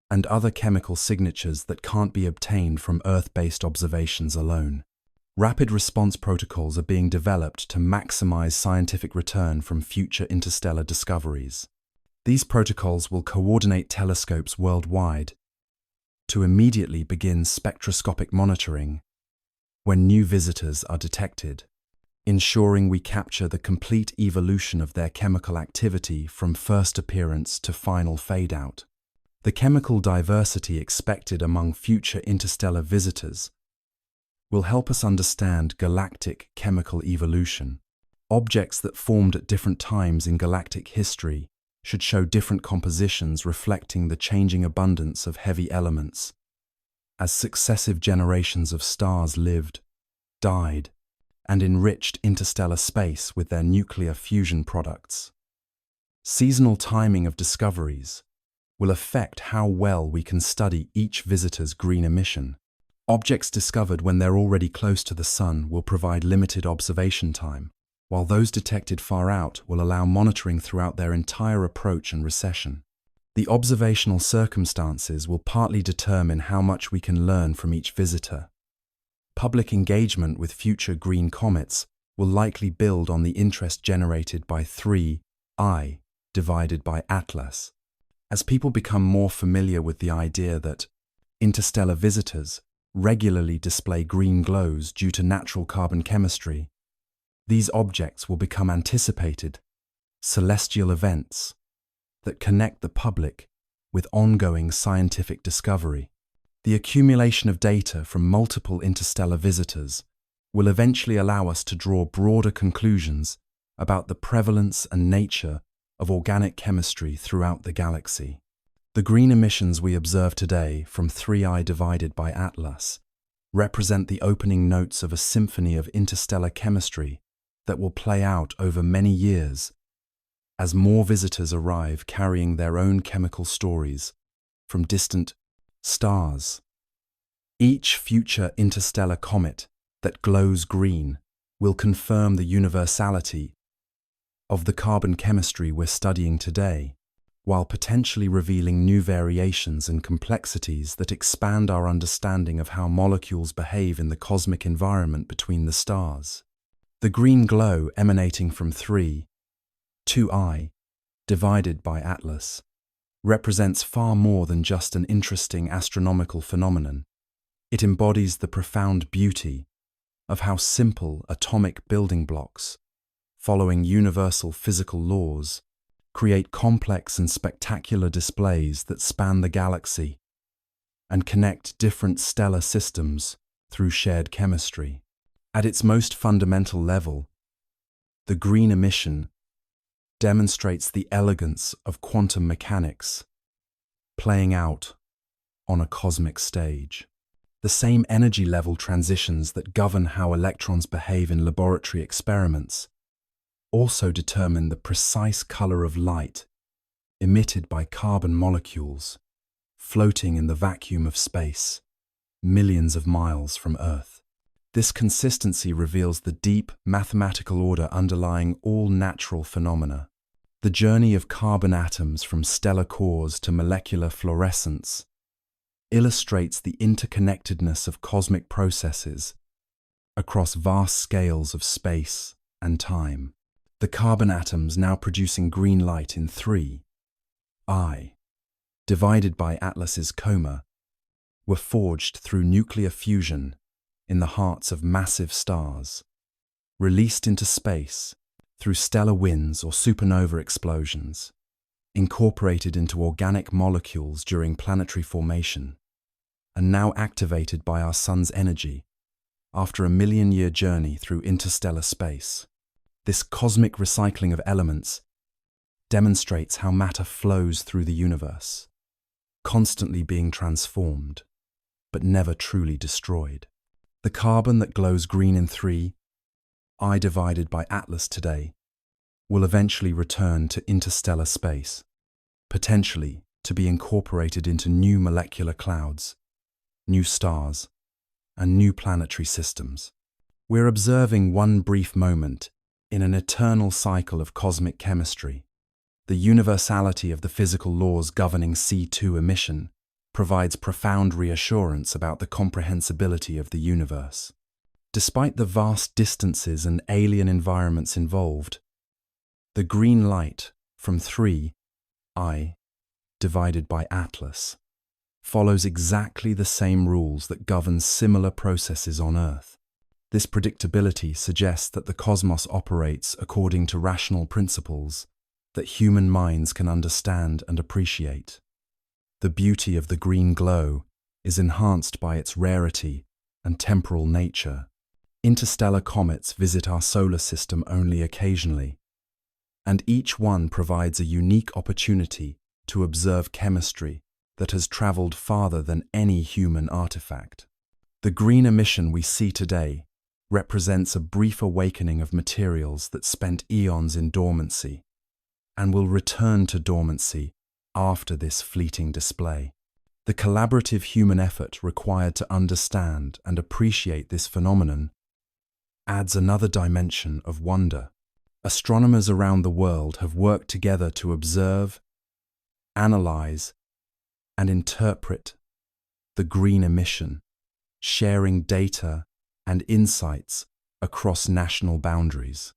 S1: and other chemical signatures that can't be obtained from Earth-based observations alone. Rapid response protocols are being developed to maximize scientific return from future interstellar discoveries. These protocols will coordinate telescopes worldwide to immediately begin spectroscopic monitoring when new visitors are detected, ensuring we capture the complete evolution of their chemical activity from first appearance to final fade-out. The chemical diversity expected among future interstellar visitors will help us understand galactic chemical evolution. Objects that formed at different times in galactic history should show different compositions reflecting the changing abundance of heavy elements as successive generations of stars lived, died, and enriched interstellar space with their nuclear fusion products. Seasonal timing of discoveries will affect how well we can study each visitor's green emission. Objects discovered when they're already close to the Sun will provide limited observation time, while those detected far out will allow monitoring throughout their entire approach and recession. The observational circumstances will partly determine how much we can learn from each visitor. Public engagement with future green comets will likely build on the interest generated by 3I divided by Atlas. As people become more familiar with the idea that interstellar visitors regularly display green glows due to natural carbon chemistry, these objects will become anticipated celestial events that connect the public with ongoing scientific discovery. The accumulation of data from multiple interstellar visitors will eventually allow us to draw broader conclusions about the prevalence and nature of organic chemistry throughout the galaxy. The green emissions we observe today from 3I divided by Atlas represent the opening notes of a symphony of interstellar chemistry that will play out over many years as more visitors arrive carrying their own chemical stories from distant stars. Each future interstellar comet that glows green will confirm the universality of the carbon chemistry we're studying today, while potentially revealing new variations and complexities that expand our understanding of how molecules behave in the cosmic environment between the stars. The green glow emanating from 2I, divided by Atlas, represents far more than just an interesting astronomical phenomenon. It embodies the profound beauty of how simple atomic building blocks, following universal physical laws, create complex and spectacular displays that span the galaxy and connect different stellar systems through shared chemistry. At its most fundamental level, the green emission demonstrates the elegance of quantum mechanics playing out on a cosmic stage. The same energy level transitions that govern how electrons behave in laboratory experiments also determine the precise color of light emitted by carbon molecules floating in the vacuum of space, millions of miles from Earth. This consistency reveals the deep mathematical order underlying all natural phenomena. The journey of carbon atoms from stellar cores to molecular fluorescence illustrates the interconnectedness of cosmic processes across vast scales of space and time. The carbon atoms now producing green light in 3I, divided by Atlas's coma, were forged through nuclear fusion in the hearts of massive stars, released into space through stellar winds or supernova explosions, incorporated into organic molecules during planetary formation, and now activated by our Sun's energy after a million-year journey through interstellar space. This cosmic recycling of elements demonstrates how matter flows through the universe, constantly being transformed, but never truly destroyed. The carbon that glows green in 3I divided by Atlas today will eventually return to interstellar space, potentially to be incorporated into new molecular clouds, new stars, and new planetary systems. We're observing one brief moment in an eternal cycle of cosmic chemistry. The universality of the physical laws governing C2 emission provides profound reassurance about the comprehensibility of the universe. Despite the vast distances and alien environments involved, the green light from 3I divided by Atlas follows exactly the same rules that govern similar processes on Earth. This predictability suggests that the cosmos operates according to rational principles that human minds can understand and appreciate. The beauty of the green glow is enhanced by its rarity and temporal nature. Interstellar comets visit our solar system only occasionally, and each one provides a unique opportunity to observe chemistry that has traveled farther than any human artifact. The green emission we see today represents a brief awakening of materials that spent eons in dormancy and will return to dormancy after this fleeting display. The collaborative human effort required to understand and appreciate this phenomenon adds another dimension of wonder. Astronomers around the world have worked together to observe, analyze, and interpret the green emission, sharing data and insights across national boundaries.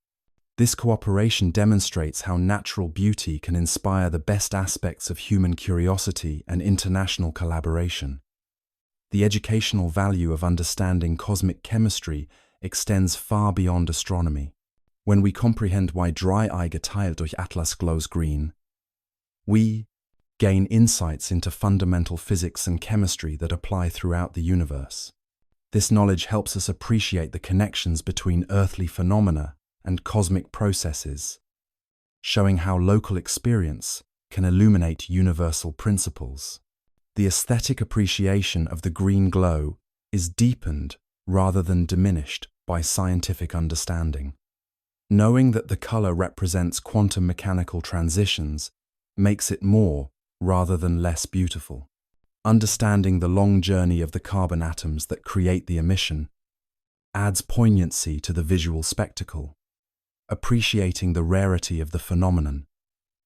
S1: This cooperation demonstrates how natural beauty can inspire the best aspects of human curiosity and international collaboration. The educational value of understanding cosmic chemistry extends far beyond astronomy. When we comprehend why 3I geteilt durch Atlas glows green, we gain insights into fundamental physics and chemistry that apply throughout the universe. This knowledge helps us appreciate the connections between earthly phenomena and cosmic processes, showing how local experience can illuminate universal principles. The aesthetic appreciation of the green glow is deepened rather than diminished by scientific understanding. Knowing that the color represents quantum mechanical transitions makes it more rather than less beautiful. Understanding the long journey of the carbon atoms that create the emission adds poignancy to the visual spectacle. Appreciating the rarity of the phenomenon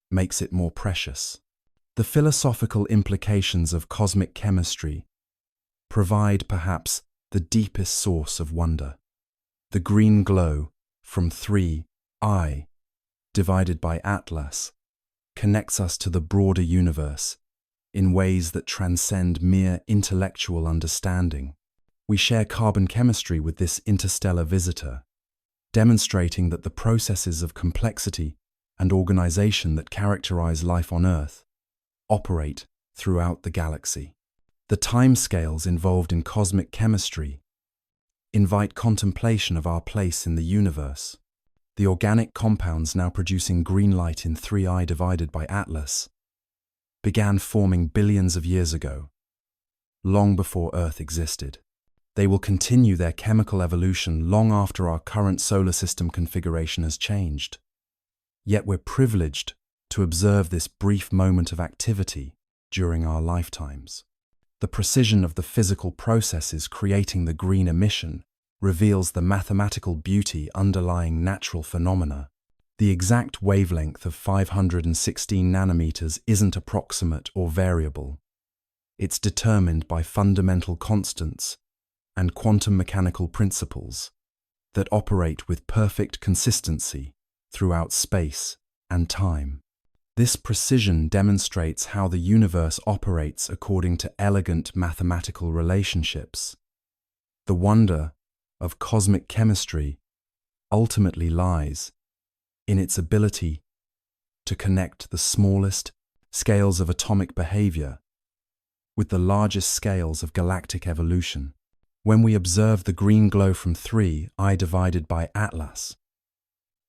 S1: makes it more precious. The philosophical implications of cosmic chemistry provide perhaps the deepest source of wonder. The green glow from 3I divided by Atlas connects us to the broader universe in ways that transcend mere intellectual understanding. We share carbon chemistry with this interstellar visitor, demonstrating that the processes of complexity and organization that characterize life on Earth operate throughout the galaxy. The timescales involved in cosmic chemistry invite contemplation of our place in the universe. The organic compounds now producing green light in 3I divided by Atlas began forming billions of years ago, long before Earth existed. They will continue their chemical evolution long after our current solar system configuration has changed. Yet we're privileged to observe this brief moment of activity during our lifetimes. The precision of the physical processes creating the green emission reveals the mathematical beauty underlying natural phenomena. The exact wavelength of 516 nanometers isn't approximate or variable. It's determined by fundamental constants and quantum mechanical principles that operate with perfect consistency throughout space and time. This precision demonstrates how the universe operates according to elegant mathematical relationships. The wonder of cosmic chemistry ultimately lies in its ability to connect the smallest scales of atomic behavior with the largest scales of galactic evolution. When we observe the green glow from 3I divided by Atlas,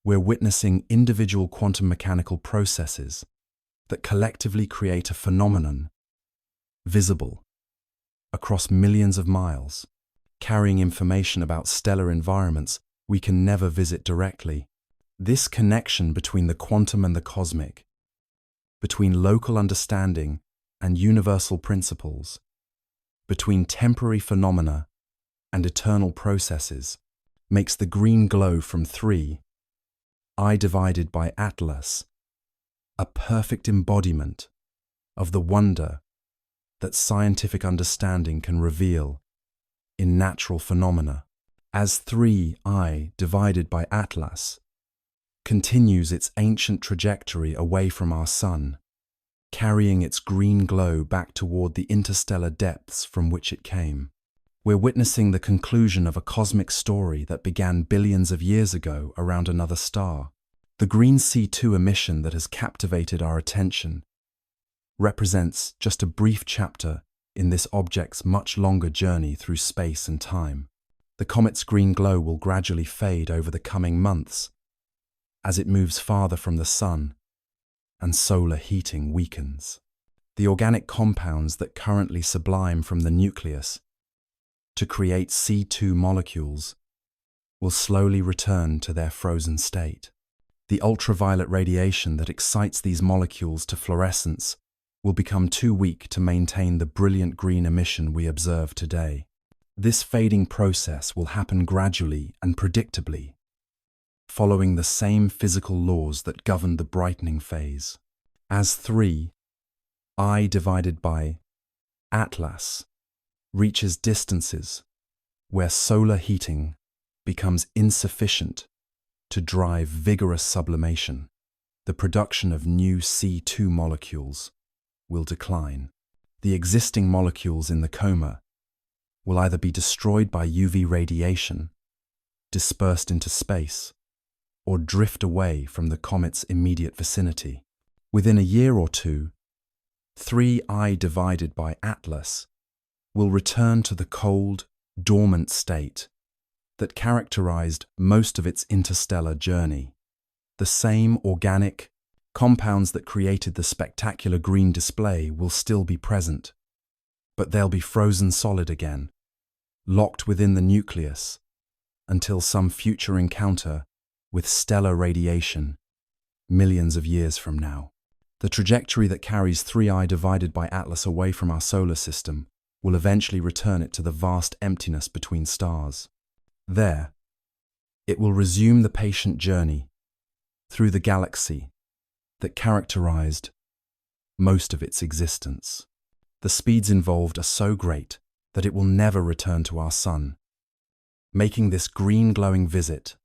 S1: we're witnessing individual quantum mechanical processes that collectively create a phenomenon visible across millions of miles, carrying information about stellar environments we can never visit directly. This connection between the quantum and the cosmic, between local understanding and universal principles, between temporary phenomena and eternal processes, makes the green glow from 3I divided by Atlas a perfect embodiment of the wonder that scientific understanding can reveal in natural phenomena. As 3I divided by Atlas continues its ancient trajectory away from our sun, carrying its green glow back toward the interstellar depths from which it came. We're witnessing the conclusion of a cosmic story that began billions of years ago around another star. The green C2 emission that has captivated our attention represents just a brief chapter in this object's much longer journey through space and time. The comet's green glow will gradually fade over the coming months as it moves farther from the sun and solar heating weakens. The organic compounds that currently sublime from the nucleus to create C2 molecules will slowly return to their frozen state. The ultraviolet radiation that excites these molecules to fluorescence will become too weak to maintain the brilliant green emission we observe today. This fading process will happen gradually and predictably, following the same physical laws that govern the brightening phase. As 3I divided by Atlas reaches distances where solar heating becomes insufficient to drive vigorous sublimation, the production of new C2 molecules will decline. The existing molecules in the coma will either be destroyed by UV radiation, dispersed into space, or drift away from the comet's immediate vicinity. Within a year or two, 3I divided by Atlas will return to the cold, dormant state that characterized most of its interstellar journey. The same organic compounds that created the spectacular green display will still be present, but they'll be frozen solid again, locked within the nucleus until some future encounter with stellar radiation millions of years from now. The trajectory that carries 3I divided by Atlas away from our solar system will eventually return it to the vast emptiness between stars. There, it will resume the patient journey through the galaxy that characterized most of its existence. The speeds involved are so great that it will never return to our sun, making this green glowing visit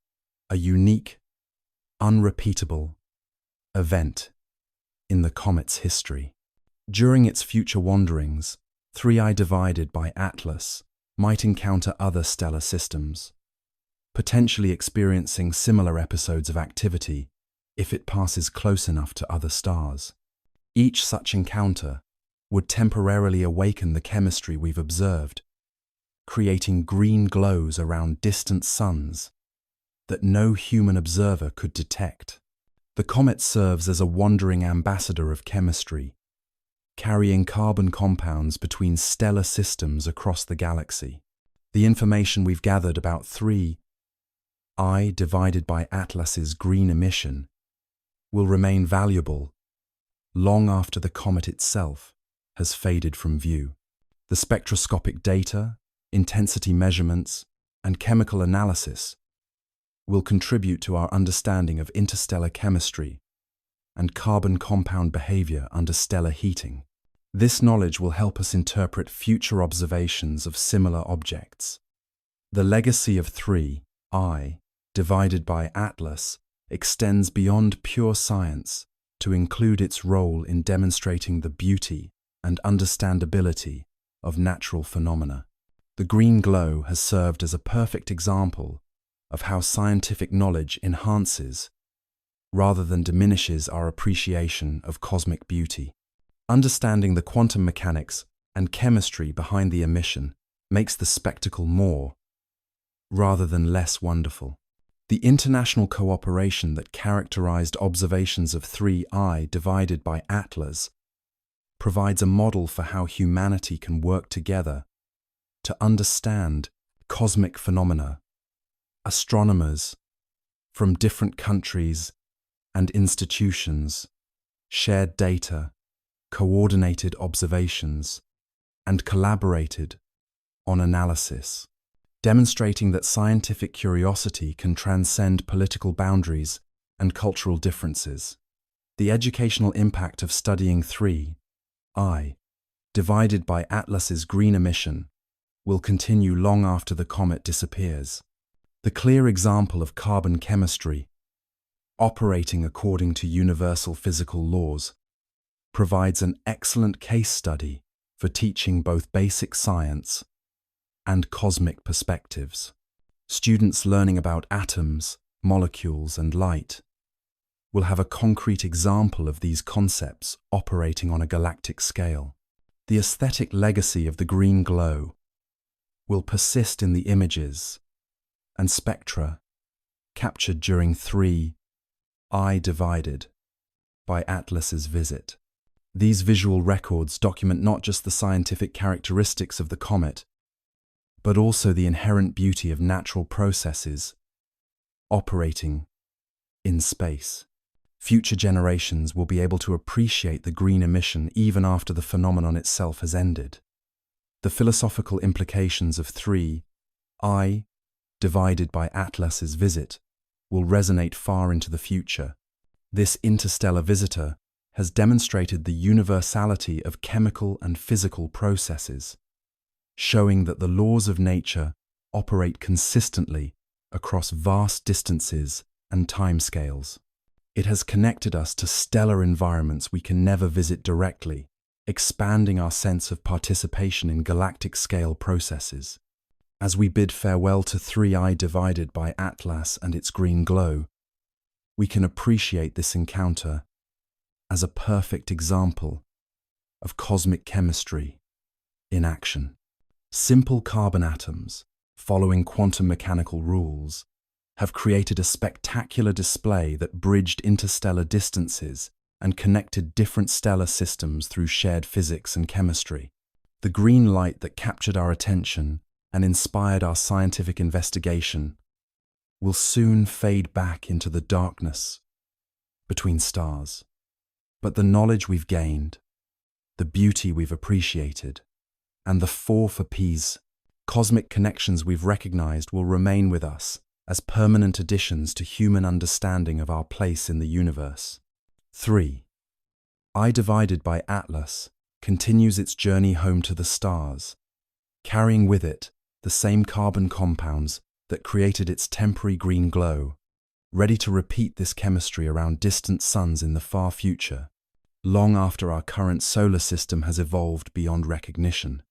S1: a unique, unrepeatable event in the comet's history. During its future wanderings, 3I divided by Atlas might encounter other stellar systems, potentially experiencing similar episodes of activity if it passes close enough to other stars. Each such encounter would temporarily awaken the chemistry we've observed, creating green glows around distant suns that no human observer could detect. The comet serves as a wandering ambassador of chemistry, carrying carbon compounds between stellar systems across the galaxy. The information we've gathered about 3I divided by Atlas's green emission will remain valuable long after the comet itself has faded from view. The spectroscopic data, intensity measurements, and chemical analysis will contribute to our understanding of interstellar chemistry and carbon compound behavior under stellar heating. This knowledge will help us interpret future observations of similar objects. The legacy of 3I divided by Atlas extends beyond pure science to include its role in demonstrating the beauty and understandability of natural phenomena. The green glow has served as a perfect example of how scientific knowledge enhances rather than diminishes our appreciation of cosmic beauty. Understanding the quantum mechanics and chemistry behind the emission makes the spectacle more rather than less wonderful. The international cooperation that characterized observations of 3I divided by Atlas provides a model for how humanity can work together to understand cosmic phenomena. Astronomers from different countries and institutions shared data, coordinated observations, and collaborated on analysis, demonstrating that scientific curiosity can transcend political boundaries and cultural differences. The educational impact of studying 3I divided by Atlas's green emission will continue long after the comet disappears. The clear example of carbon chemistry, operating according to universal physical laws, provides an excellent case study for teaching both basic science and cosmic perspectives. Students learning about atoms, molecules, and light will have a concrete example of these concepts operating on a galactic scale. The aesthetic legacy of the green glow will persist in the images and spectra captured during 3I divided by Atlas's visit. These visual records document not just the scientific characteristics of the comet, but also the inherent beauty of natural processes operating in space. Future generations will be able to appreciate the green emission even after the phenomenon itself has ended. The philosophical implications of 3I divided by Atlas's visit will resonate far into the future. This interstellar visitor has demonstrated the universality of chemical and physical processes, showing that the laws of nature operate consistently across vast distances and timescales. It has connected us to stellar environments we can never visit directly, expanding our sense of participation in galactic-scale processes. As we bid farewell to 3I divided by Atlas and its green glow, we can appreciate this encounter as a perfect example of cosmic chemistry in action. Simple carbon atoms, following quantum mechanical rules, have created a spectacular display that bridged interstellar distances and connected different stellar systems through shared physics and chemistry. The green light that captured our attention and inspired our scientific investigation will soon fade back into the darkness between stars. But the knowledge we've gained, the beauty we've appreciated, and the 4 for P's cosmic connections we've recognized will remain with us as permanent additions to human understanding of our place in the universe. 3I divided by Atlas continues its journey home to the stars, carrying with it the same carbon compounds that created its temporary green glow ready to repeat this chemistry around distant suns in the far future, long after our current solar system has evolved beyond recognition.